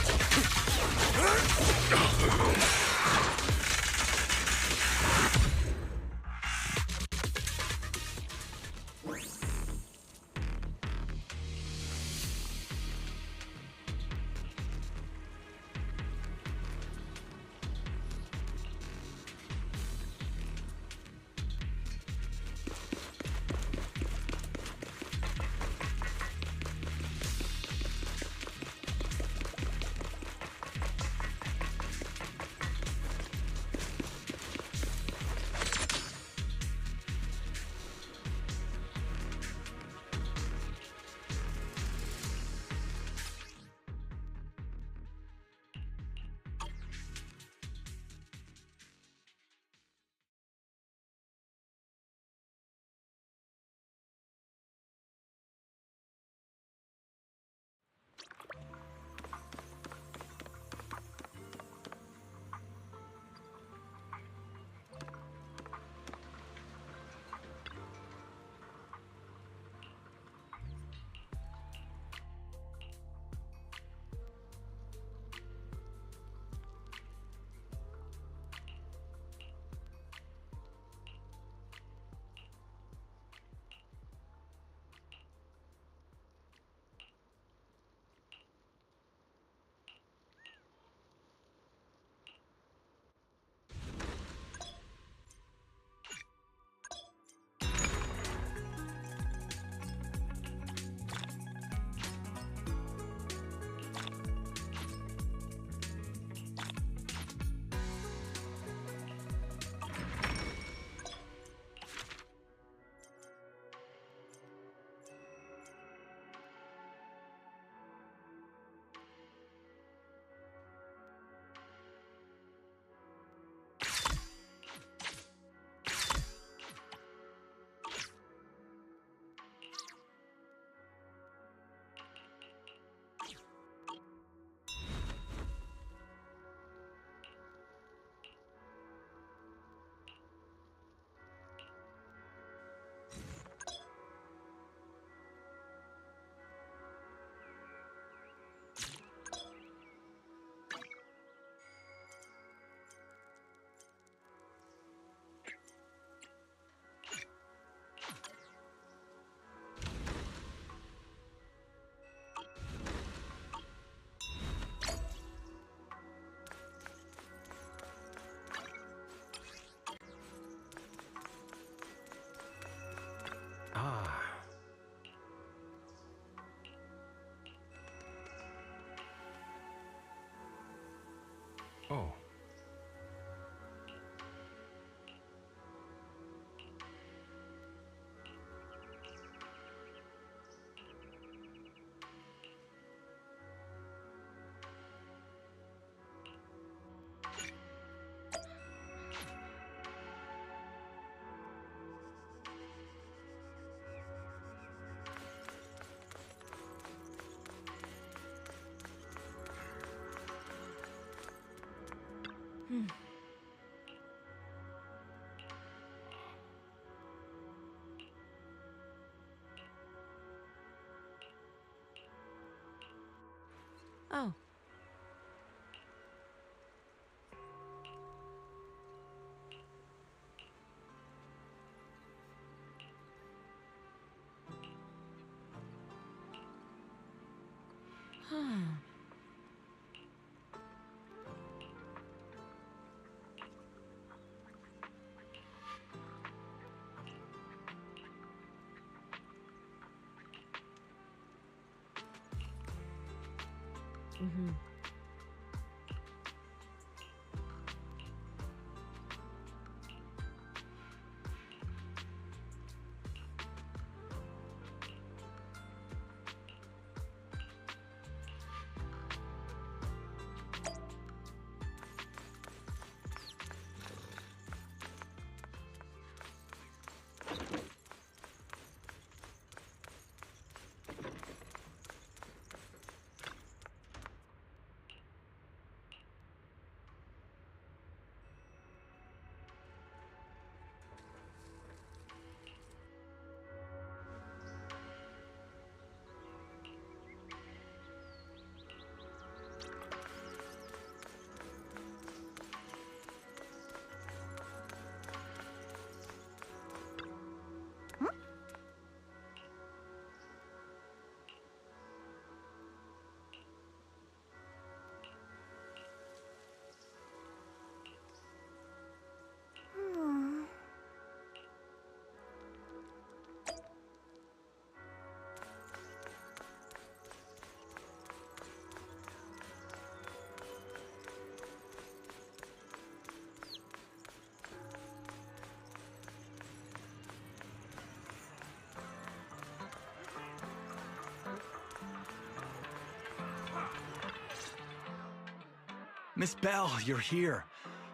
Miss Bell, you're here.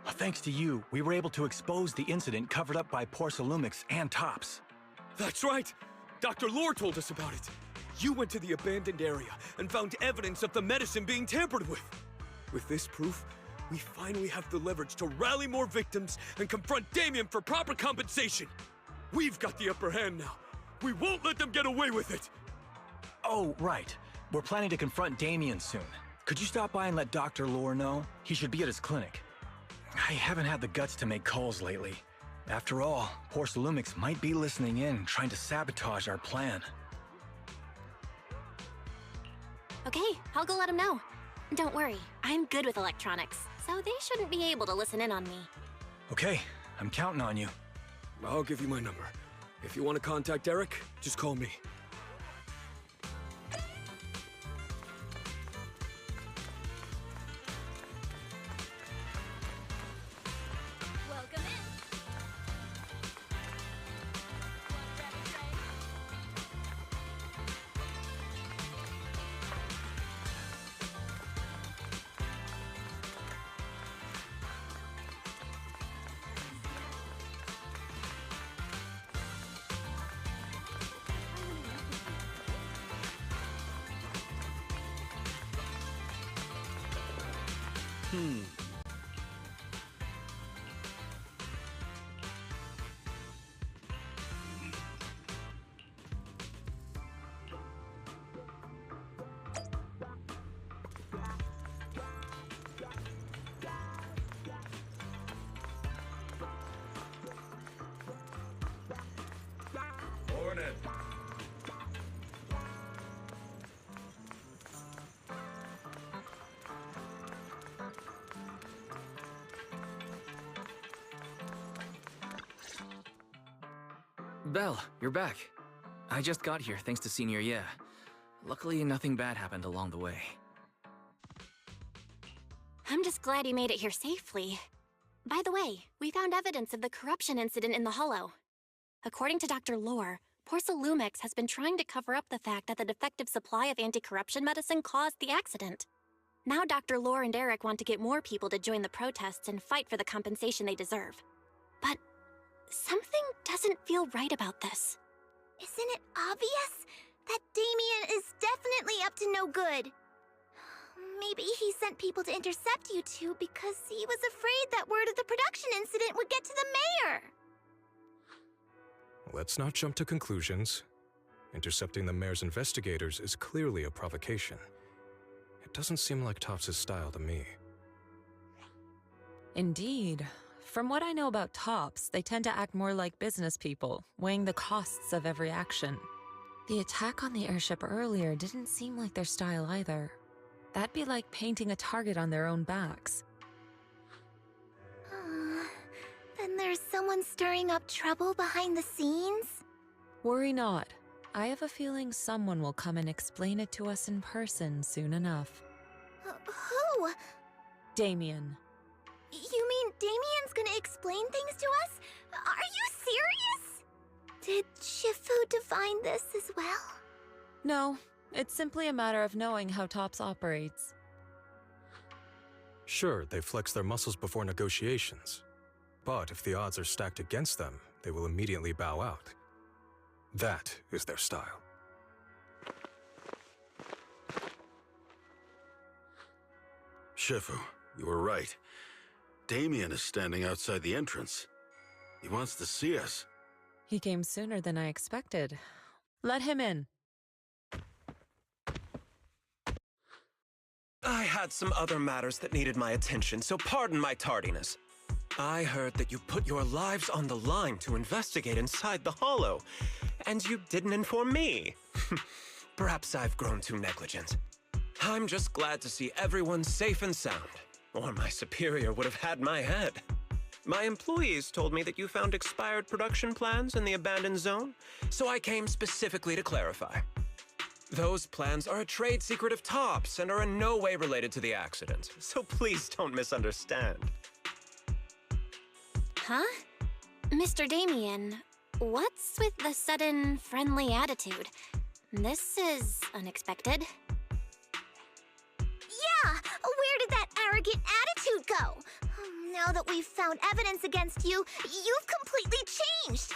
Thanks to you, we were able to expose the incident covered up by Porcelumix and Tops. That's right! Dr. Lore told us about it. You went to the abandoned area and found evidence of the medicine being tampered with. With this proof, we finally have the leverage to rally more victims and confront Damien for proper compensation. We've got the upper hand now. We won't let them get away with it. Oh, right. We're planning to confront Damien soon. Could you stop by and let Dr. Lore know? He should be at his clinic. I haven't had the guts to make calls lately. After all, Porcelumix might be listening in, trying to sabotage our plan. Okay, I'll go let him know. Don't worry, I'm good with electronics, so they shouldn't be able to listen in on me. Okay, I'm counting on you. I'll give you my number. If you want to contact Eric, just call me. Morning. Belle, you're back. I just got here thanks to Senior Ye. Luckily, nothing bad happened along the way. I'm just glad you made it here safely. By the way, we found evidence of the corruption incident in the Hollow. According to Dr. Lore, Porcelumix has been trying to cover up the fact that the defective supply of anti-corruption medicine caused the accident. Now Dr. Lore and Eric want to get more people to join the protests and fight for the compensation they deserve. But something doesn't feel right about this. Isn't it obvious? That Damien is definitely up to no good. Maybe he sent people to intercept you two because he was afraid that word of the production incident would get to the mayor. Let's not jump to conclusions. Intercepting the mayor's investigators is clearly a provocation. It doesn't seem like Tops' style to me. Indeed. From what I know about Tops, they tend to act more like business people, weighing the costs of every action. The attack on the airship earlier didn't seem like their style either. That'd be like painting a target on their own backs. Then there's someone stirring up trouble behind the scenes? Worry not. I have a feeling someone will come and explain it to us in person soon enough. Who? Damien. You mean Damien's gonna explain things to us? Are you serious? Did Shifu divine this as well? No, it's simply a matter of knowing how TOPS operates. Sure, they flex their muscles before negotiations. But if the odds are stacked against them, they will immediately bow out. That is their style. Shifu, you were right. Damien is standing outside the entrance. He wants to see us. He came sooner than I expected. Let him in. I had some other matters that needed my attention, so pardon my tardiness. I heard that you put your lives on the line to investigate inside the Hollow, and you didn't inform me. Perhaps I've grown too negligent. I'm just glad to see everyone safe and sound, or my superior would have had my head. My employees told me that you found expired production plans in the abandoned zone, so I came specifically to clarify. Those plans are a trade secret of TOPS and are in no way related to the accident, so please don't misunderstand. Huh? Mr. Damien, what's with the sudden friendly attitude? This is unexpected. Yeah! Where did that arrogant attitude go? Now that we've found evidence against you, you've completely changed.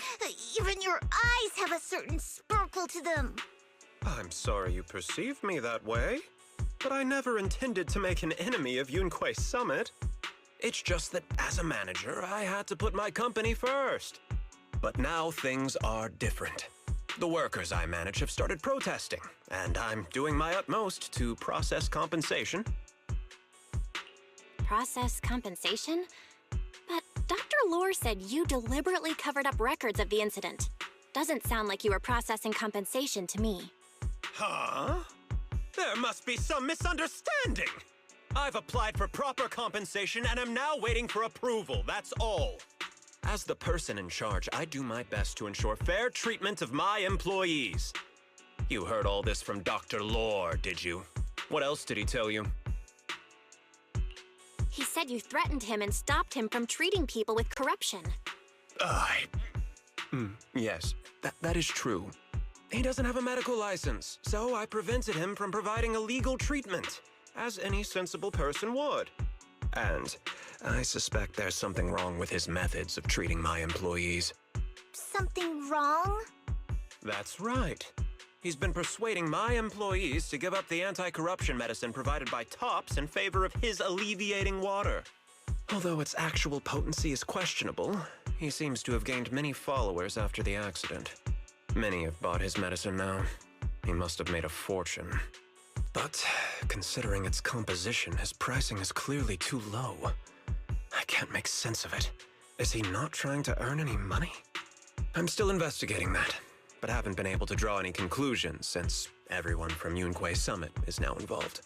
Even your eyes have a certain sparkle to them. I'm sorry you perceive me that way, but I never intended to make an enemy of Yunquay Summit. It's just that as a manager, I had to put my company first. But now things are different. The workers I manage have started protesting, and I'm doing my utmost to process compensation. Process compensation? But Dr. Lore said you deliberately covered up records of the incident. Doesn't sound like you were processing compensation to me. Huh? There must be some misunderstanding. I've applied for proper compensation and am now waiting for approval, that's all. As the person in charge, I do my best to ensure fair treatment of my employees. You heard all this from Dr. Lore, did you? What else did he tell you? He said you threatened him and stopped him from treating people with corruption. Yes, that is true. He doesn't have a medical license, so I prevented him from providing illegal treatment, as any sensible person would. And I suspect there's something wrong with his methods of treating my employees. Something wrong? That's right. He's been persuading my employees to give up the anti-corruption medicine provided by TOPS in favor of his alleviating water. Although its actual potency is questionable, he seems to have gained many followers after the accident. Many have bought his medicine now. He must have made a fortune. But considering its composition, his pricing is clearly too low. I can't make sense of it. Is he not trying to earn any money? I'm still investigating that, but haven't been able to draw any conclusions since everyone from Yunquay Summit is now involved.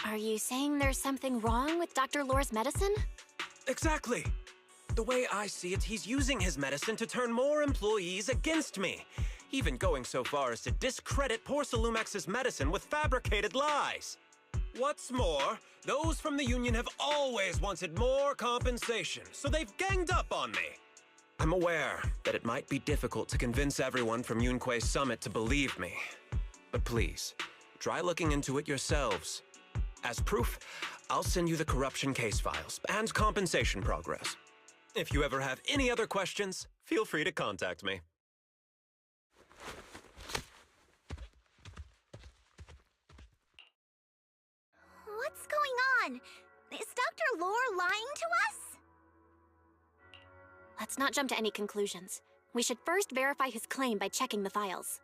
Are you saying there's something wrong with Dr. Lore's medicine? Exactly! The way I see it, he's using his medicine to turn more employees against me, even going so far as to discredit Porcelumex's medicine with fabricated lies. What's more, those from the union have always wanted more compensation, so they've ganged up on me. I'm aware that it might be difficult to convince everyone from Yunquay Summit to believe me, but please, try looking into it yourselves. As proof, I'll send you the corruption case files and compensation progress. If you ever have any other questions, feel free to contact me. What's going on? Is Dr. Lore lying to us? Let's not jump to any conclusions. We should first verify his claim by checking the files.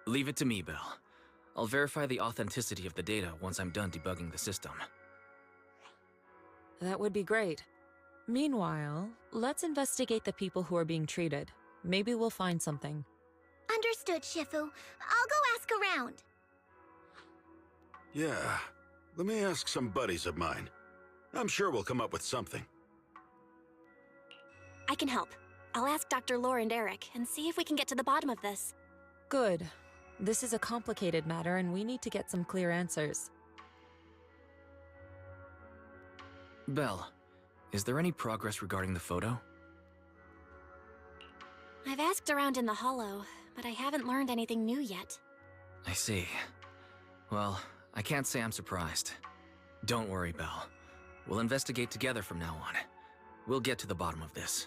Leave it to me, Belle. I'll verify the authenticity of the data once I'm done debugging the system. That would be great. Meanwhile, let's investigate the people who are being treated. Maybe we'll find something. Understood, Shifu. I'll go ask ask around. Yeah, let me ask some buddies of mine. I'm sure we'll come up with something. I can help. I'll ask Dr. Lore and Eric and see if we can get to the bottom of this. Good. This is a complicated matter and we need to get some clear answers. Belle, is there any progress regarding the photo? I've asked around in the Hollow, but I haven't learned anything new yet. I see. Well, I can't say I'm surprised. Don't worry, Belle. We'll investigate together from now on. We'll get to the bottom of this.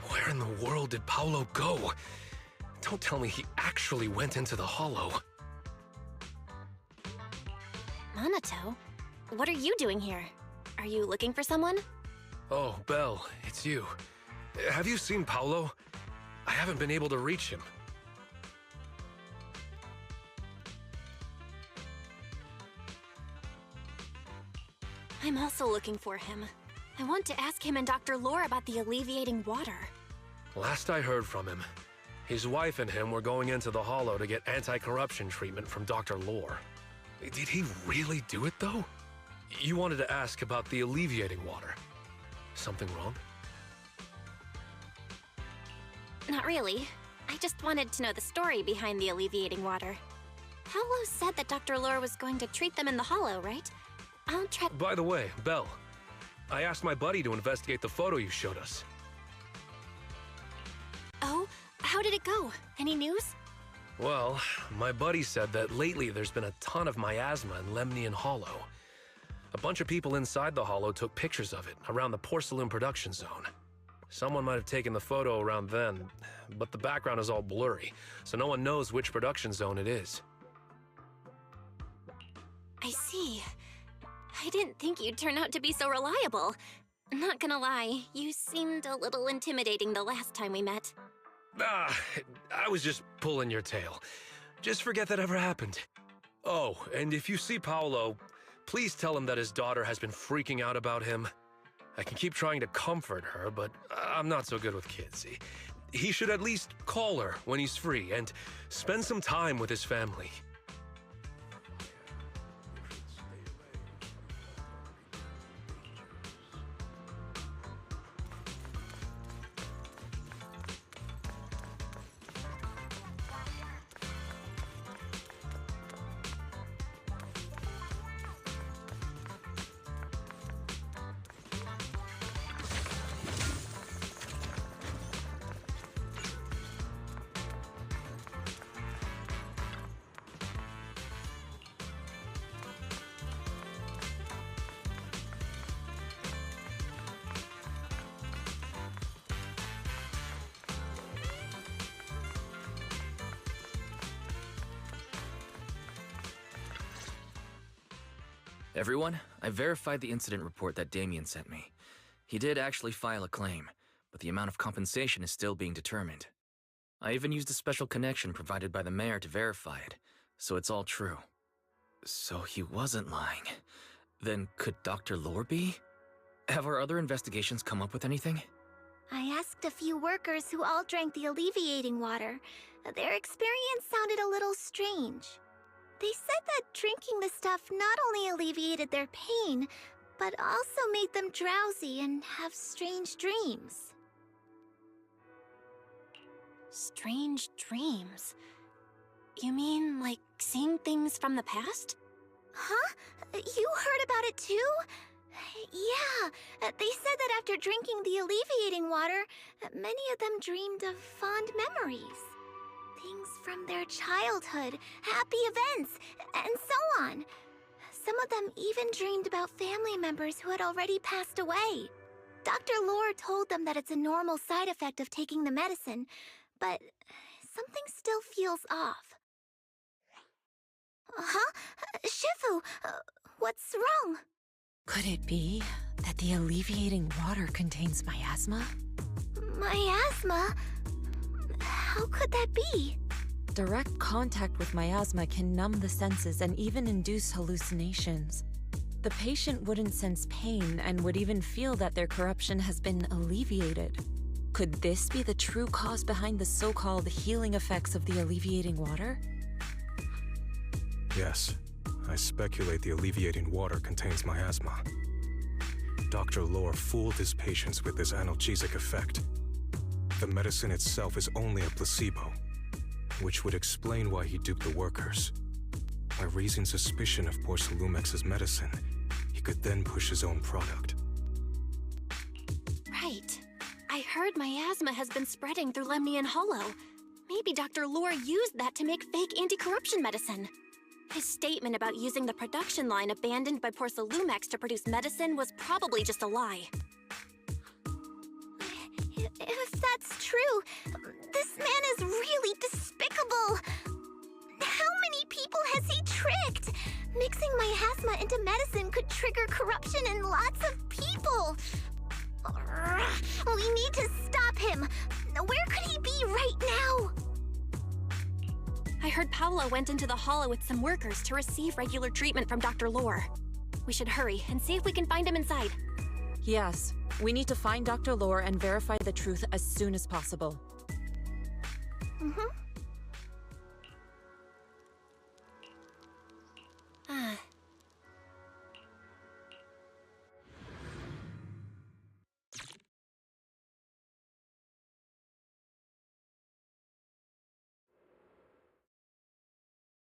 Where in the world did Paolo go? Don't tell me he actually went into the Hollow. Minato? What are you doing here? Are you looking for someone? Oh, Belle, it's you. Have you seen Paolo? I haven't been able to reach him. I'm also looking for him. I want to ask him and Dr. Lore about the alleviating water. Last I heard from him, his wife and him were going into the Hollow to get anti-corruption treatment from Dr. Lore. Did he really do it, though? You wanted to ask about the alleviating water. Something wrong? Not really. I just wanted to know the story behind the alleviating water. Paolo said that Dr. Lore was going to treat them in the Hollow, right? I'll try— By the way, Belle, I asked my buddy to investigate the photo you showed us. Oh? How did it go? Any news? Well, my buddy said that lately there's been a ton of miasma in Lemnian Hollow. A bunch of people inside the Hollow took pictures of it around the Porcelain production zone. Someone might have taken the photo around then, but the background is all blurry, so no one knows which production zone it is. I see. I didn't think you'd turn out to be so reliable. Not gonna lie, you seemed a little intimidating the last time we met. I was just pulling your tail. Just forget that ever happened. Oh, and if you see Paolo, please tell him that his daughter has been freaking out about him. I can keep trying to comfort her, but I'm not so good with kids. He should at least call her when he's free and spend some time with his family. Everyone, I verified the incident report that Damien sent me. He did actually file a claim, but the amount of compensation is still being determined. I even used a special connection provided by the mayor to verify it, so it's all true. So he wasn't lying. Then could Dr. Lore be? Have our other investigations come up with anything? I asked a few workers who all drank the alleviating water. Their experience sounded a little strange. They said that drinking the stuff not only alleviated their pain, but also made them drowsy and have strange dreams. Strange dreams? You mean, like, seeing things from the past? Huh? You heard about it too? Yeah, they said that after drinking the alleviating water, many of them dreamed of fond memories. Things from their childhood, happy events, and so on. Some of them even dreamed about family members who had already passed away. Dr. Lore told them that it's a normal side effect of taking the medicine, but something still feels off. Huh? Shifu, what's wrong? Could it be that the alleviating water contains miasma? Miasma? How could that be? Direct contact with miasma can numb the senses and even induce hallucinations. The patient wouldn't sense pain and would even feel that their corruption has been alleviated. Could this be the true cause behind the so-called healing effects of the alleviating water? Yes, I speculate the alleviating water contains miasma. Dr. Lore fooled his patients with this analgesic effect. The medicine itself is only a placebo, which would explain why he duped the workers. By raising suspicion of Porcelumex's medicine, he could then push his own product. Right. I heard miasma has been spreading through Lemnian Hollow. Maybe Dr. Lore used that to make fake anti-corruption medicine. His statement about using the production line abandoned by Porcelumex to produce medicine was probably just a lie. If that's true, this man is really despicable. How many people has he tricked? Mixing miasma into medicine could trigger corruption in lots of people. We need to stop him. Where could he be right now? I heard Paolo went into the Hollow with some workers to receive regular treatment from Dr. Lore. We should hurry and see if we can find him inside. Yes, we need to find Dr. Lore and verify the truth as soon as possible.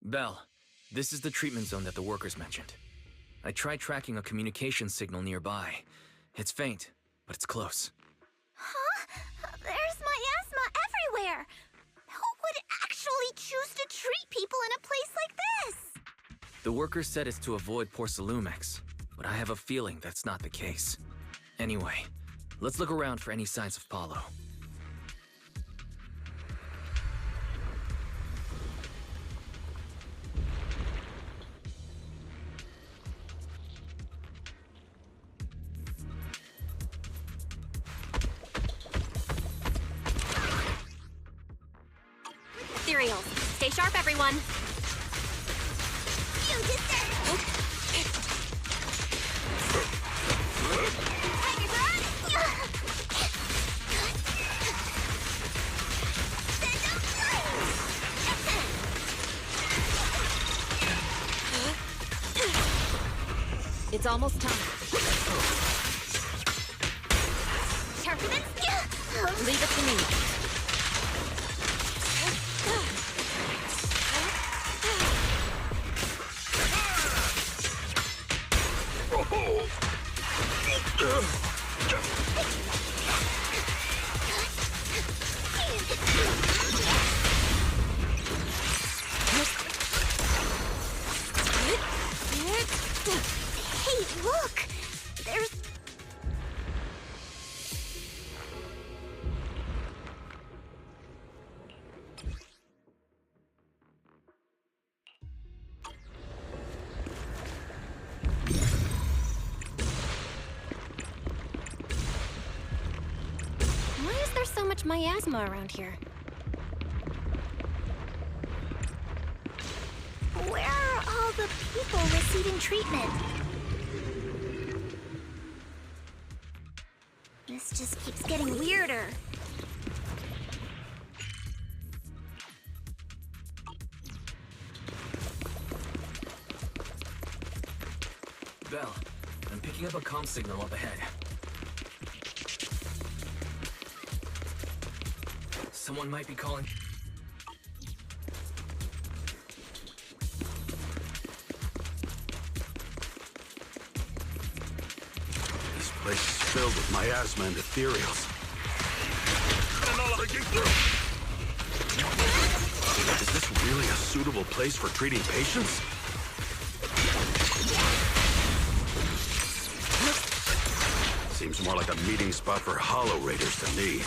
Belle, this is the treatment zone that the workers mentioned. I tried tracking a communication signal nearby. It's faint, but it's close. Huh? There's miasma everywhere! Who would actually choose to treat people in a place like this? The workers said it's to avoid Porcelumex, but I have a feeling that's not the case. Anyway, let's look around for any signs of Paolo. Ethereals, stay sharp, everyone. It's almost time. Leave it to me. Hey, look! There's... Why is there so much miasma around here? Where are all the people receiving treatment? This just keeps getting weirder. Belle, I'm picking up a comm signal up ahead. Someone might be calling. This place is filled with miasma and ethereals. Is this really a suitable place for treating patients? seems more like a meeting spot for Hollow Raiders to me.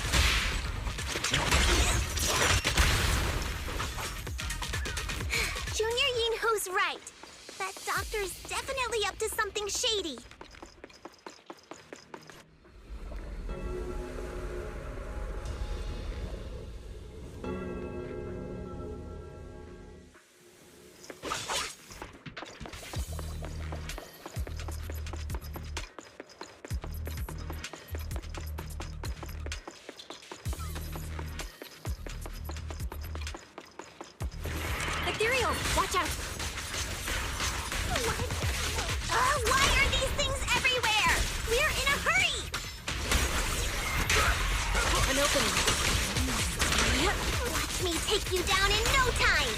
Junior Yinhu's right. That doctor's definitely up to something shady. Ethereal, watch out! Why are these things everywhere? We're in a hurry! An opening. Watch me take you down in no time!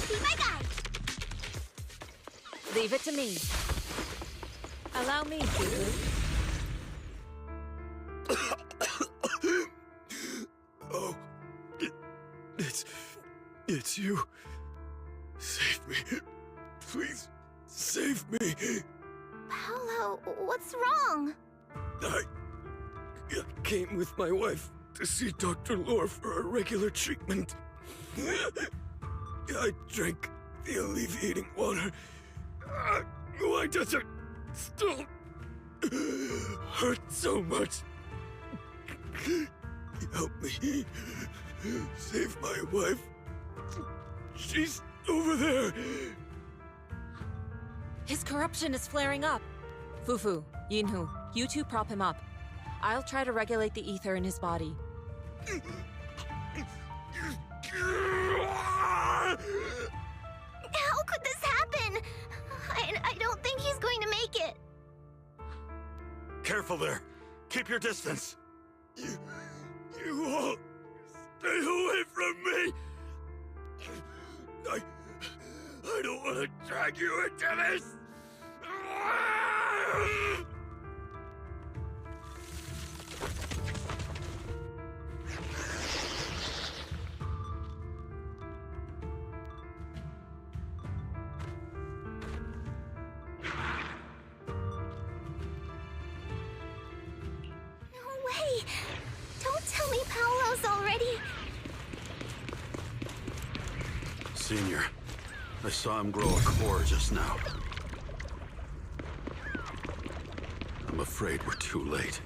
Be my guide! Leave it to me. Allow me, Fufu. Oh, it's you. Save me. Please, save me. Paolo, what's wrong? I came with my wife to see Dr. Lore for a regular treatment. I drank the alleviating water. Why does it still hurt so much? Help me. Save my wife. She's over there. His corruption is flaring up. Fufu, Yinhu, you two prop him up. I'll try to regulate the ether in his body. How could this happen? I don't think he's going to make it. Careful there. Keep your distance. You all stay away from me. I don't want to drag you into this. Don't tell me Paolo's already... Senior, I saw him grow a core just now. I'm afraid we're too late.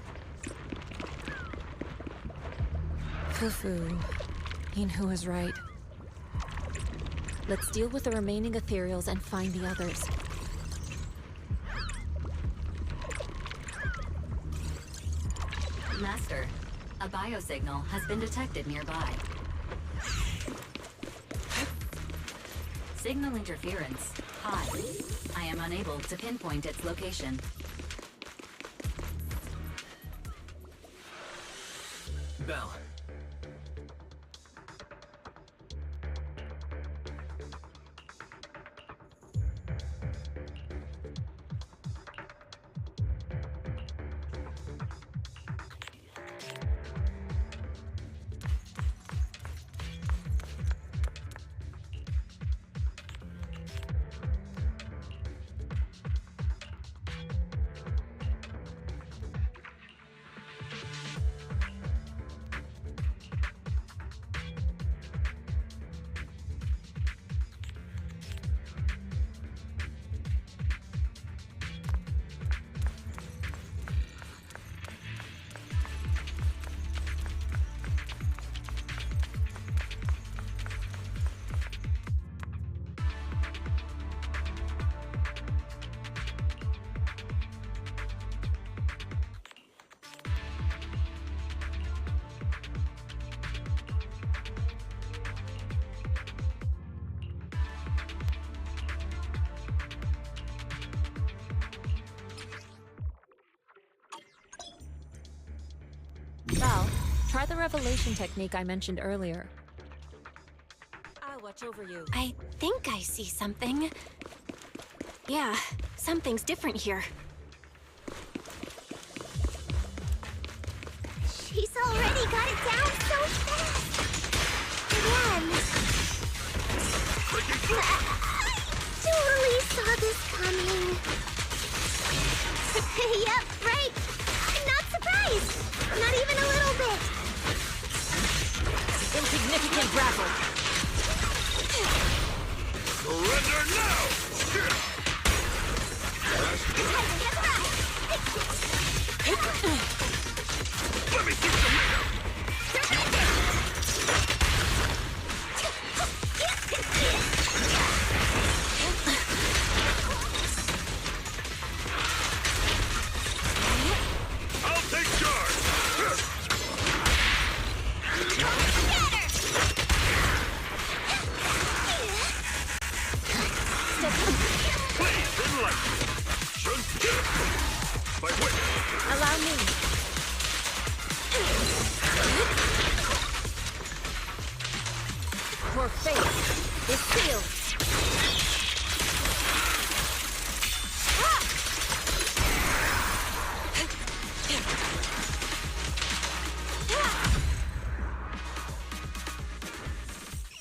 Fufu, Yinhu is right. Let's deal with the remaining ethereals and find the others. Master, a biosignal has been detected nearby. Signal interference high. I am unable to pinpoint its location. Bell. Val, try the revelation technique I mentioned earlier. I'll watch over you. I think I see something. Yeah, something's different here. She's already got it down so fast. again! I totally saw this coming. Yep, right. I'm not surprised. Not even a little bit. Insignificant grapple. Surrender now! Let me see some makeup! I'll take charge! Please, enlighten me! My witness! Allow me. Your fate is sealed.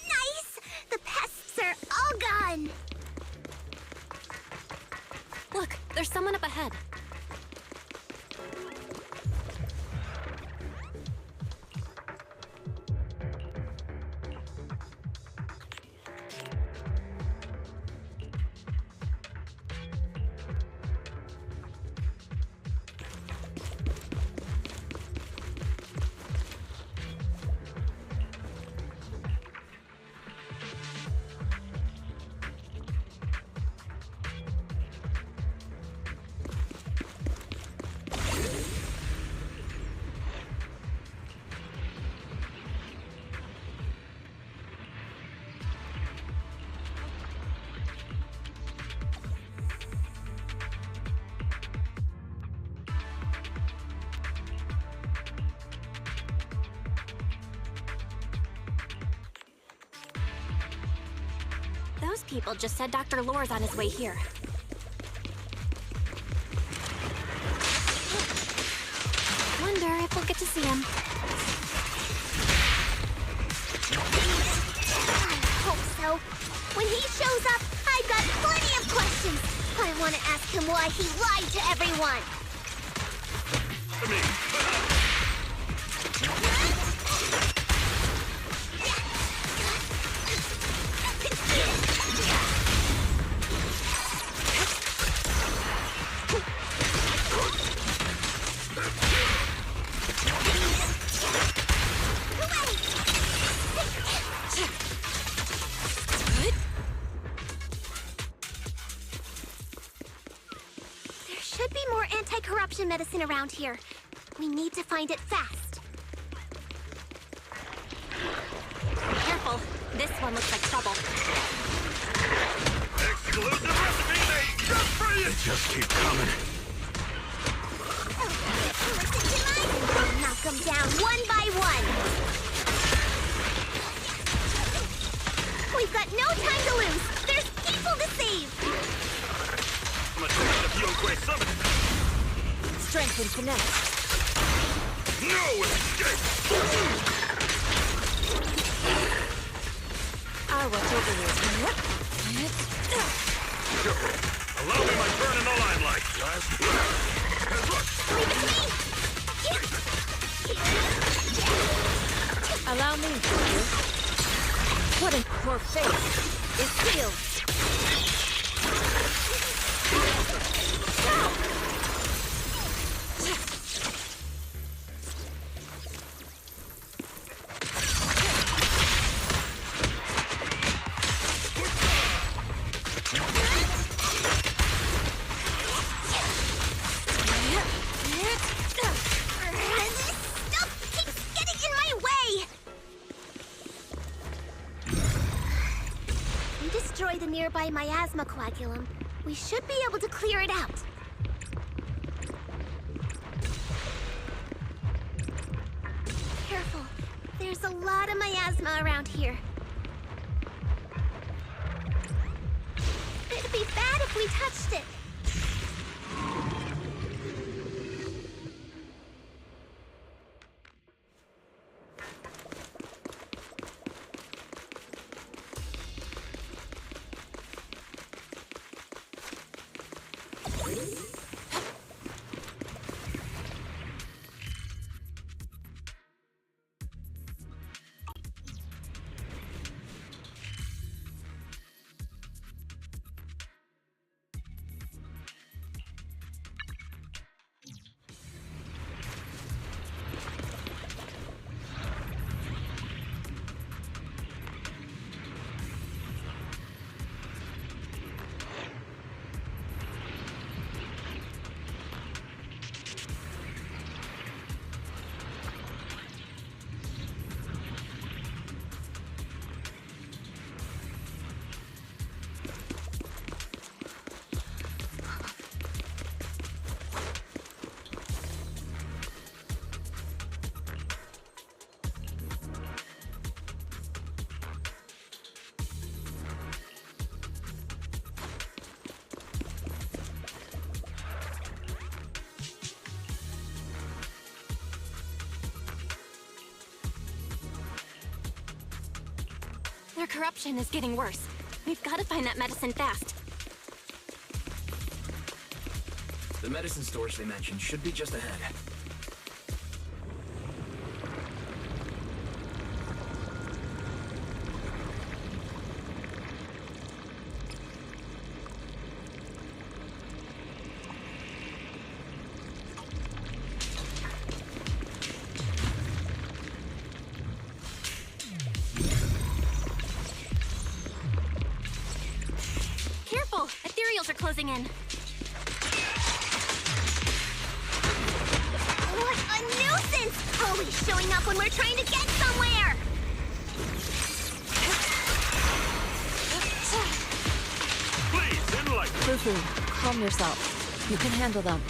Nice! The pests are all gone. Look, there's someone up ahead. Those people just said Dr. Lore's on his way here. Wonder if we'll get to see him. I hope so. When he shows up, I've got plenty of questions. I want to ask him why he lied to everyone. There should be more anti-corruption medicine around here. We need to find it fast. Careful. This one looks like trouble. Exclusive recipe made just for you! They just keep coming. Listen to mine. Knock them down one by one. We've got no time to lose. There's people to save. I'm gonna try to Yunquay Summit! Strength and finesse. No escape! I'll watch over you. Allow me my turn in the limelight, guys. Allow me. What in your fate is sealed. The nearby miasma coagulum, we should be able to clear it out. Careful. There's a lot of miasma around here. It'd be bad if we touched it. Their corruption is getting worse. We've got to find that medicine fast. The medicine stores they mentioned should be just ahead. Careful! Ethereals are closing in. What a nuisance! Always showing up when we're trying to get somewhere! Please, enlighten me. Fufu, calm yourself. You can handle them.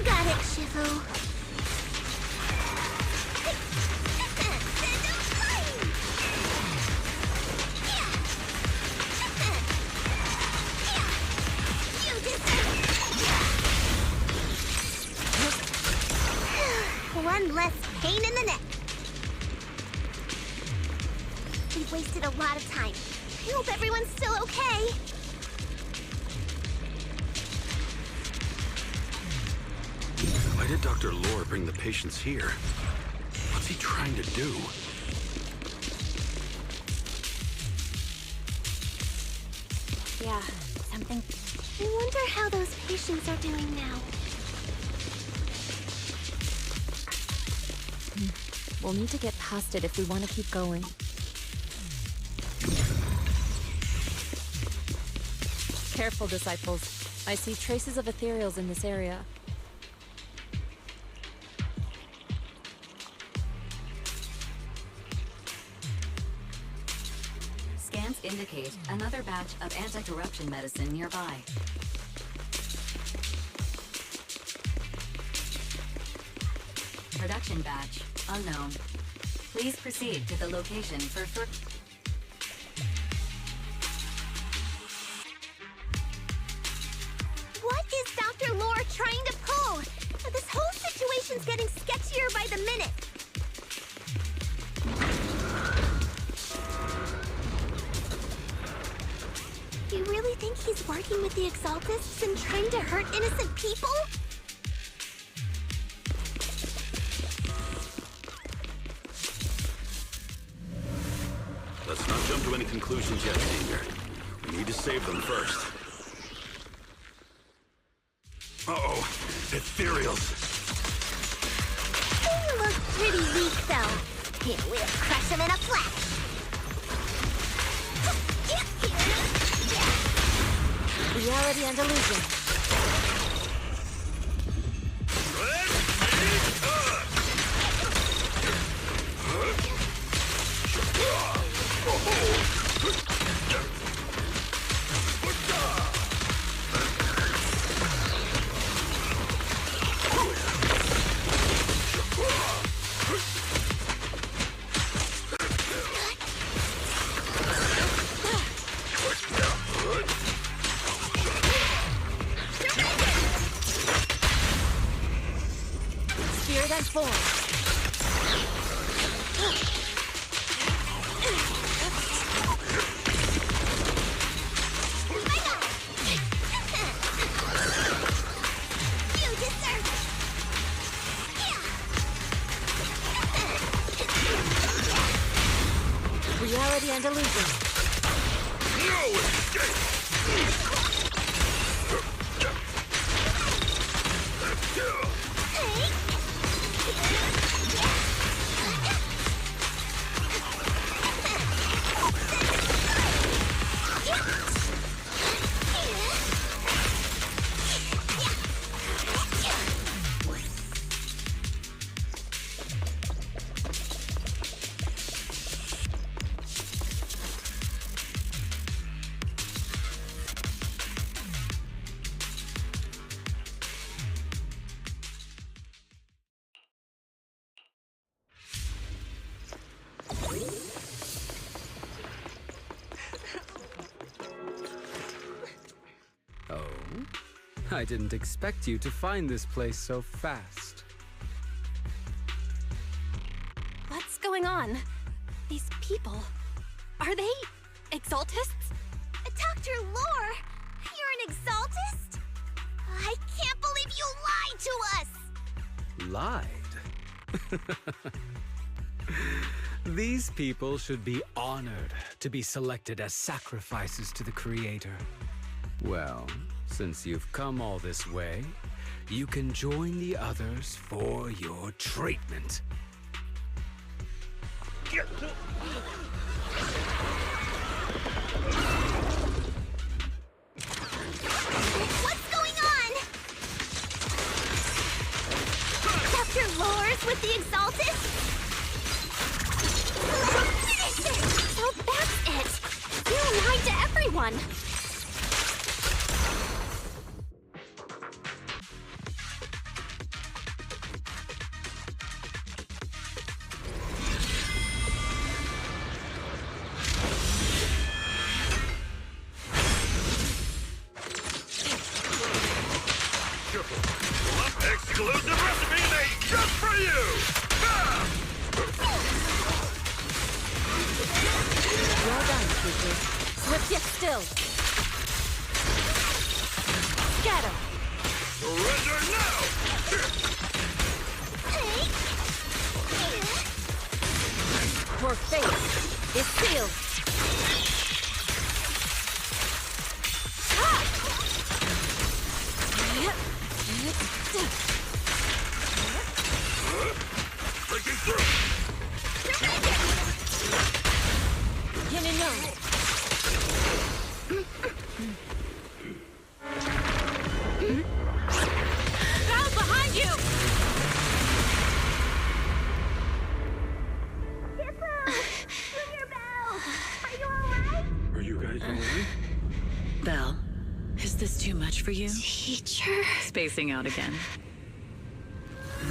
Got it, Shifu. One less pain in the neck. We've wasted a lot of time. I hope everyone's still okay. Why did Dr. Lore bring the patients here? What's he trying to do? Yeah, something. I wonder how those patients are doing now. We'll need to get past it if we want to keep going. Careful, disciples. I see traces of ethereals in this area. Scans indicate another batch of anti-corruption medicine nearby. Production batch unknown. Please proceed to the location for What is Dr. Lore trying to pull? This whole situation's getting sketchier by the minute. You really think he's working with the Exaltists and trying to hurt innocent people? Let's not jump to any conclusions yet, Senior. We need to save them first. Uh-oh, ethereals. They look pretty weak, though. Here, we'll crush them in a flash. Reality and illusion. Spirit and form. Reality and illusion. No escape! I didn't expect you to find this place so fast. What's going going on? These people, are they Exaltists? Dr. Lore, you're an Exaltist? I can't believe you lied to us! Lied? These people should be honored to be selected as sacrifices to the Creator. Well, since you've come all this way, you can join the others for your treatment. What's going on? Dr. Lore's with the Exaltists? Finish it! So that's it! You lied to everyone! Exclusive recipe made just for you! Well done, creatures. Swift yet still. Scatter! Surrender now! Your fate is sealed. Breaking through! Yin and yang. Down behind you! Junior Bell! Are you alright? Are you guys alright? Belle, is this too much for you? Teacher... Spacing out again.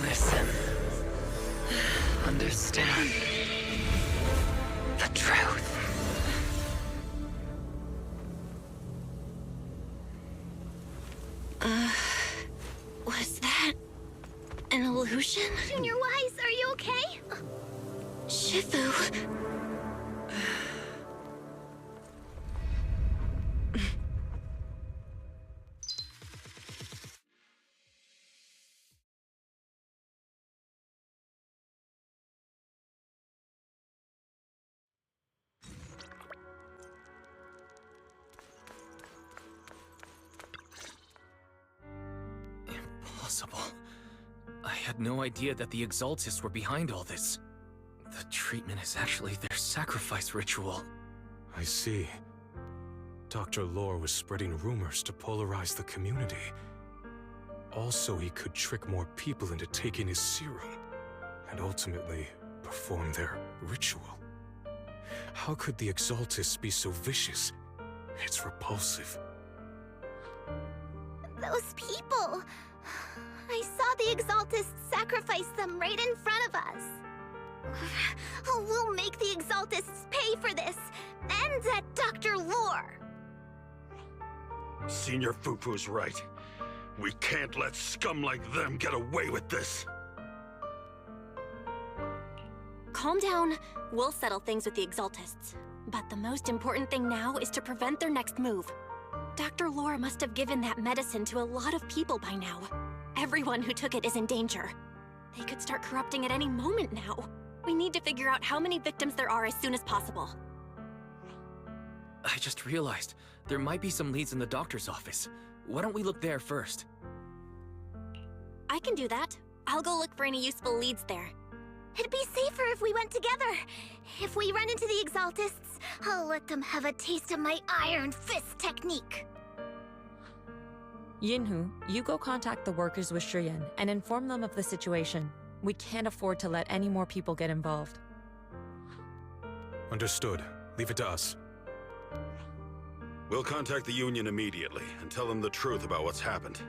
Listen. Understand. The truth. Was that an illusion? Junior Wise, are you okay? Shifu... Impossible. I had no idea that the Exaltists were behind all this. The treatment is actually their sacrifice ritual. I see. Dr. Lore was spreading rumors to polarize the community. Also, he could trick more people into taking his serum, and ultimately perform their ritual. How could the Exaltists be so vicious? It's repulsive. Those people! I saw the Exaltists sacrifice them right in front of us. We'll make the Exaltists pay for this, and that Dr. Lore! Senior Fufu's right. We can't let scum like them get away with this. Calm down. We'll settle things with the Exaltists. But the most important thing now is to prevent their next move. Dr. Lore must have given that medicine to a lot of people by now. Everyone who took it is in danger. They could start corrupting at any moment now. We need to figure out how many victims there are as soon as possible. I just realized there might be some leads in the doctor's office. Why don't we look there first? I can do that. I'll go look for any useful leads there. It'd be safer if we went together. If we run into the Exaltists, I'll let them have a taste of my Iron Fist technique. Yinhu, you go contact the workers with Shiyan and inform them of the situation. We can't afford to let any more people get involved. Understood. Leave it to us. We'll contact the Union immediately and tell them the truth about what's happened.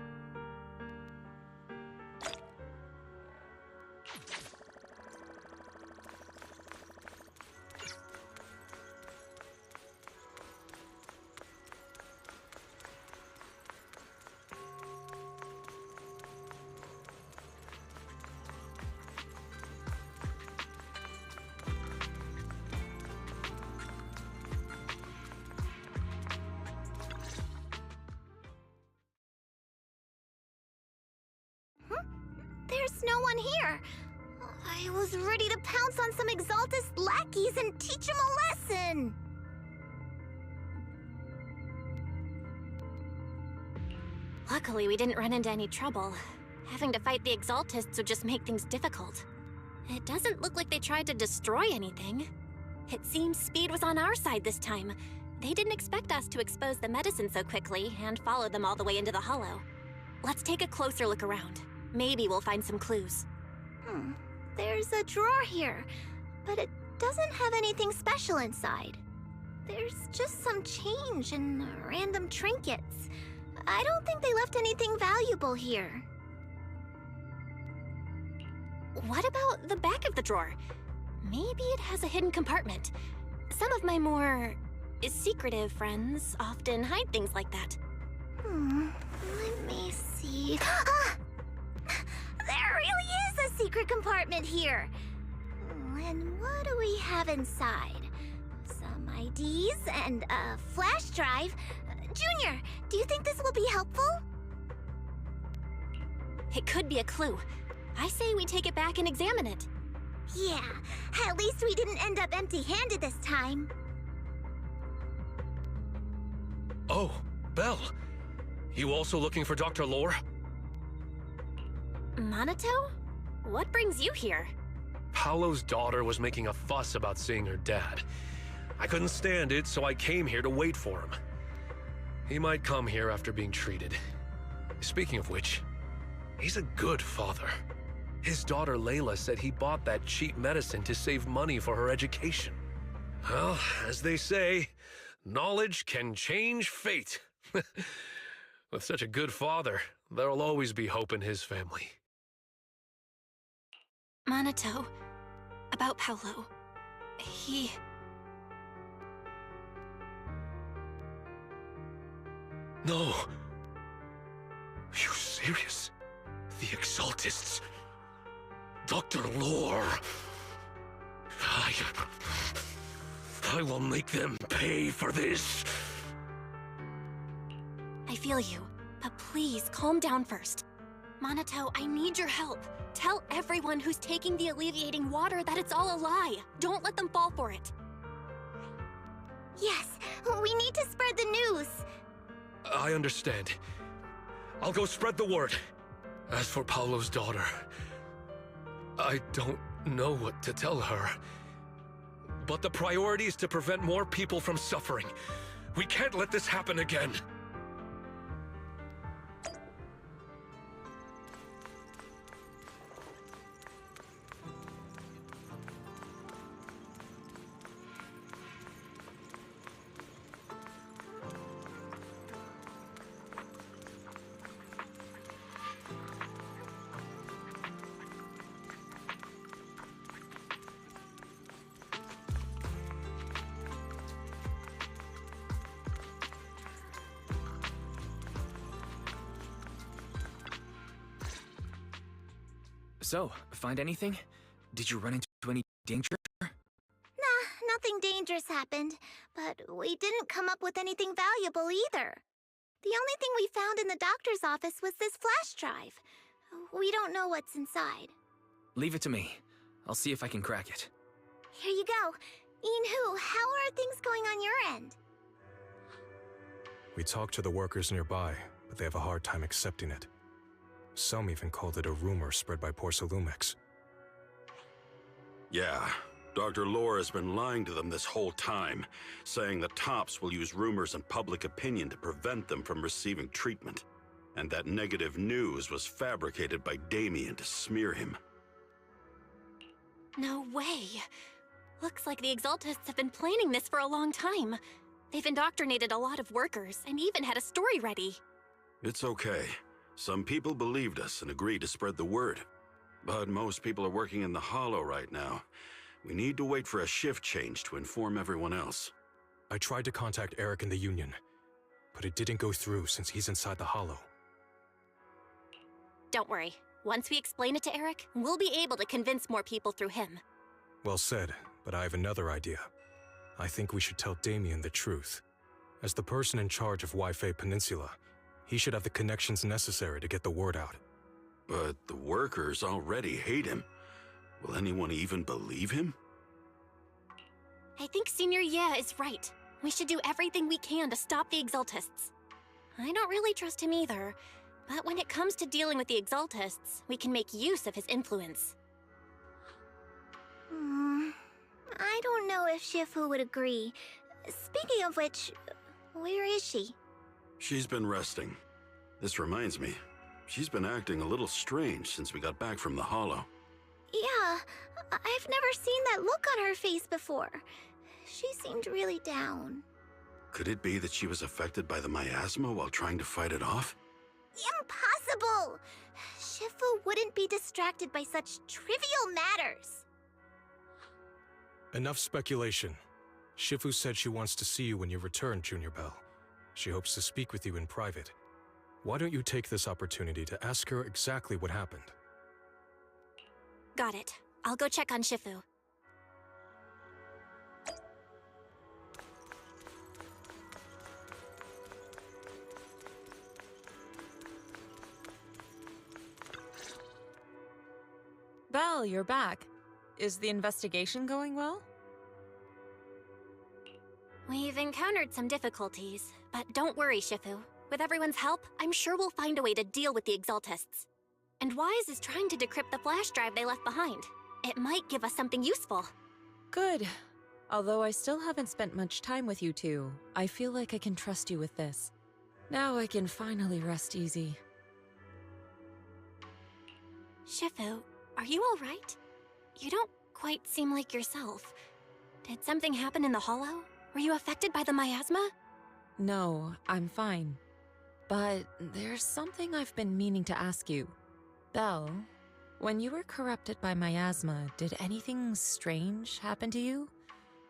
There's no one here. I was ready to pounce on some Exaltus lackeys and teach them a lesson. Luckily, we didn't run into any trouble. Having to fight the Exaltists would just make things difficult. It doesn't look like they tried to destroy anything. It seems speed was on our side this time. They didn't expect us to expose the medicine so quickly and follow them all the way into the hollow. Let's take a closer look around. Maybe we'll find some clues. There's a drawer here, but it doesn't have anything special inside. There's just some change and random trinkets. I don't think they left anything valuable here. What about the back of the drawer? Maybe it has a hidden compartment. Some of my more secretive friends often hide things like that. Let me see. There really is a secret compartment here. And what do we have inside? Some IDs and a flash drive. Junior, do you think this will be helpful? It could be a clue. I say we take it back and examine it. Yeah, at least we didn't end up empty-handed this time. Oh, Belle. You also looking for Dr. Lore? Minato? What brings you here? Paolo's daughter was making a fuss about seeing her dad. I couldn't stand it, so I came here to wait for him. He might come here after being treated. Speaking of which, he's a good father. His daughter Layla said he bought that cheap medicine to save money for her education. Well, as they say, knowledge can change fate. With such a good father, there'll always be hope in his family. Minato, about Paolo. He... No. Are you serious? The Exaltists. Dr. Lore. I will make them pay for this. I feel you, but please calm down first. Minato, I need your help. Tell everyone who's taking the alleviating water that it's all a lie. Don't let them fall for it. Yes, we need to spread the news. I understand. I'll go spread the word. As for Paolo's daughter, I don't know what to tell her. But the priority is to prevent more people from suffering. We can't let this happen again. So, find anything? Did you run into any danger? Nah, nothing dangerous happened, but we didn't come up with anything valuable either. The only thing we found in the doctor's office was this flash drive. We don't know what's inside. Leave it to me. I'll see if I can crack it. Here you go. Inhu, how are things going on your end? We talked to the workers nearby, but they have a hard time accepting it. Some even called it a rumor spread by Porcelumex. Yeah, Dr. Lore has been lying to them this whole time, saying that Tops will use rumors and public opinion to prevent them from receiving treatment, and that negative news was fabricated by Damien to smear him. No way. Looks like the Exaltists have been planning this for a long time. They've indoctrinated a lot of workers and even had a story ready. It's okay. Some people believed us and agreed to spread the word. But most people are working in the Hollow right now. We need to wait for a shift change to inform everyone else. I tried to contact Eric in the Union, but it didn't go through since he's inside the Hollow. Don't worry. Once we explain it to Eric, we'll be able to convince more people through him. Well said, but I have another idea. I think we should tell Damien the truth. As the person in charge of Waifei Peninsula, he should have the connections necessary to get the word out. But the workers already hate him. Will anyone even believe him? I think Senior Ye is right. We should do everything we can to stop the Exaltists. I don't really trust him either, but when it comes to dealing with the Exaltists, we can make use of his influence. I don't know if Shifu would agree. Speaking of which, where is she? She's been resting. This reminds me, she's been acting a little strange since we got back from the Hollow. Yeah, I've never seen that look on her face before. She seemed really down. Could it be that she was affected by the miasma while trying to fight it off? Impossible! Shifu wouldn't be distracted by such trivial matters. Enough speculation. Shifu said she wants to see you when you return, Junior Bell. She hopes to speak with you in private. Why don't you take this opportunity to ask her exactly what happened? Got it. I'll go check on Shifu. Belle, you're back. Is the investigation going well? We've encountered some difficulties, but don't worry, Shifu. With everyone's help, I'm sure we'll find a way to deal with the Exaltists. And Wise is trying to decrypt the flash drive they left behind. It might give us something useful. Good. Although I still haven't spent much time with you two, I feel like I can trust you with this. Now I can finally rest easy. Shifu, are you alright? You don't quite seem like yourself. Did something happen in the Hollow? Were you affected by the miasma? No, I'm fine. But there's something I've been meaning to ask you. Belle, when you were corrupted by miasma, did anything strange happen to you?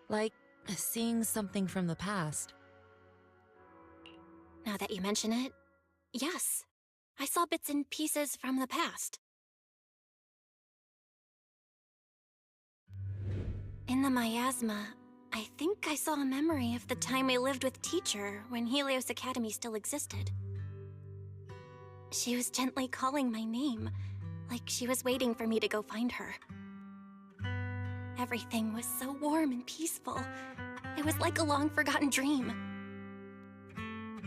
Like seeing something from the past? Now that you mention it, yes. I saw bits and pieces from the past. In the miasma, I think I saw a memory of the time I lived with Teacher when Helios Academy still existed. She was gently calling my name, like she was waiting for me to go find her. Everything was so warm and peaceful. It was like a long-forgotten dream.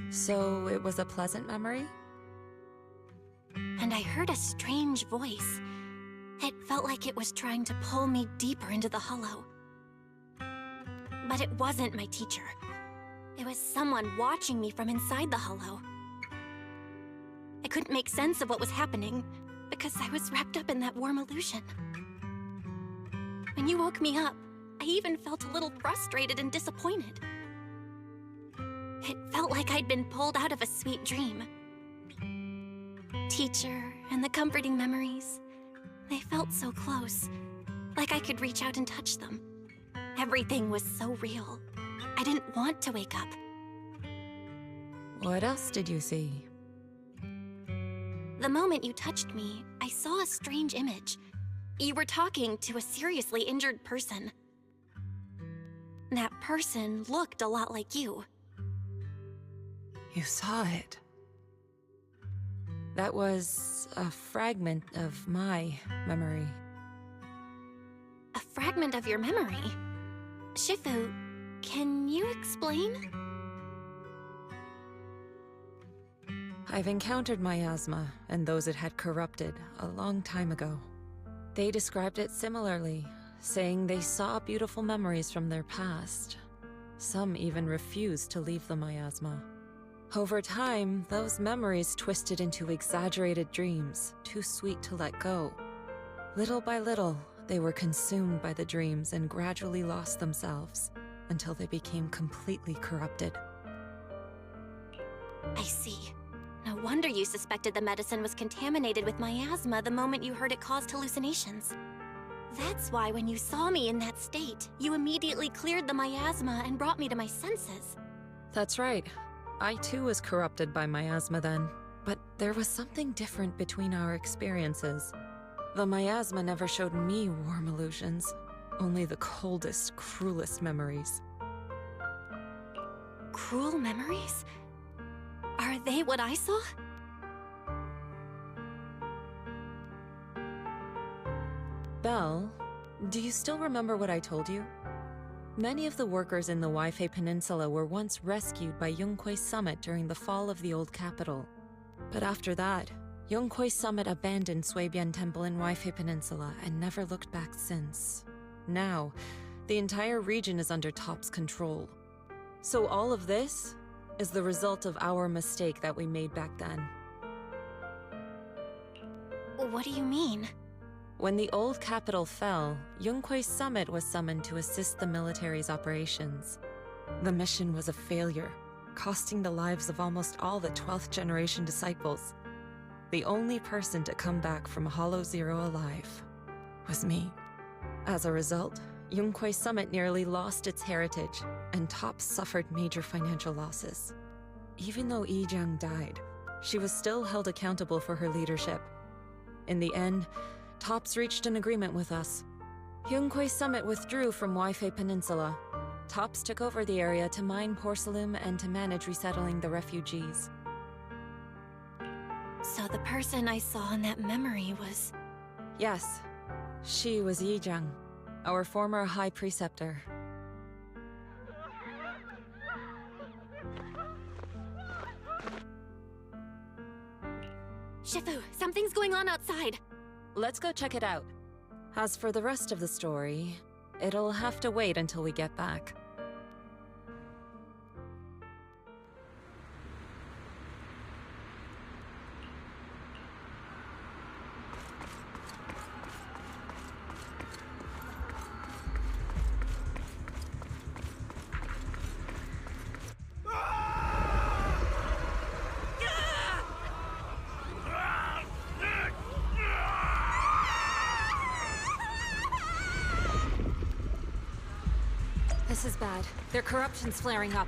So it was a pleasant memory? And I heard a strange voice. It felt like it was trying to pull me deeper into the Hollow. But it wasn't my teacher. It was someone watching me from inside the Hollow. I couldn't make sense of what was happening, because I was wrapped up in that warm illusion. When you woke me up, I even felt a little frustrated and disappointed. It felt like I'd been pulled out of a sweet dream. Teacher and the comforting memories, they felt so close, like I could reach out and touch them. Everything was so real. I didn't want to wake up. What else did you see? The moment you touched me, I saw a strange image. You were talking to a seriously injured person. That person looked a lot like you. You saw it. That was a fragment of my memory. A fragment of your memory? Shifu, can you explain? I've encountered miasma and those it had corrupted a long time ago. They described it similarly, saying they saw beautiful memories from their past. Some even refused to leave the miasma. Over time, those memories twisted into exaggerated dreams, too sweet to let go. Little by little, they were consumed by the dreams and gradually lost themselves, until they became completely corrupted. I see. No wonder you suspected the medicine was contaminated with miasma the moment you heard it caused hallucinations. That's why when you saw me in that state, you immediately cleared the miasma and brought me to my senses. That's right. I too was corrupted by miasma then, but there was something different between our experiences. The miasma never showed me warm illusions, only the coldest, cruelest memories. Cruel memories? Are they what I saw? Belle, do you still remember what I told you? Many of the workers in the Waifei Peninsula were once rescued by Yunquei Summit during the fall of the old capital. But after that, Yunquei Summit abandoned Suibian Temple in Waifei Peninsula and never looked back since. Now, the entire region is under TOP's control. So all of this is the result of our mistake that we made back then. What do you mean? When the old capital fell, Yunquei Summit was summoned to assist the military's operations. The mission was a failure, costing the lives of almost all the 12th generation disciples. The only person to come back from Hollow Zero alive was me. As a result, Yunquei Summit nearly lost its heritage, and TOP suffered major financial losses. Even though Yijiang died, she was still held accountable for her leadership. In the end, TOPS reached an agreement with us. Yunquei Summit withdrew from Waifei Peninsula. TOPS took over the area to mine porcelain and to manage resettling the refugees. So the person I saw in that memory was... Yes, she was Yijiang, our former High Preceptor. Shifu, something's going on outside. Let's go check it out. As for the rest of the story, it'll have to wait until we get back. This is bad. Their corruption's flaring up.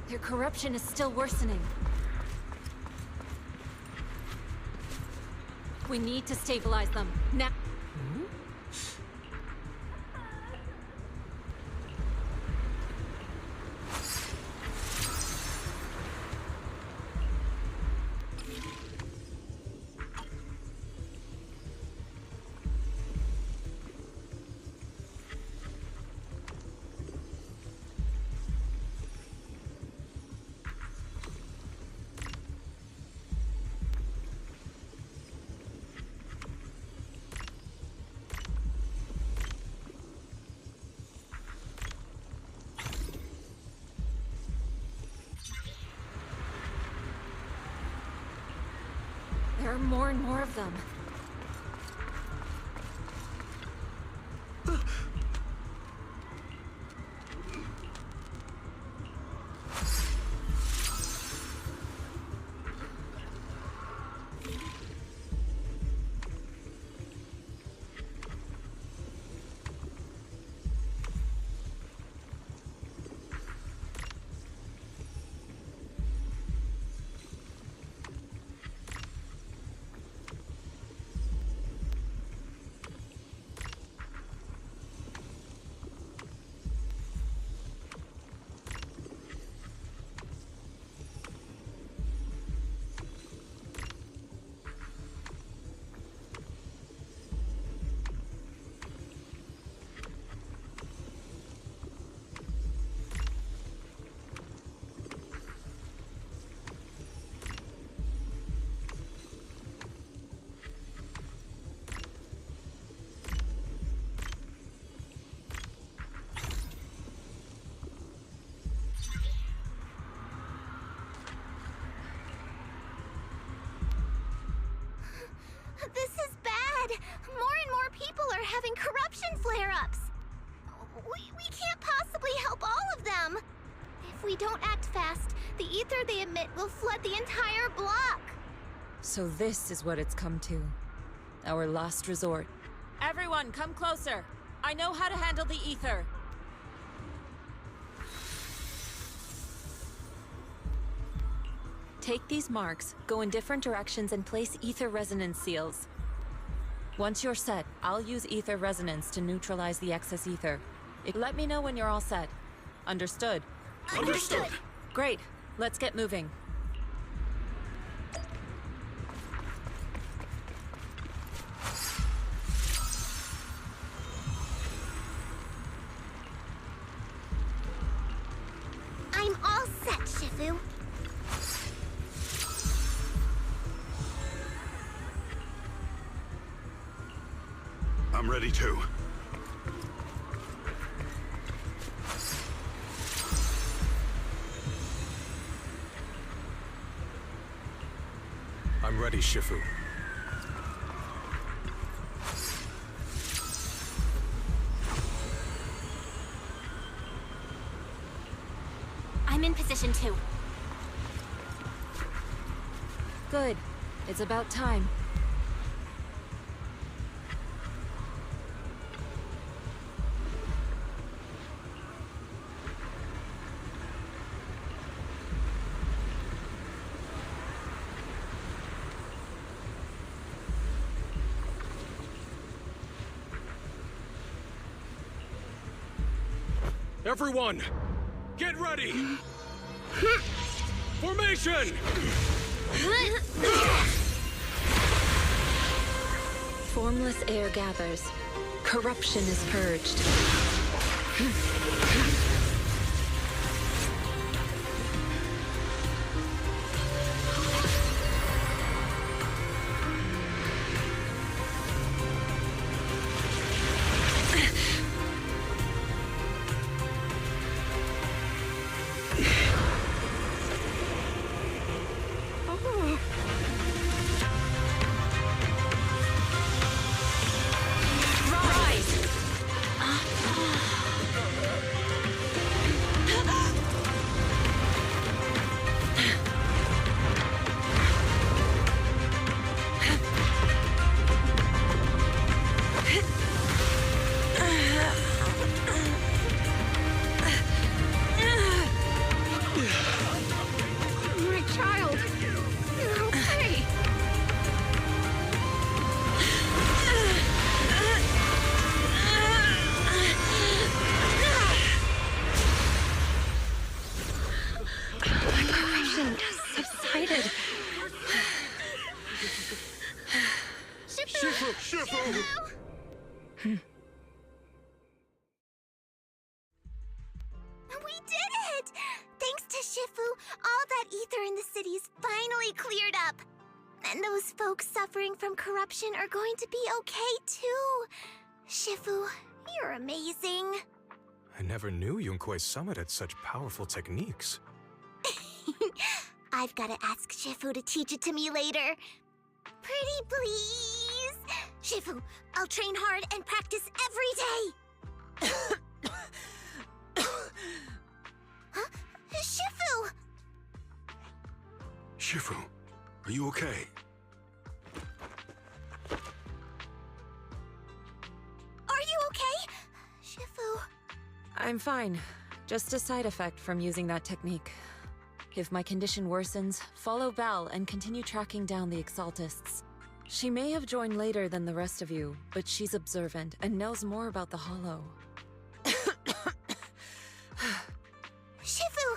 Their corruption is still worsening. We need to stabilize them, now. There are more and more of them. This is bad! More and more people are having corruption flare-ups! We can't possibly help all of them! If we don't act fast, The ether they emit will flood the entire block. So this is what it's come to. Our last resort. Everyone, come closer. I know how to handle the ether. Take these marks, go in different directions, and place ether resonance seals. Once you're set, I'll use ether resonance to neutralize the excess ether. Let me know when you're all set. Understood? Understood. Great. Let's get moving. I'm all set, Shifu. I'm ready too. I'm ready, Shifu. I'm in position 2. Good. It's about time. Everyone, get ready! Formation! Formless air gathers. Corruption is purged. We did it! Thanks to Shifu, all that ether in the city's finally cleared up. And those folks suffering from corruption are going to be okay too. Shifu, you're amazing. I never knew Yunkwei Summit had such powerful techniques. I've got to ask Shifu to teach it to me later. Pretty please? Shifu, I'll train hard and practice every day. Huh? Shifu! Shifu, are you okay? Are you okay? Shifu... I'm fine. Just a side effect from using that technique. If my condition worsens, follow Val and continue tracking down the Exaltists. She may have joined later than the rest of you, but she's observant and knows more about the Hollow. Shifu!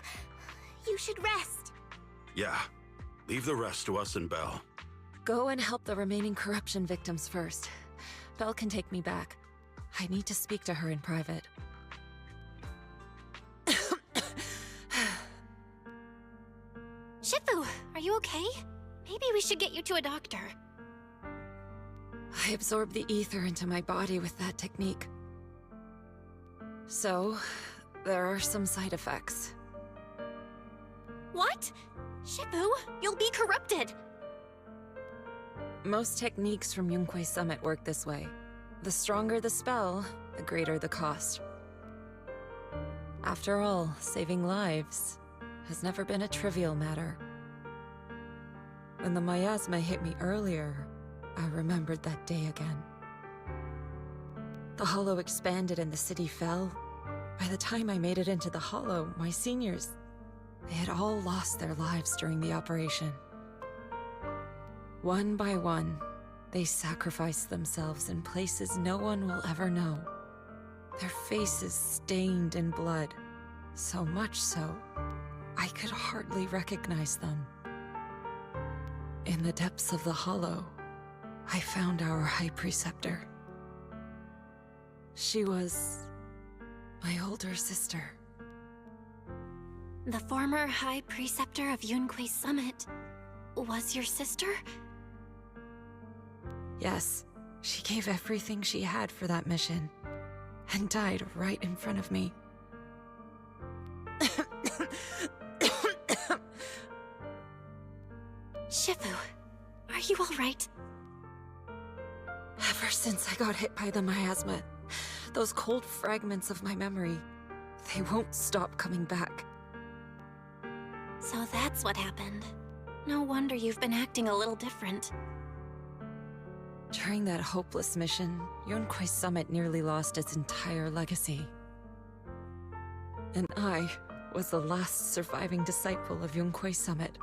You should rest. Yeah. Leave the rest to us and Belle. Go and help the remaining corruption victims first. Belle can take me back. I need to speak to her in private. Shifu, are you okay? Maybe we should get you to a doctor. I absorbed the ether into my body with that technique. So, there are some side effects. What? Shifu, you'll be corrupted! Most techniques from Yunkwei Summit work this way. The stronger the spell, the greater the cost. After all, saving lives has never been a trivial matter. When the miasma hit me earlier, I remembered that day again. The hollow expanded and the city fell. By the time I made it into the hollow, my seniors, they had all lost their lives during the operation. One by one, they sacrificed themselves in places no one will ever know. Their faces stained in blood, so much so, I could hardly recognize them. In the depths of the hollow, I found our High Preceptor. She was my older sister. The former High Preceptor of Yunquei Summit was your sister? Yes, she gave everything she had for that mission, and died right in front of me. Shifu, are you all right? Ever since I got hit by the miasma, those cold fragments of my memory, they won't stop coming back. So that's what happened. No wonder you've been acting a little different. During that hopeless mission, Yunquei Summit nearly lost its entire legacy. And I was the last surviving disciple of Yunquei Summit.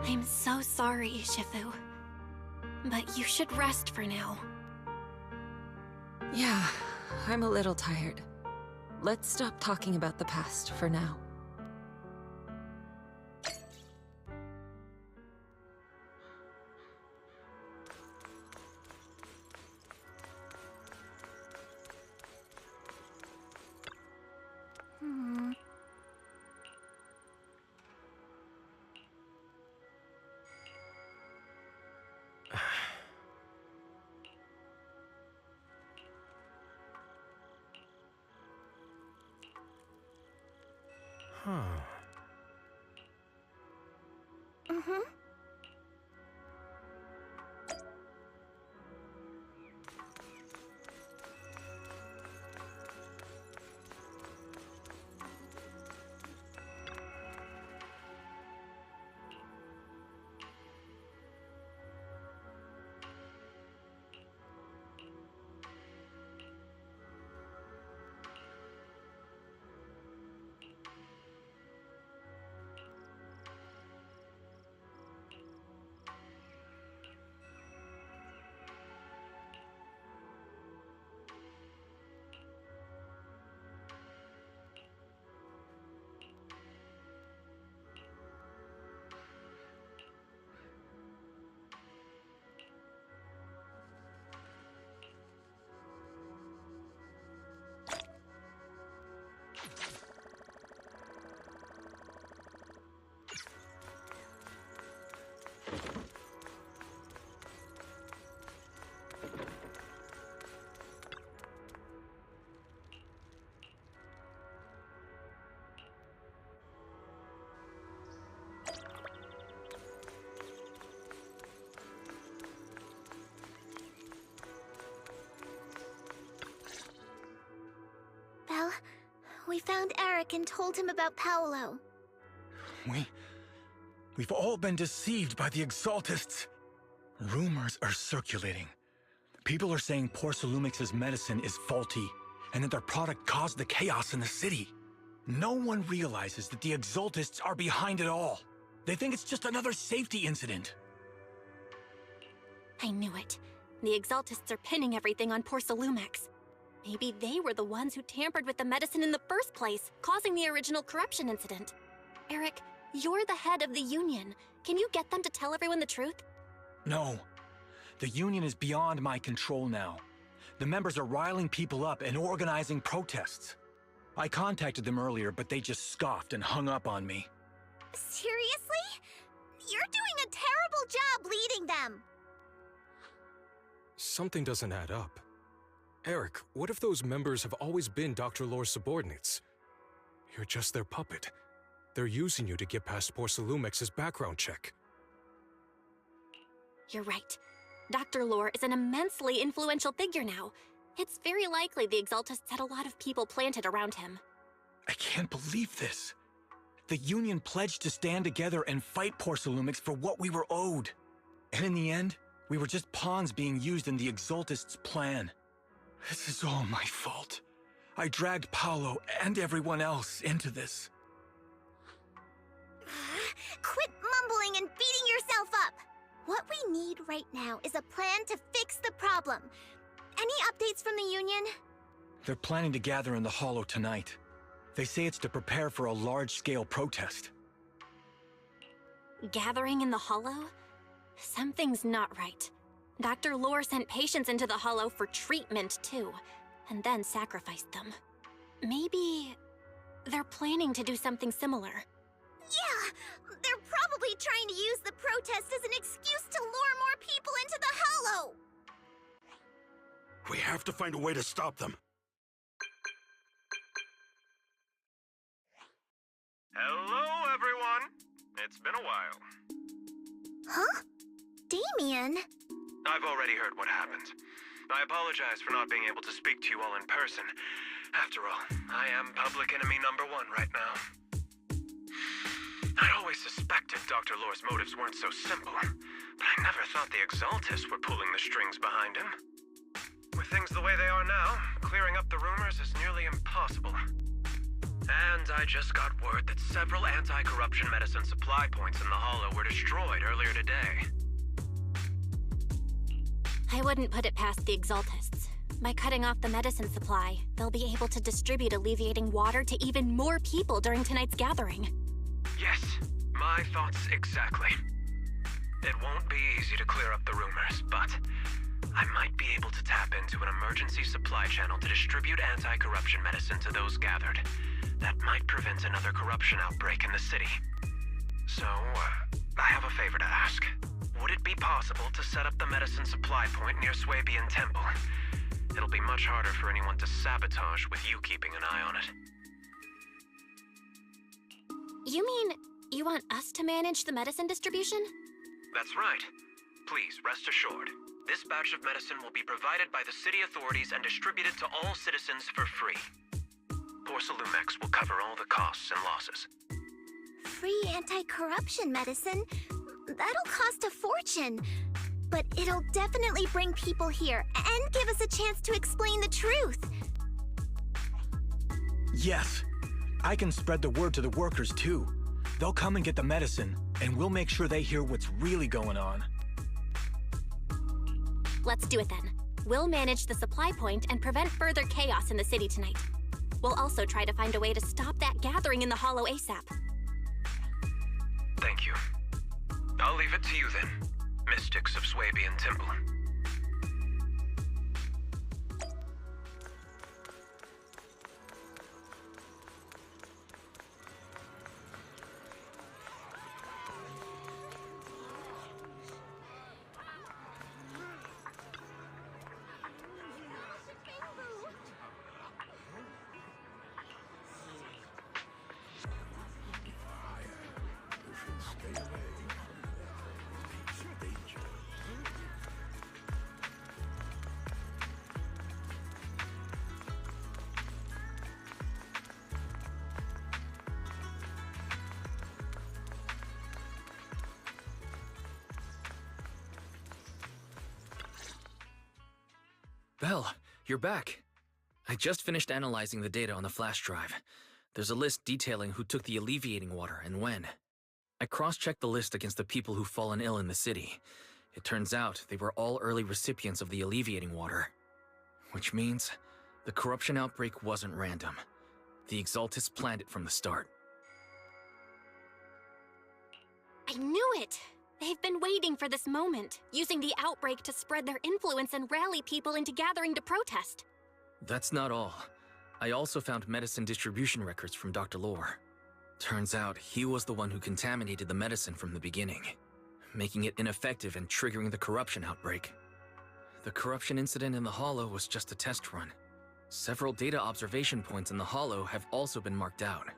I'm so sorry, Shifu. But you should rest for now. Yeah, I'm a little tired. Let's stop talking about the past for now. Belle, we found Eric and told him about Paolo. We've all been deceived by the Exaltists. Rumors are circulating. People are saying Porcelumix's medicine is faulty, and that their product caused the chaos in the city. No one realizes that the Exaltists are behind it all. They think it's just another safety incident. I knew it. The Exaltists are pinning everything on Porcelumix. Maybe they were the ones who tampered with the medicine in the first place, causing the original corruption incident. Eric, you're the head of the Union. Can you get them to tell everyone the truth? No. The Union is beyond my control now. The members are riling people up and organizing protests. I contacted them earlier, but they just scoffed and hung up on me. Seriously? You're doing a terrible job leading them! Something doesn't add up. Eric, what if those members have always been Dr. Lore's subordinates? You're just their puppet. They're using you to get past Porcelumix's background check. You're right. Dr. Lore is an immensely influential figure now. It's very likely the Exaltists had a lot of people planted around him. I can't believe this. The Union pledged to stand together and fight Porcelumix for what we were owed. And in the end, we were just pawns being used in the Exaltists' plan. This is all my fault. I dragged Paolo and everyone else into this. Quit mumbling and beating yourself up! What we need right now is a plan to fix the problem. Any updates from the Union? They're planning to gather in the Hollow tonight. They say it's to prepare for a large-scale protest. Gathering in the Hollow? Something's not right. Dr. Lore sent patients into the Hollow for treatment, too, and then sacrificed them. Maybe they're planning to do something similar. Yeah! They're probably trying to use the protest as an excuse to lure more people into the Hollow! We have to find a way to stop them. Hello, everyone! It's been a while. Huh? Damien? I've already heard what happened. I apologize for not being able to speak to you all in person. After all, I am public enemy #1 right now. I'd always suspected Dr. Lore's motives weren't so simple, but I never thought the Exaltists were pulling the strings behind him. With things the way they are now, clearing up the rumors is nearly impossible. And I just got word that several anti-corruption medicine supply points in the Hollow were destroyed earlier today. I wouldn't put it past the Exaltists. By cutting off the medicine supply, they'll be able to distribute alleviating water to even more people during tonight's gathering. Yes, my thoughts exactly. It won't be easy to clear up the rumors, but I might be able to tap into an emergency supply channel to distribute anti-corruption medicine to those gathered. That might prevent another corruption outbreak in the city. So, I have a favor to ask. Would it be possible to set up the medicine supply point near Swabian Temple? It'll be much harder for anyone to sabotage with you keeping an eye on it. You mean you want us to manage the medicine distribution? That's right. Please, rest assured. This batch of medicine will be provided by the city authorities and distributed to all citizens for free. Porcelumix will cover all the costs and losses. Free anti-corruption medicine? That'll cost a fortune. But it'll definitely bring people here and give us a chance to explain the truth. Yes. I can spread the word to the workers, too. They'll come and get the medicine, and we'll make sure they hear what's really going on. Let's do it then. We'll manage the supply point and prevent further chaos in the city tonight. We'll also try to find a way to stop that gathering in the Hollow ASAP. Thank you. I'll leave it to you then, mystics of Swabian Temple. Belle, you're back. I just finished analyzing the data on the flash drive. There's a list detailing who took the alleviating water and when. I cross-checked the list against the people who've fallen ill in the city. It turns out they were all early recipients of the alleviating water. Which means the corruption outbreak wasn't random. The Exaltists planned it from the start. I knew it! They've been waiting for this moment, using the outbreak to spread their influence and rally people into gathering to protest. That's not all. I also found medicine distribution records from Dr. Lore. Turns out he was the one who contaminated the medicine from the beginning, making it ineffective and triggering the corruption outbreak. The corruption incident in the Hollow was just a test run. Several data observation points in the Hollow have also been marked out.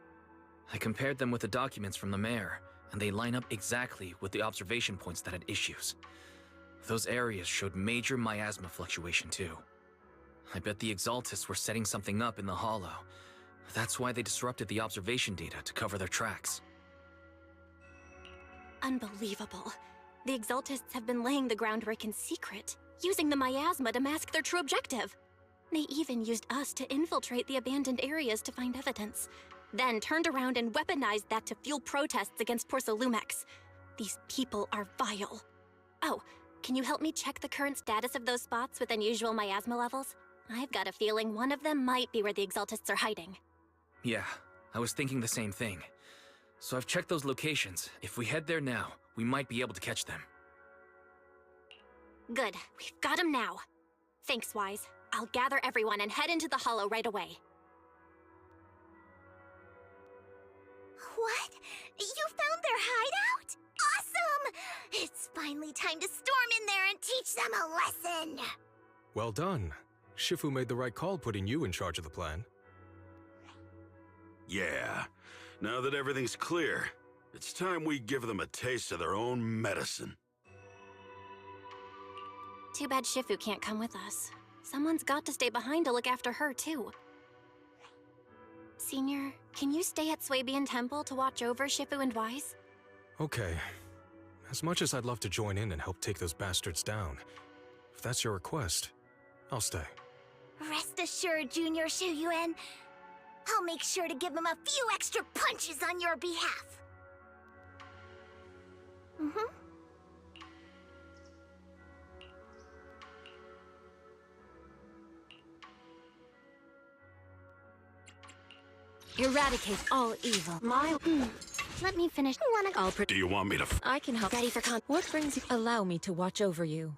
I compared them with the documents from the mayor, and they line up exactly with the observation points that had issues. Those areas showed major miasma fluctuation too. I bet the Exaltists were setting something up in the Hollow. That's why they disrupted the observation data to cover their tracks. Unbelievable. The Exaltists have been laying the groundwork in secret, using the miasma to mask their true objective. They even used us to infiltrate the abandoned areas to find evidence, then turned around and weaponized that to fuel protests against Porcelumex. These people are vile. Oh, can you help me check the current status of those spots with unusual miasma levels? I've got a feeling one of them might be where the Exaltists are hiding. Yeah, I was thinking the same thing. So I've checked those locations. If we head there now, we might be able to catch them. Good, we've got them now. Thanks, Wise. I'll gather everyone and head into the Hollow right away. What? You found their hideout? Awesome! It's finally time to storm in there and teach them a lesson! Well done. Shifu made the right call putting you in charge of the plan. Yeah. Now that everything's clear, it's time we give them a taste of their own medicine. Too bad Shifu can't come with us. Someone's got to stay behind to look after her, too. Senior, can you stay at Swabian Temple to watch over Shifu and Wise? Okay. As much as I'd love to join in and help take those bastards down, if that's your request, I'll stay. Rest assured, Junior Shuyuan. I'll make sure to give him a few extra punches on your behalf. Eradicate all evil. Let me finish. Do you want me to I can help. Ready for What brings you? Allow me to watch over you.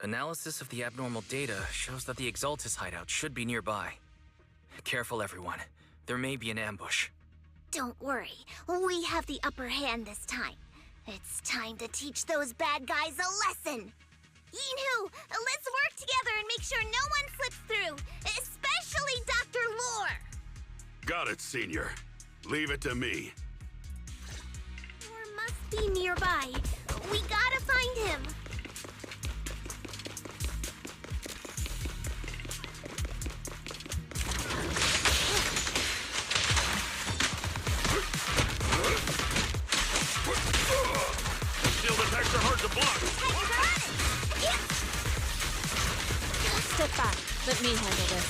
Analysis of the abnormal data shows that the Exaltis hideout should be nearby. Careful, everyone. There may be an ambush. Don't worry, we have the upper hand this time. It's time to teach those bad guys a lesson. Yinhu, let's work together and make sure no one slips through, especially Dr. Lore. Got it, Senior. Leave it to me. Lore must be nearby. We gotta find him. Steel detects are hard to block. Step back. Let me handle this.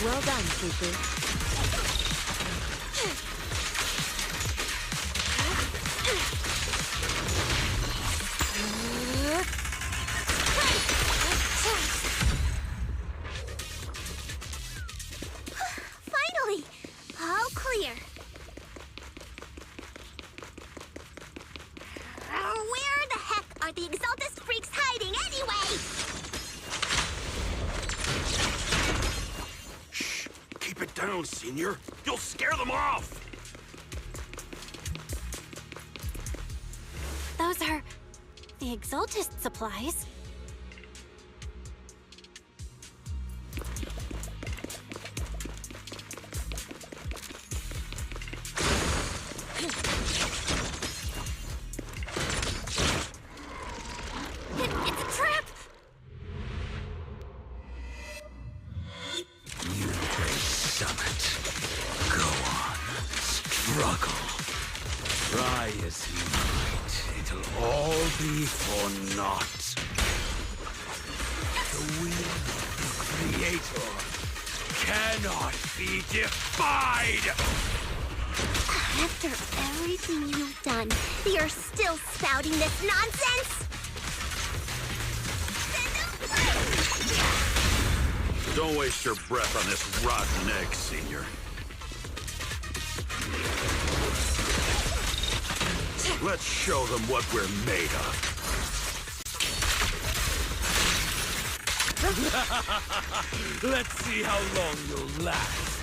Well done, Fufu. Finally! All clear. Where the heck are the Exaltist freaks hiding anyway? Shh! Keep it down, Senior. You'll scare them off! Those are the Exaltist supplies. It's a trap! Summit. Go on. Struggle. Try as you might. It'll all be for naught. The will of the Creator cannot be defied! After everything you've done, you're still spouting this nonsense? Don't waste your breath on this rotten egg, Senior. Let's show them what we're made of. Let's see how long you'll last.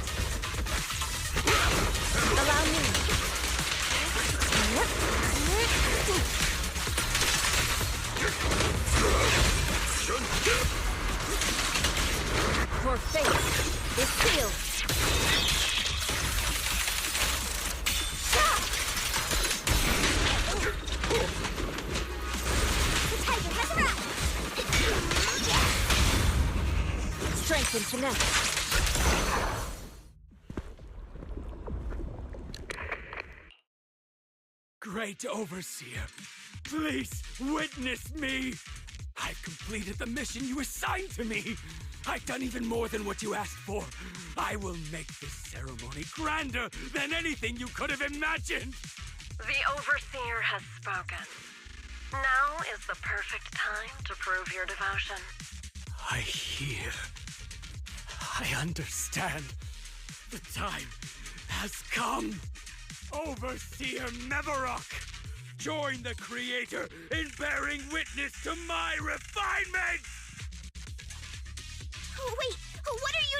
Allow me. Your fate is sealed. Strength and finesse. Great Overseer, please witness me! I've completed the mission you assigned to me! I've done even more than what you asked for! I will make this ceremony grander than anything you could have imagined! The Overseer has spoken. Now is the perfect time to prove your devotion. I hear. I understand. The time has come. Overseer Mevarok, join the Creator in bearing witness to my refinement! Wait, what are you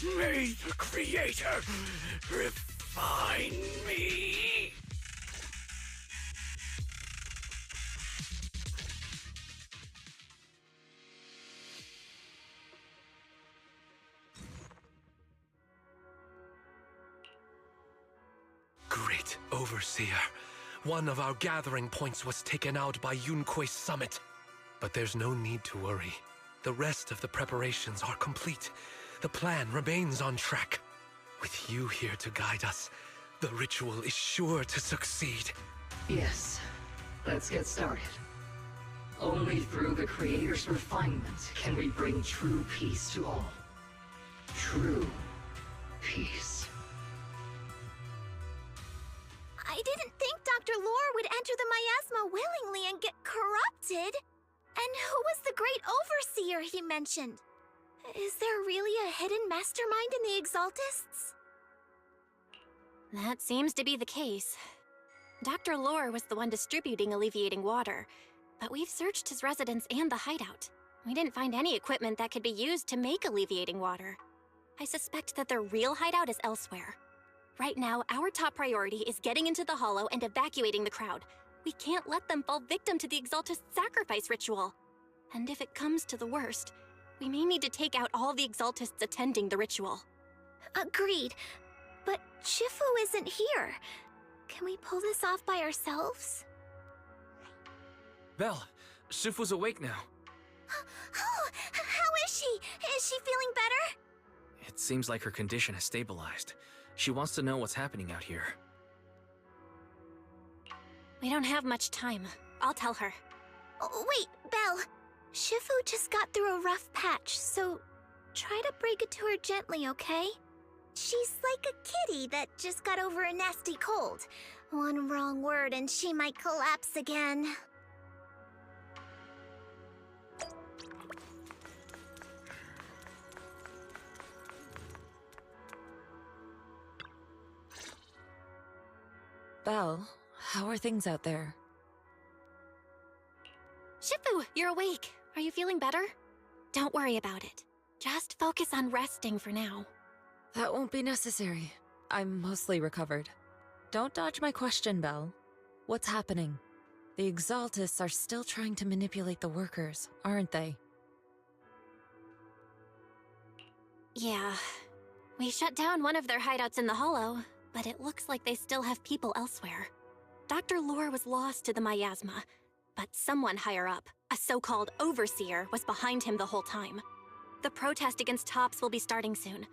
doing? May the Creator refine me! Great Overseer, one of our gathering points was taken out by Yunque's summit. But there's no need to worry. The rest of the preparations are complete. The plan remains on track. With you here to guide us, the ritual is sure to succeed. Yes, let's get started. Only through the Creator's refinement can we bring true peace to all. True peace. I didn't think Dr. Lore would enter the miasma willingly and get corrupted. And who was the great overseer he mentioned? Is there really a hidden mastermind in the Exaltists? That seems to be the case. Dr. Lore was the one distributing alleviating water, but we've searched his residence and the hideout. We didn't find any equipment that could be used to make alleviating water. I suspect that their real hideout is elsewhere. Right now, our top priority is getting into the Hollow and evacuating the crowd. We can't let them fall victim to the Exaltist sacrifice ritual. And if it comes to the worst, we may need to take out all the Exaltists attending the ritual. Agreed. But Shifu isn't here. Can we pull this off by ourselves? Belle, Shifu's awake now. Oh, how is she? Is she feeling better? It seems like her condition has stabilized. She wants to know what's happening out here. We don't have much time. I'll tell her. Oh, wait, Belle. Shifu just got through a rough patch, so try to break it to her gently, okay? She's like a kitty that just got over a nasty cold. One wrong word and she might collapse again. Belle, how are things out there? Shifu, you're awake. Are you feeling better? Don't worry about it. Just focus on resting for now. That won't be necessary. I'm mostly recovered. Don't dodge my question, Belle. What's happening? The Exaltists are still trying to manipulate the workers, aren't they? Yeah. We shut down one of their hideouts in the Hollow, but it looks like they still have people elsewhere. Dr. Lore was lost to the miasma, but someone higher up, a so-called overseer, was behind him the whole time. The protest against Tops will be starting soon.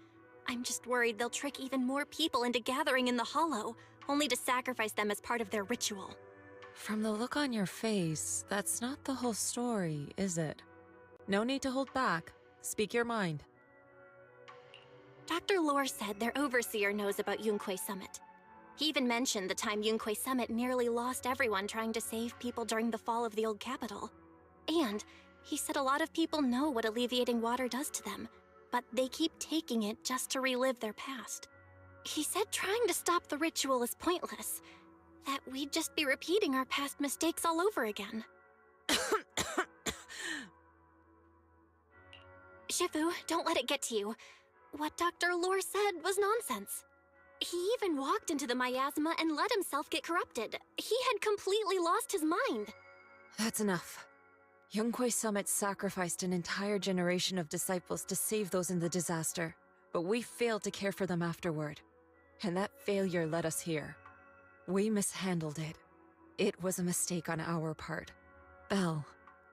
I'm just worried they'll trick even more people into gathering in the Hollow, only to sacrifice them as part of their ritual. From the look on your face, that's not the whole story, is it? No need to hold back. Speak your mind. Dr. Lore said their overseer knows about Yunque Summit. He even mentioned the time Yunque Summit nearly lost everyone trying to save people during the fall of the old capital. And he said a lot of people know what alleviating water does to them, but they keep taking it just to relive their past. He said trying to stop the ritual is pointless, that we'd just be repeating our past mistakes all over again. Shifu, don't let it get to you. What Dr. Lore said was nonsense. He even walked into the miasma and let himself get corrupted. He had completely lost his mind. That's enough. Yunkwei Summit sacrificed an entire generation of disciples to save those in the disaster, but we failed to care for them afterward. And that failure led us here. We mishandled it. It was a mistake on our part. Belle,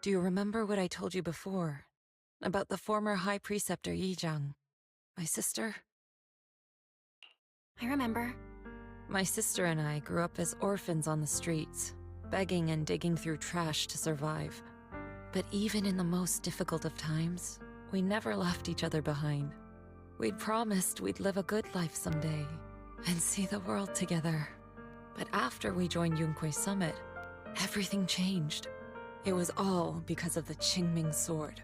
do you remember what I told you before? About the former High Preceptor Yizhang? My sister? I remember. My sister and I grew up as orphans on the streets, begging and digging through trash to survive. But even in the most difficult of times, we never left each other behind. We'd promised we'd live a good life someday, and see the world together. But after we joined Yunkwei Summit, everything changed. It was all because of the Qingming Sword.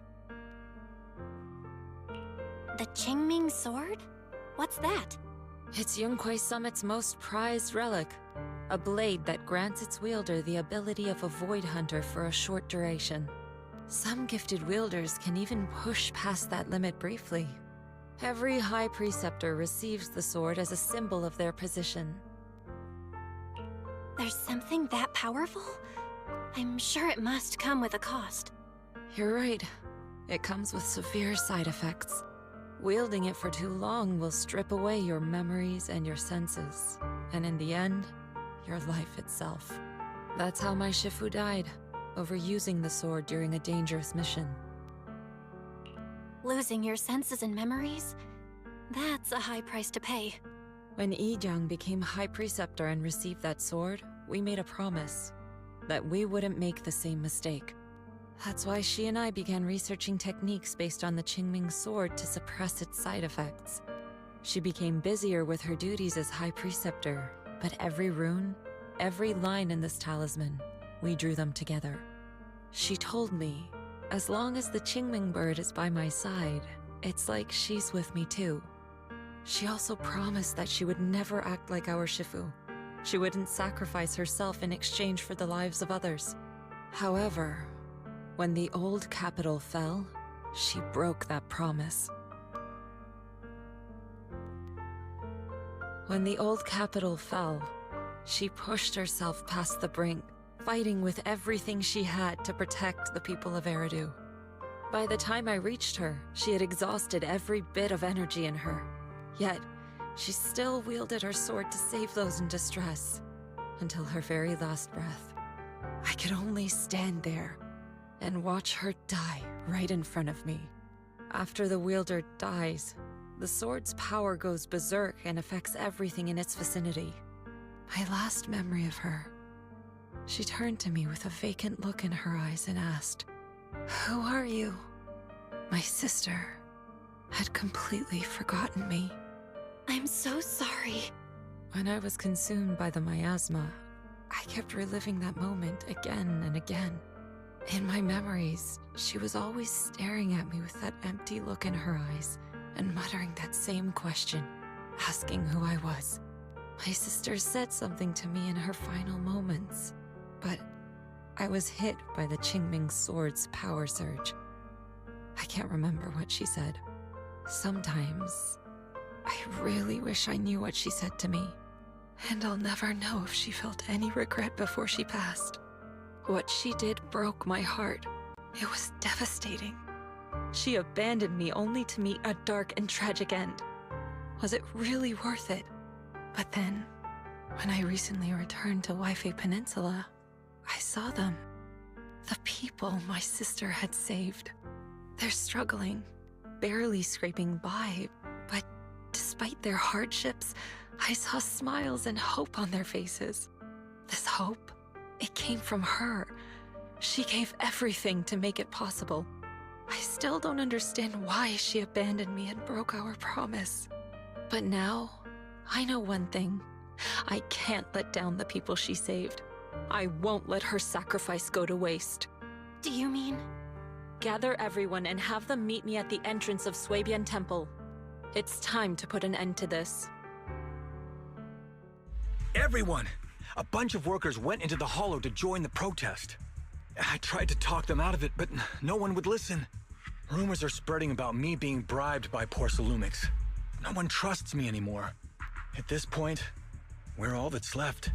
The Qingming Sword? What's that? It's Yunkwei Summit's most prized relic. A blade that grants its wielder the ability of a void hunter for a short duration. Some gifted wielders can even push past that limit briefly. Every High Preceptor receives the sword as a symbol of their position. There's something that powerful? I'm sure it must come with a cost. You're right. It comes with severe side effects. Wielding it for too long will strip away your memories and your senses. And in the end, your life itself. That's how my Shifu died, overusing the sword during a dangerous mission. Losing your senses and memories? That's a high price to pay. When Yizhang became High Preceptor and received that sword, we made a promise that we wouldn't make the same mistake. That's why she and I began researching techniques based on the Qingming Sword to suppress its side effects. She became busier with her duties as High Preceptor, but every rune, every line in this talisman, we drew them together. She told me, as long as the Qingming bird is by my side, it's like she's with me too. She also promised that she would never act like our Shifu. She wouldn't sacrifice herself in exchange for the lives of others. However, when the old capital fell, she broke that promise. When the old capital fell, she pushed herself past the brink, fighting with everything she had to protect the people of Eridu. By the time I reached her, she had exhausted every bit of energy in her. Yet, she still wielded her sword to save those in distress, until her very last breath. I could only stand there and watch her die right in front of me. After the wielder dies, the sword's power goes berserk and affects everything in its vicinity. My last memory of her, she turned to me with a vacant look in her eyes and asked, "Who are you?" My sister had completely forgotten me. I'm so sorry. When I was consumed by the miasma, I kept reliving that moment again and again. In my memories, she was always staring at me with that empty look in her eyes and muttering that same question, asking who I was. My sister said something to me in her final moments, but I was hit by the Qingming Sword's power surge. I can't remember what she said. Sometimes, I really wish I knew what she said to me, and I'll never know if she felt any regret before she passed. What she did broke my heart. It was devastating. She abandoned me only to meet a dark and tragic end. Was it really worth it? But then, when I recently returned to Waifei Peninsula, I saw them. The people my sister had saved. They're struggling, barely scraping by, but despite their hardships, I saw smiles and hope on their faces. This hope, it came from her. She gave everything to make it possible. I still don't understand why she abandoned me and broke our promise. But now, I know one thing. I can't let down the people she saved. I won't let her sacrifice go to waste. Do you mean? Gather everyone and have them meet me at the entrance of Suibian Temple. It's time to put an end to this. Everyone! A bunch of workers went into the hollow to join the protest. I tried to talk them out of it, but no one would listen. Rumors are spreading about me being bribed by Porcelumix. No one trusts me anymore. At this point, we're all that's left.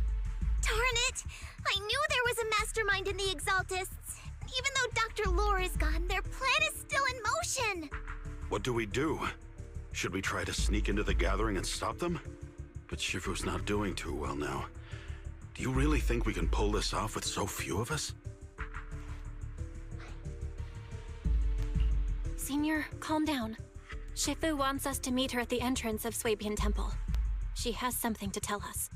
Darn it! I knew there was a mastermind in the Exaltists. Even though Dr. Lore is gone, their plan is still in motion. What do we do? Should we try to sneak into the gathering and stop them? But Shifu's not doing too well now. Do you really think we can pull this off with so few of us? Senior, calm down. Shifu wants us to meet her at the entrance of Swabian Temple. She has something to tell us.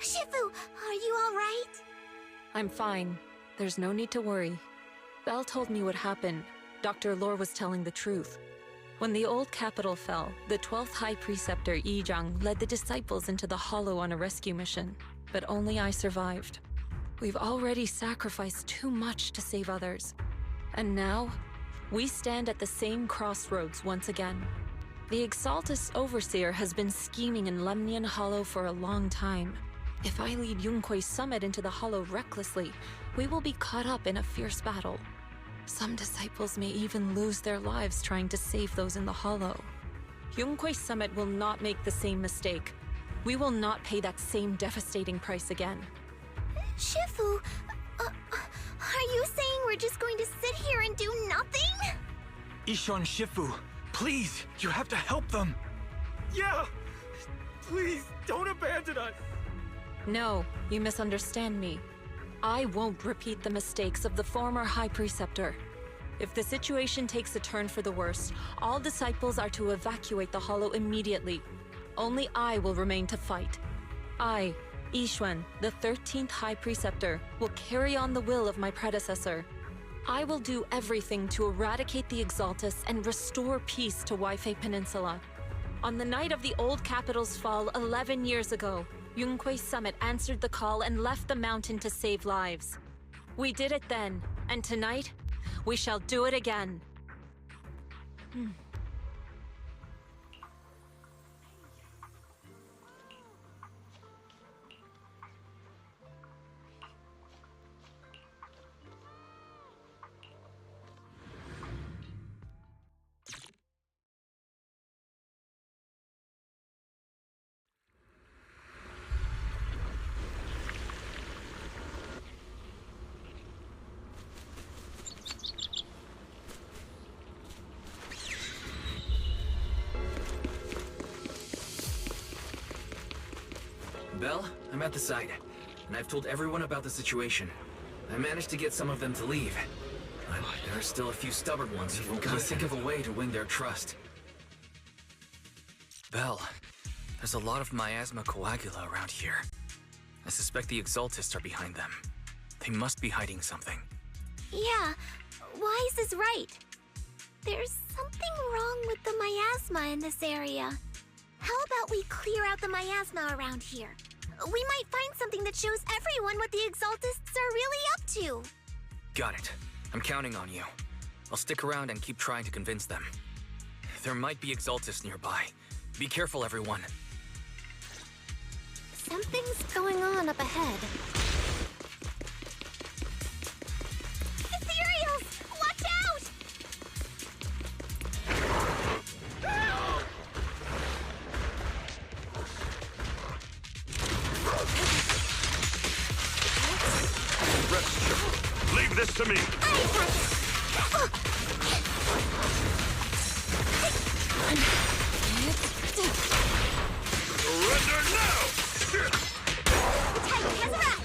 Shifu, are you all right? I'm fine. There's no need to worry. Belle told me what happened. Dr. Lore was telling the truth. When the old capital fell, the 12th High Preceptor Yi Zhang led the disciples into the Hollow on a rescue mission, but only I survived. We've already sacrificed too much to save others. And now, we stand at the same crossroads once again. The Exaltus Overseer has been scheming in Lemnian Hollow for a long time. If I lead Yunque's summit into the Hollow recklessly, we will be caught up in a fierce battle. Some disciples may even lose their lives trying to save those in the Hollow. Yunque's summit will not make the same mistake. We will not pay that same devastating price again. Shifu, are you saying we're just going to sit here and do nothing? Ishan Shifu, please, you have to help them. Yeah! Please, don't abandon us! No, you misunderstand me. I won't repeat the mistakes of the former High Preceptor. If the situation takes a turn for the worst, all disciples are to evacuate the Hollow immediately. Only I will remain to fight. I, Yixuan, the 13th High Preceptor, will carry on the will of my predecessor. I will do everything to eradicate the Exaltus and restore peace to Waifei Peninsula. On the night of the old capital's fall 11 years ago, Yunque's summit answered the call and left the mountain to save lives. We did it then, and tonight, we shall do it again. Belle, I'm at the site, and I've told everyone about the situation. I managed to get some of them to leave, but there are still a few stubborn ones who won't think of a way to win their trust. Belle, there's a lot of miasma coagula around here. I suspect the Exaltists are behind them. They must be hiding something. Yeah, Wise is right. There's something wrong with the miasma in this area. How about we clear out the miasma around here? We might find something that shows everyone what the Exaltists are really up to. Got it. I'm counting on you. I'll stick around and keep trying to convince them. There might be Exaltists nearby. Be careful, everyone. Something's going on up ahead. Ethereals! Watch out! Leave this to me. Surrender now! Titan has arrived!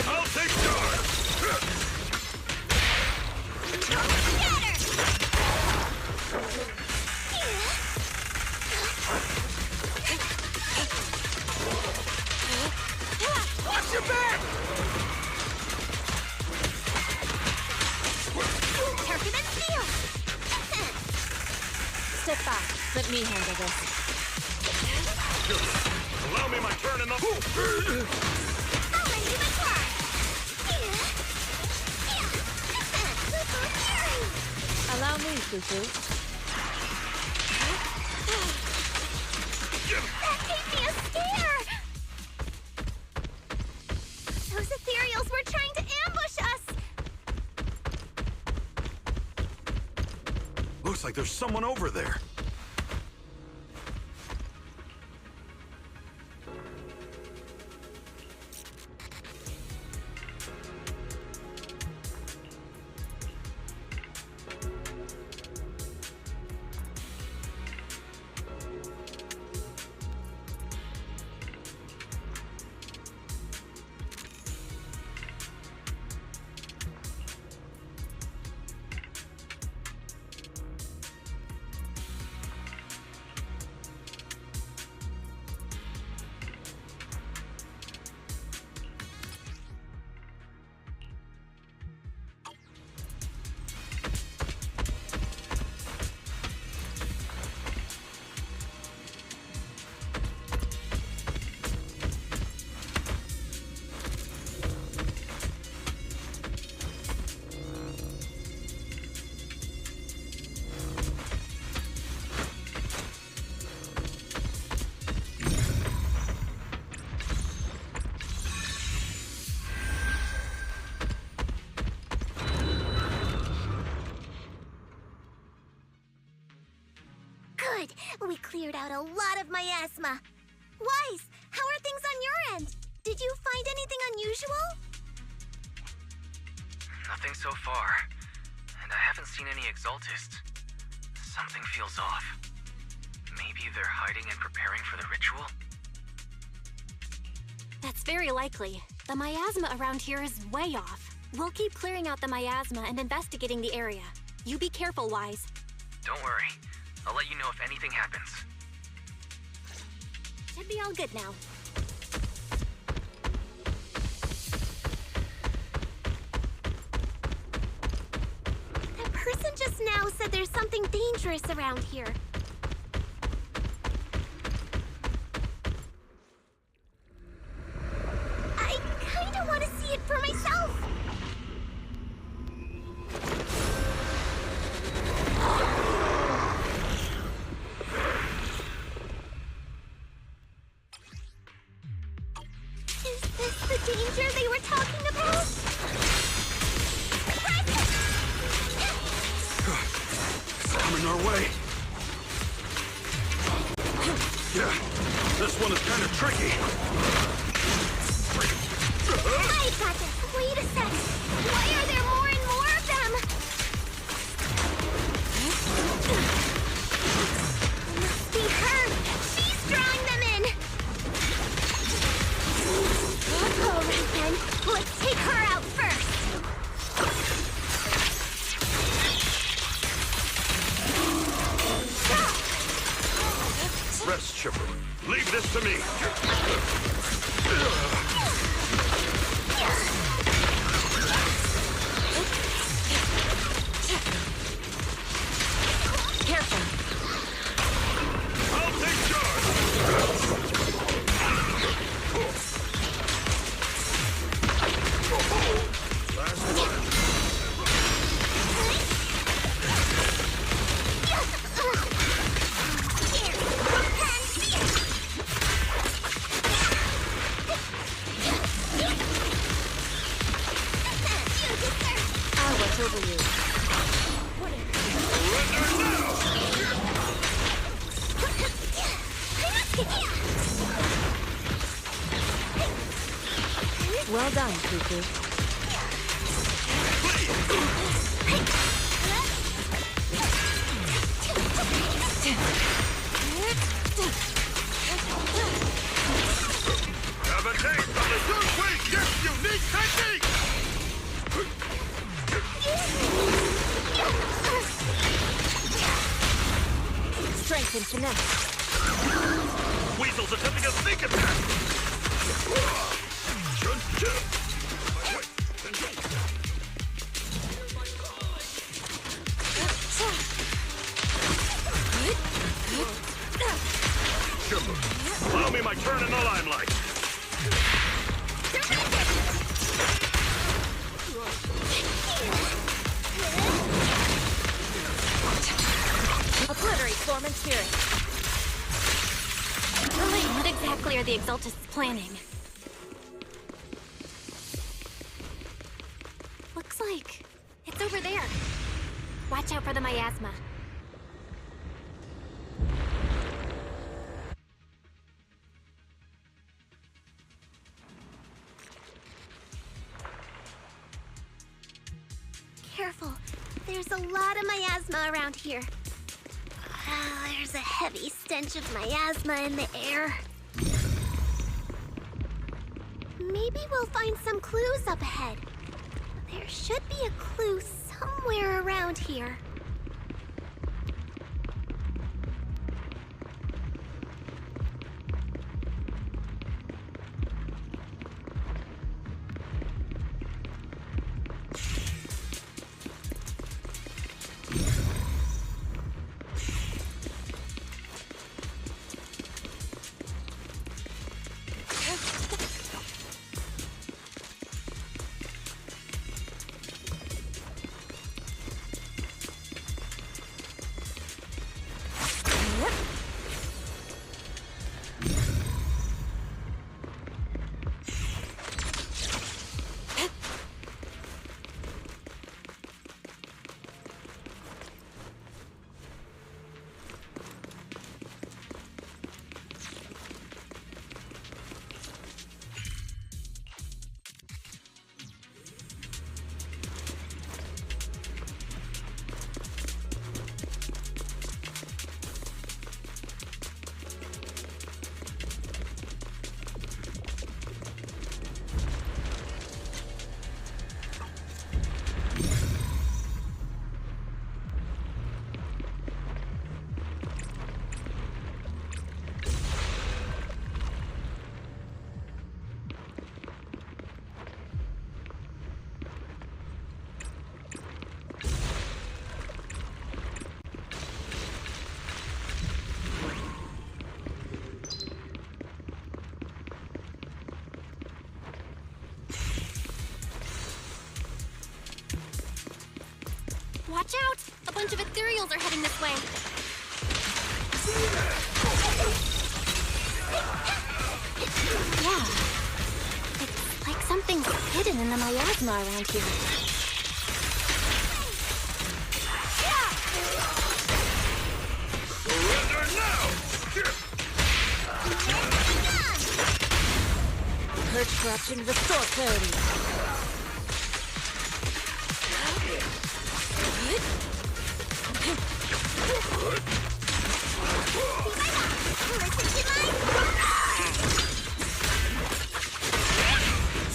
I'll take charge! Watch your back! Turbulent steel! Step back. Let me handle this. Allow me my turn in the... I'll lend you my try! me, Cuckoo. That gave me a scare! Those ethereals were trying to ambush us! Looks like there's someone over there. Good! We cleared out a lot of miasma. Wise, how are things on your end? Did you find anything unusual? Nothing so far. And I haven't seen any exaltists. Something feels off. Maybe they're hiding and preparing for the ritual? That's very likely. The miasma around here is way off. We'll keep clearing out the miasma and investigating the area. You be careful, Wise. Don't worry. I'll let you know if anything happens. Should be all good now. That person just now said there's something dangerous around here. I kinda want to see it for myself. Is this the danger they were talking about? It's coming our way. Yeah, this one is kind of tricky. I got this. Wait a sec. Why are there more and more of them? It must be her. She's drawing them in. All right then. Let's take her out first. Rest, Chipper. Leave this to me. Careful. I'll take charge. Last one. I'll watch over you. Well done, Cuckoo. Have a taste of the Zenless unique technique! Strength and finesse. Weasel's attempting a sneak attack! Allow me my turn in the limelight! spirit. What exactly are the Exaltists planning? Looks like it's over there. Watch out for the miasma. Careful. There's a lot of miasma around here. There's a heavy stench of miasma in the air. Maybe we'll find some clues up ahead. There should be a clue somewhere around here. Watch out! A bunch of ethereals are heading this way. Yeah. It's like something's hidden in the miasma around here. Surrender now! Purge corruption, restore clarity.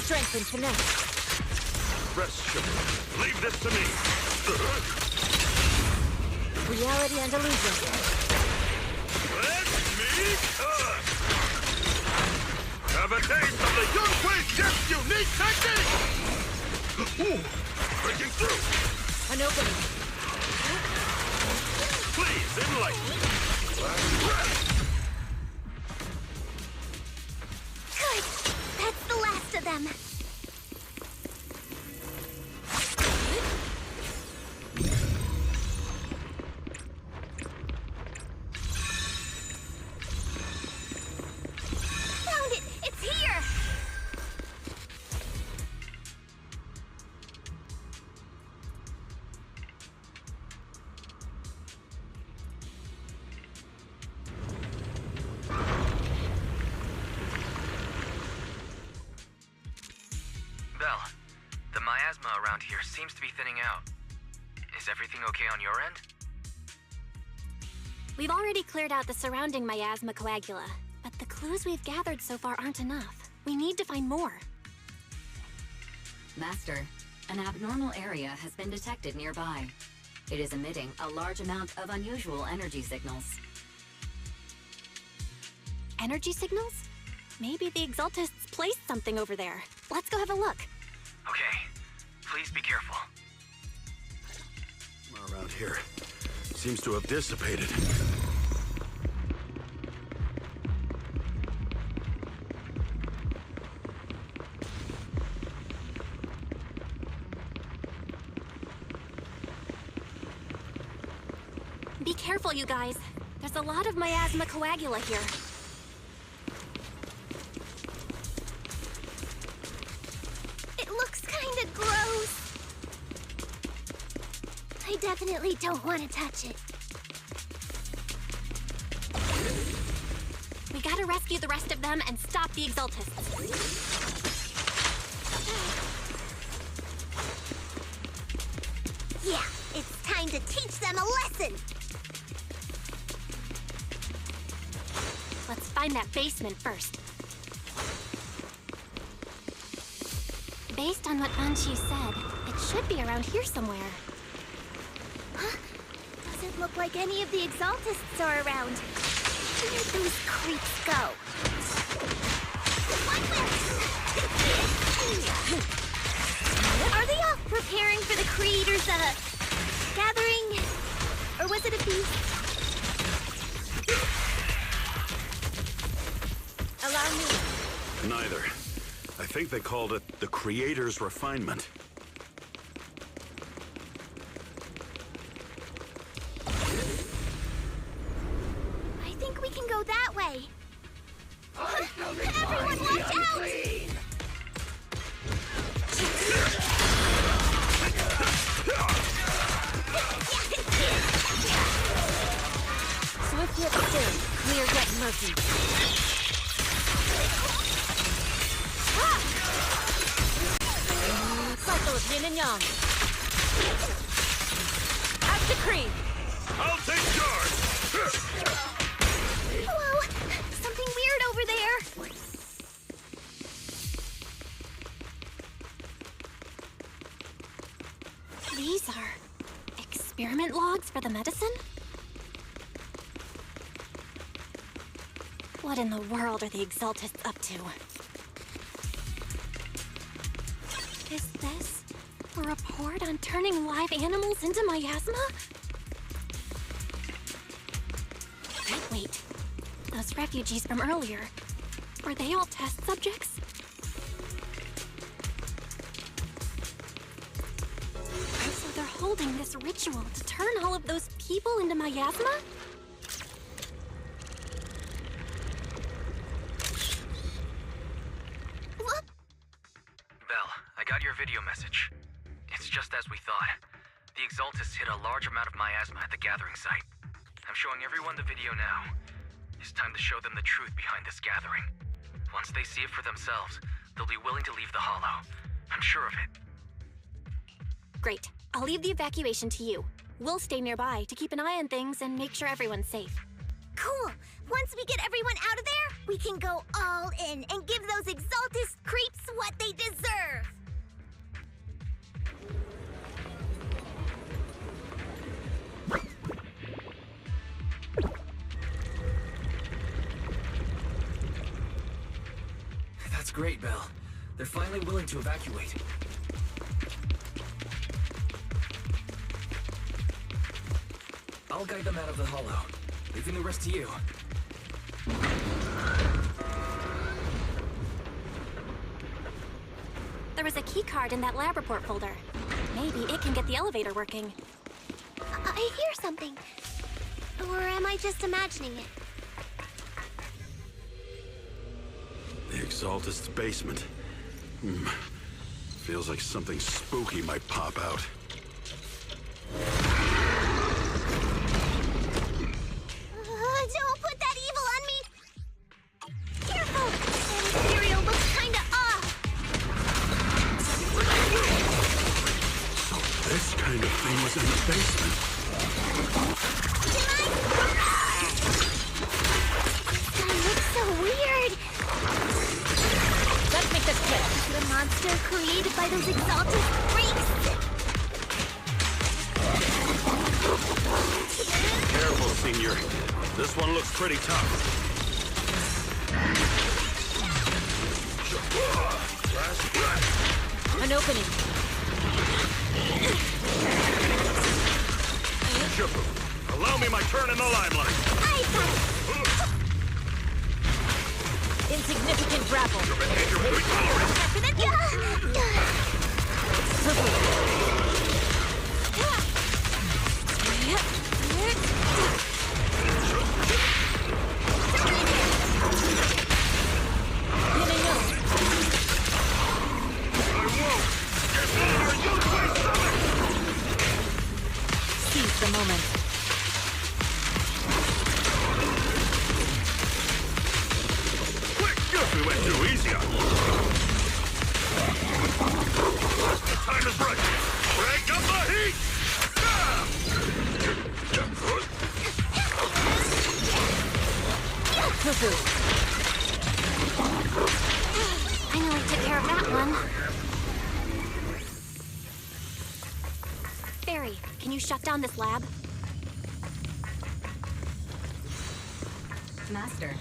Strength and finesse. Rest, sugar. Leave this to me. Reality and illusion. Let me cut! Have a taste of the Yunhui Chef's unique technique! Ooh, breaking through! An opening. Please, enlighten me. Last breath. Good. That's the last of them. Found it! It's here! Belle, the miasma around here seems to be thinning out. Is everything okay on your end? We've already cleared out the surrounding miasma coagula, but the clues we've gathered so far aren't enough. We need to find more. Master, an abnormal area has been detected nearby. It is emitting a large amount of unusual energy signals. Energy signals? Maybe the Exaltists placed something over there. Let's go have a look. Okay, please be careful. Around here seems to have dissipated. Be careful, you guys. There's a lot of miasma coagula here. It looks kinda gross. I definitely don't want to touch it. We gotta rescue the rest of them and stop the Exaltists. Yeah, it's time to teach them a lesson. Let's find that basement first. Based on what Banshee said, it should be around here somewhere. Huh? Doesn't look like any of the Exaltists are around. Where'd those creeps go? Are they off preparing for the Creator's, gathering? Or was it a feast? Allow me. Neither. I think they called it the Creator's Refinement. I think we can go that way. Everyone watch out! Swift yet still, clear yet murky. Cycle of yin and yang. At the cream. I'll take charge! Whoa! Something weird over there! These are experiment logs for the medicine? What in the world are the Exaltists up to? Is this a report on turning live animals into miasma? Wait, those refugees from earlier, were they all test subjects? So they're holding this ritual to turn all of those people into miasma? Belle, I got your video message. It's just as we thought. The Exaltists hit a large amount of miasma at the gathering site. I'm showing everyone the video now. It's time to show them the truth behind this gathering. Once they see it for themselves, they'll be willing to leave the Hollow. I'm sure of it. Great. I'll leave the evacuation to you. We'll stay nearby to keep an eye on things and make sure everyone's safe. Cool! Once we get everyone out of there, we can go all in and give those Exaltist creeps what they deserve! That's great, Belle. They're finally willing to evacuate. I'll guide them out of the Hollow, leaving the rest to you. There was a key card in that lab report folder. Maybe it can get the elevator working. I hear something. Or am I just imagining it? The Exaltist's basement. Feels like something spooky might pop out. Don't put that evil on me! Careful! That material looks kinda off! This kind of thing was in the basement. That looks so weird! Let's make this quick. The monster created by those Exaltist freaks! Careful, Senior. This one looks pretty tough. An opening. Shifu, allow me my turn in the limelight. Insignificant grapple. After that, seize the moment. Quick! We went too easy on you. The time is right. Break up the heat! Fufu. Finally took care of that one. Barry, can you shut down this lab? Master,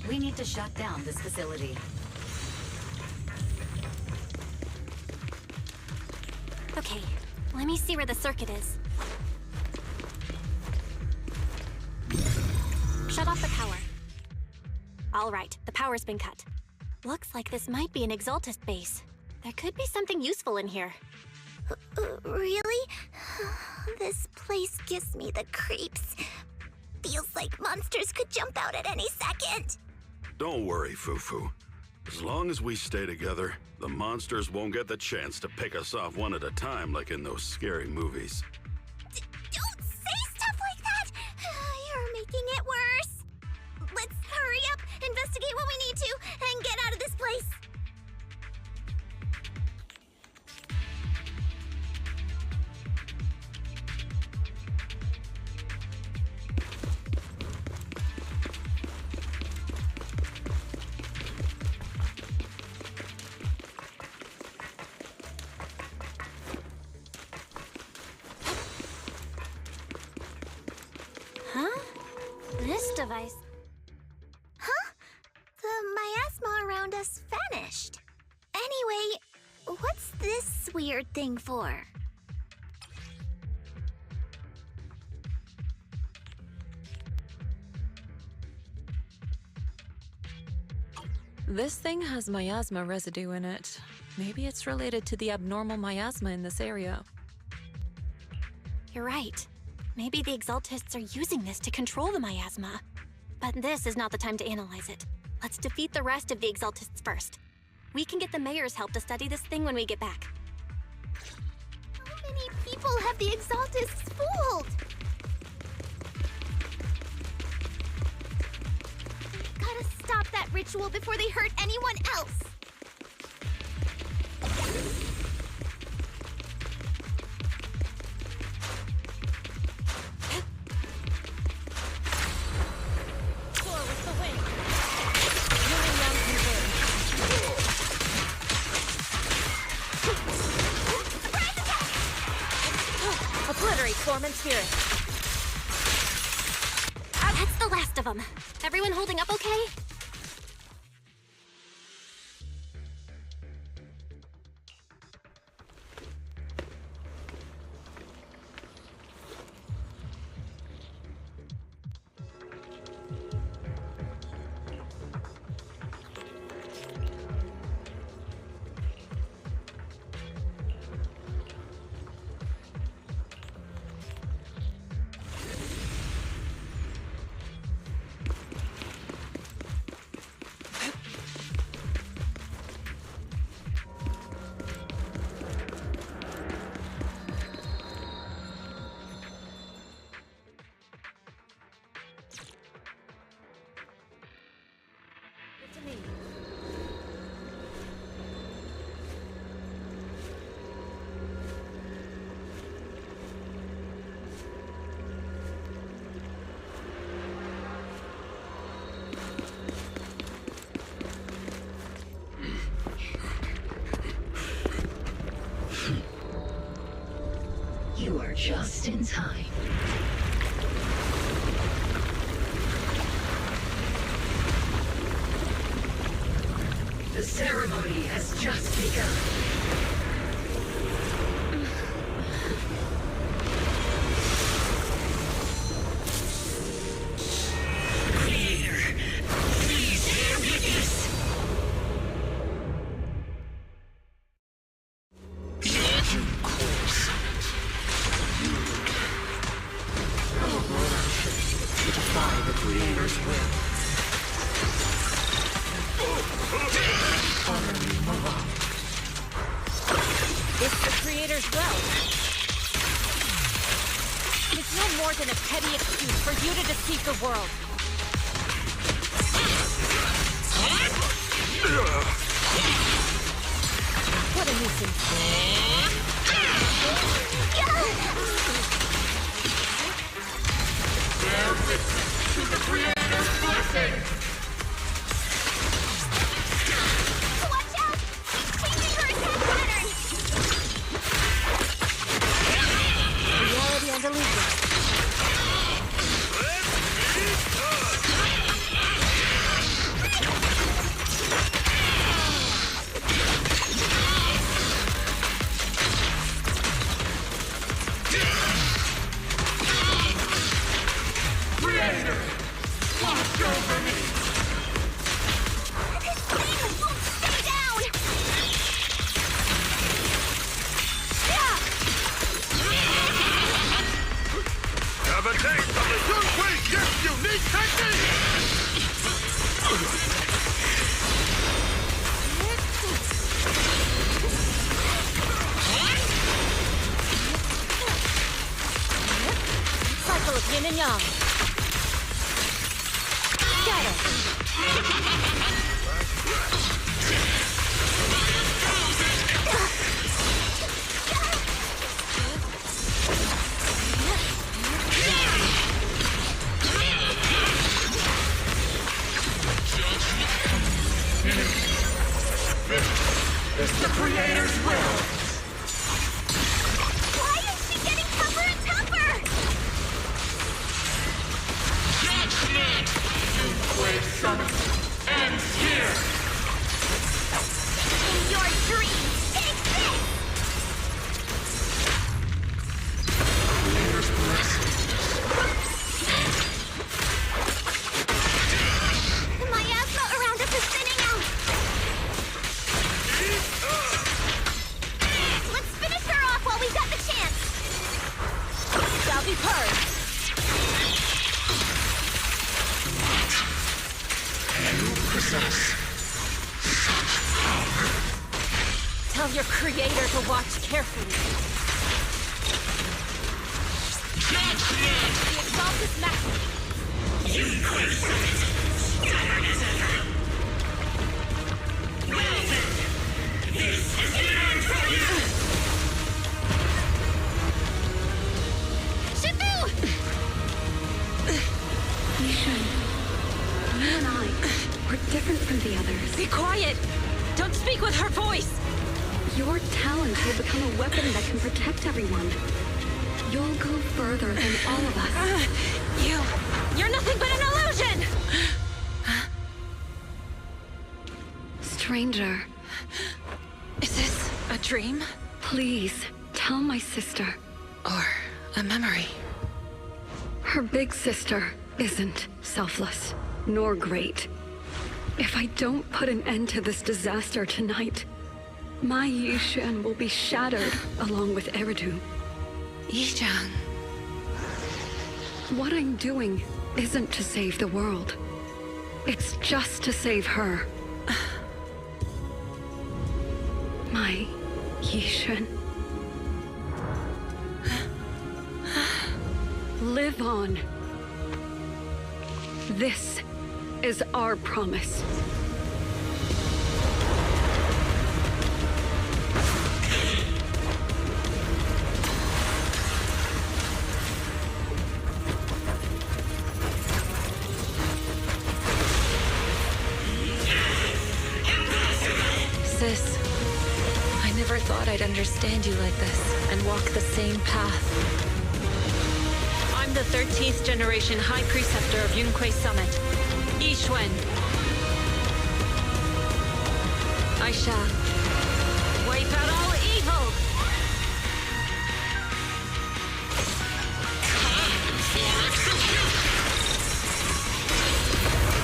we need to shut down this facility. Okay, let me see where the circuit is. Shut off the power. All right, the power's been cut. Looks like this might be an Exaltist base. There could be something useful in here. Really? This place gives me the creeps. Feels like monsters could jump out at any second. Don't worry, Fufu. As long as we stay together, the monsters won't get the chance to pick us off one at a time like in those scary movies. Don't say stuff like that! You're making it worse. Let's hurry up, investigate what we need to, and get out of this place. Huh? This device... Huh? The miasma around us vanished. Anyway, what's this weird thing for? This thing has miasma residue in it. Maybe it's related to the abnormal miasma in this area. You're right. Maybe the Exaltists are using this to control the miasma. But this is not the time to analyze it. Let's defeat the rest of the Exaltists first. We can get the mayor's help to study this thing when we get back. How many people have the Exaltists fooled? Gotta stop that ritual before they hurt anyone else. Obliterate form and spirit. That's the last of them. Everyone holding up okay? You are just in time. The ceremony has just begun. Creator, please bear witness. Defy the Creator's will. It's the Creator's will. It's No more than a petty excuse for you to deceive the world. What a nuisance. To the Creator's blessing! Watch out! It's changing her attack pattern! Reality and illusion. Creator! Watch over me! This thing won't stay down! Have a taste of the Yunhui Gift's unique technique! Cycle of yin and yang. Scatter. It's the Creator's will! Why is she getting tougher and tougher? Judgment! Yunhui Summit ends here! In your dreams, take this! Creator's blessing. The miasma around us is thinning out! Let's finish her off while we've got the chance! Shall be purged. You possess such power. Tell your creator to watch carefully. Judgment! The Exaltus Maximus. Yunhui Summit, stubborn as ever. Well then, this is the man for you! Shifu! Yishan, you and I, we're different from the others. Be quiet! Don't speak with her voice! Your talent will become a weapon that can protect everyone. You'll go further than all of us. You're nothing but an illusion! Stranger. Is this a dream? Please, tell my sister. Or a memory? Her big sister isn't selfless, nor great. If I don't put an end to this disaster tonight, my Yishan will be shattered along with Eridu. Yishan. What I'm doing isn't to save the world. It's just to save her. My Yishan. Live on. This is our promise. Sis, I never thought I'd understand you like this and walk the same path. I'm the 13th generation High Preceptor of Yunhui Summit, Yixuan. I shall wipe out all evil!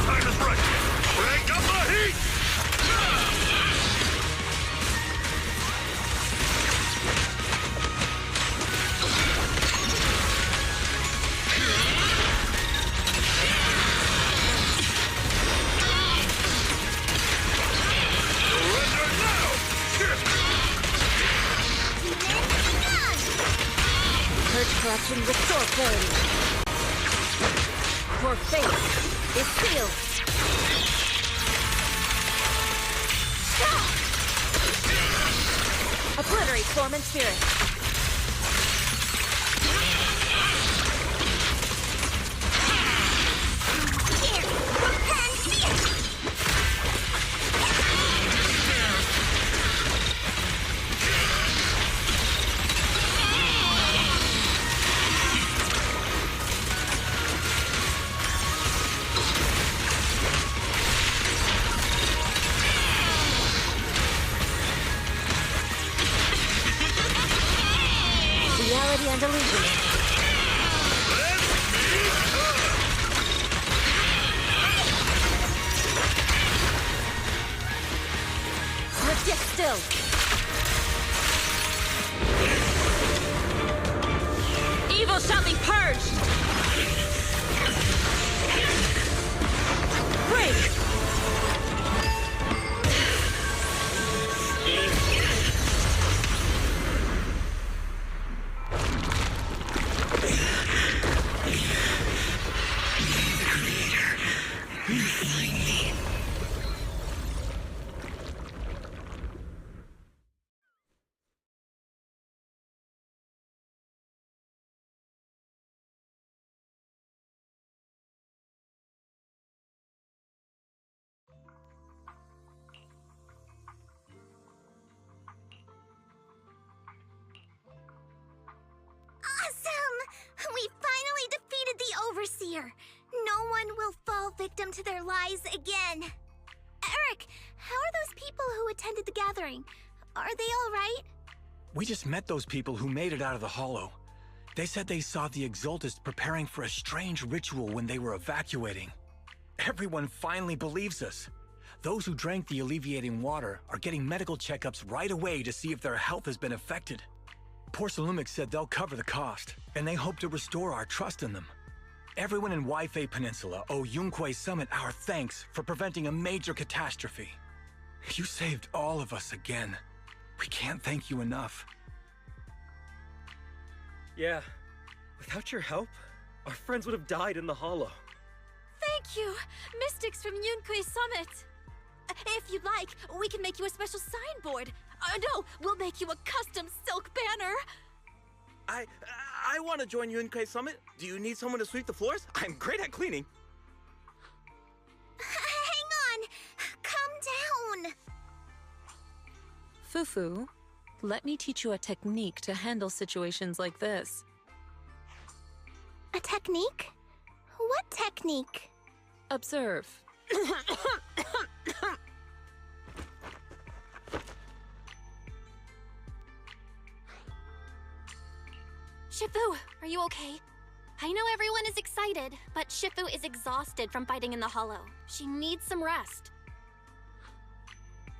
Time is right! Crank up the heat! Surrender now! Anti-corruption restore clarity. Your fate is sealed. Obliterate form and spirit. Reality and illusion. Resist still. Evil shall be purged. Break. Awesome! We finally defeated the Overseer. No one will fall victim to their lies again. Eric, how are those people who attended the gathering? Are they all right? We just met those people who made it out of the Hollow. They said they saw the Exaltists preparing for a strange ritual when they were evacuating. Everyone finally believes us. Those who drank the alleviating water are getting medical checkups right away to see if their health has been affected. Porcelumix said they'll cover the cost, and they hope to restore our trust in them. Everyone in Waifei Peninsula owe Yunquei Summit our thanks for preventing a major catastrophe. You saved all of us again. We can't thank you enough. Yeah, without your help, our friends would have died in the Hollow. Thank you, Mystics from Yunquei Summit. If you'd like, we can make you a special signboard. No, we'll make you a custom silk banner. I want to join Yunquei Summit. Do you need someone to sweep the floors? I'm great at cleaning. Hang on! Calm down! Fufu, let me teach you a technique to handle situations like this. A technique? What technique? Observe. Shifu, are you okay? I know everyone is excited, but Shifu is exhausted from fighting in the Hollow. She needs some rest.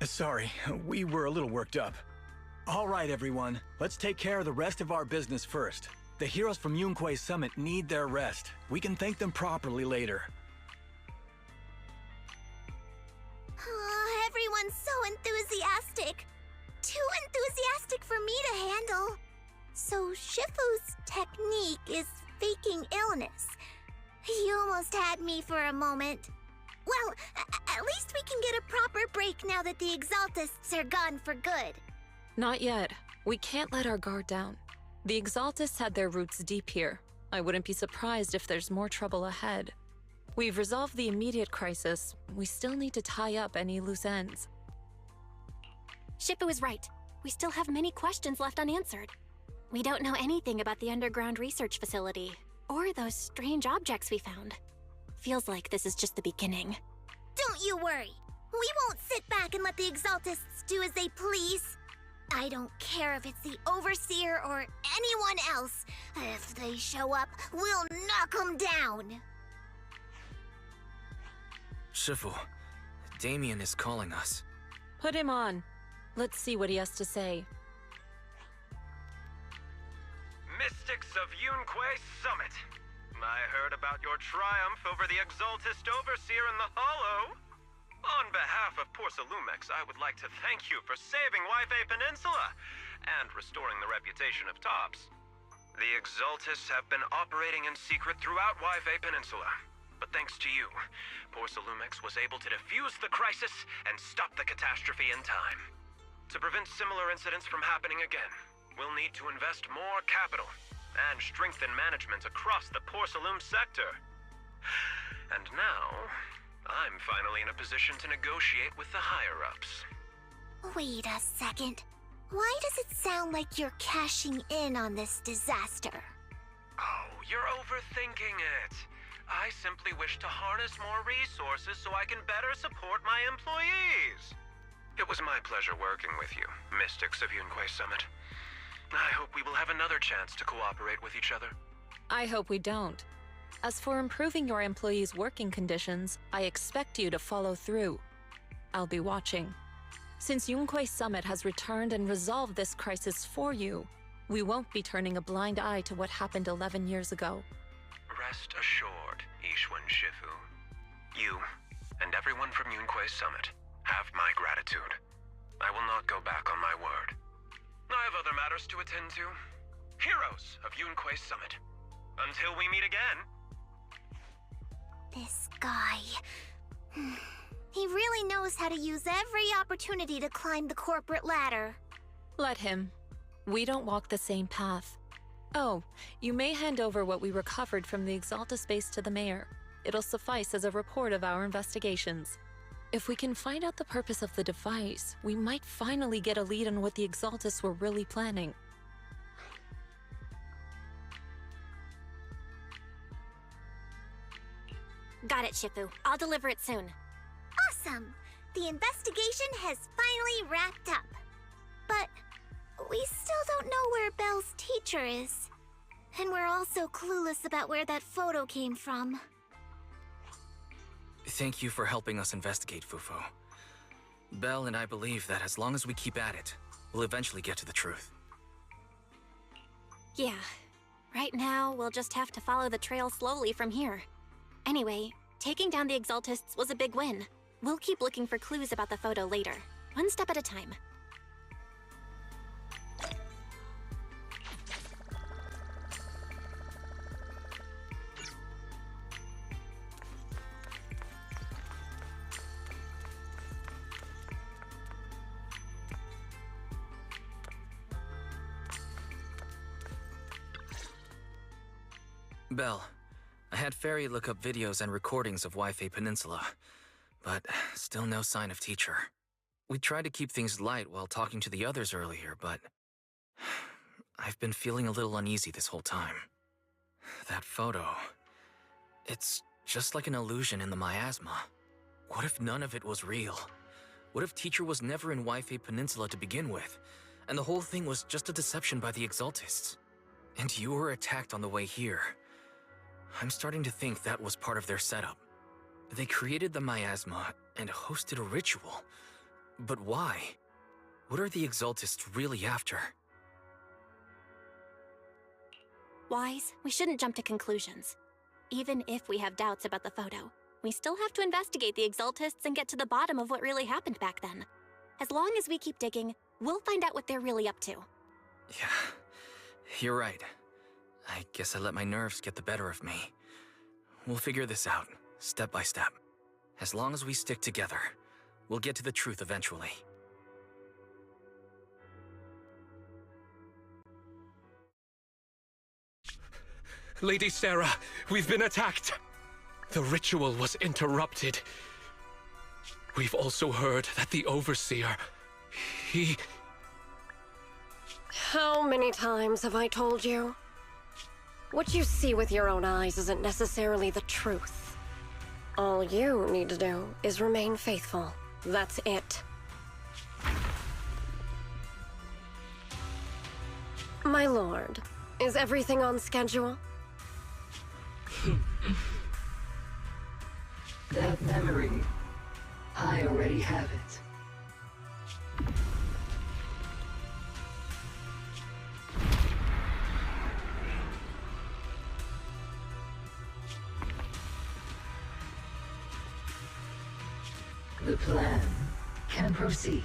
Sorry, we were a little worked up. All right, everyone. Let's take care of the rest of our business first. The heroes from Yunquei Summit need their rest. We can thank them properly later. Everyone's so enthusiastic. Too enthusiastic for me to handle. So Shifu's technique is faking illness. You almost had me for a moment. Well, at least we can get a proper break now that the Exaltists are gone for good. Not yet. We can't let our guard down. The Exaltists had their roots deep here. I wouldn't be surprised if there's more trouble ahead. We've resolved the immediate crisis. We still need to tie up any loose ends. Shifu is right. We still have many questions left unanswered. We don't know anything about the underground research facility, or those strange objects we found. Feels like this is just the beginning. Don't you worry. We won't sit back and let the Exaltists do as they please. I don't care if it's the Overseer or anyone else. If they show up, we'll knock them down. Shifu, Damien is calling us. Put him on. Let's see what he has to say. Mystics of Yunquei Summit. I heard about your triumph over the Exaltist Overseer in the Hollow. On behalf of Porcelumix, I would like to thank you for saving Waifei Peninsula and restoring the reputation of Tops. The Exaltists have been operating in secret throughout Yve Peninsula. But thanks to you, Porcelumex was able to defuse the crisis and stop the catastrophe in time. To prevent similar incidents from happening again, we'll need to invest more capital and strengthen management across the Porcelume sector. And now, I'm finally in a position to negotiate with the higher-ups. Wait a second. Why does it sound like you're cashing in on this disaster? Oh, you're overthinking it. I simply wish to harness more resources so I can better support my employees. It was my pleasure working with you, Mystics of Yunquay Summit. I hope we will have another chance to cooperate with each other. I hope we don't. As for improving your employees' working conditions, I expect you to follow through. I'll be watching. Since Yunquay Summit has returned and resolved this crisis for you, we won't be turning a blind eye to what happened 11 years ago. Rest assured, Ishwan Shifu. You, and everyone from Yunquay Summit, have my gratitude. I will not go back on my word. I have other matters to attend to. Heroes of Yunquay Summit. Until we meet again. This guy... He really knows how to use every opportunity to climb the corporate ladder. Let him. We don't walk the same path. Oh, you may hand over what we recovered from the Exaltus base to the mayor. It'll suffice as a report of our investigations. If we can find out the purpose of the device, we might finally get a lead on what the Exaltus were really planning. Got it, Shifu. I'll deliver it soon. Awesome! The investigation has finally wrapped up. But we still don't know where Belle's teacher is. And we're also clueless about where that photo came from. Thank you for helping us investigate, Fufu. Belle and I believe that as long as we keep at it, we'll eventually get to the truth. Yeah. Right now, we'll just have to follow the trail slowly from here. Anyway, taking down the Exaltists was a big win. We'll keep looking for clues about the photo later, one step at a time. Belle, I had Fairy look up videos and recordings of Yve Peninsula, but still no sign of teacher. We tried to keep things light while talking to the others earlier, but I've been feeling a little uneasy this whole time. That photo, it's just like an illusion in the miasma. What if none of it was real? What if teacher was never in Yve Peninsula to begin with, and the whole thing was just a deception by the Exaltists? And you were attacked on the way here. I'm starting to think that was part of their setup. They created the miasma and hosted a ritual. But why? What are the Exaltists really after? Wise, we shouldn't jump to conclusions. Even if we have doubts about the photo, we still have to investigate the Exaltists and get to the bottom of what really happened back then. As long as we keep digging, we'll find out what they're really up to. Yeah, you're right. I guess I let my nerves get the better of me. We'll figure this out, step by step. As long as we stick together, we'll get to the truth eventually. Lady Sarah, we've been attacked. The ritual was interrupted. We've also heard that the Overseer, he... How many times have I told you? What you see with your own eyes isn't necessarily the truth. All you need to do is remain faithful. That's it. My lord, is everything on schedule? That memory, I already have it. The plan can proceed.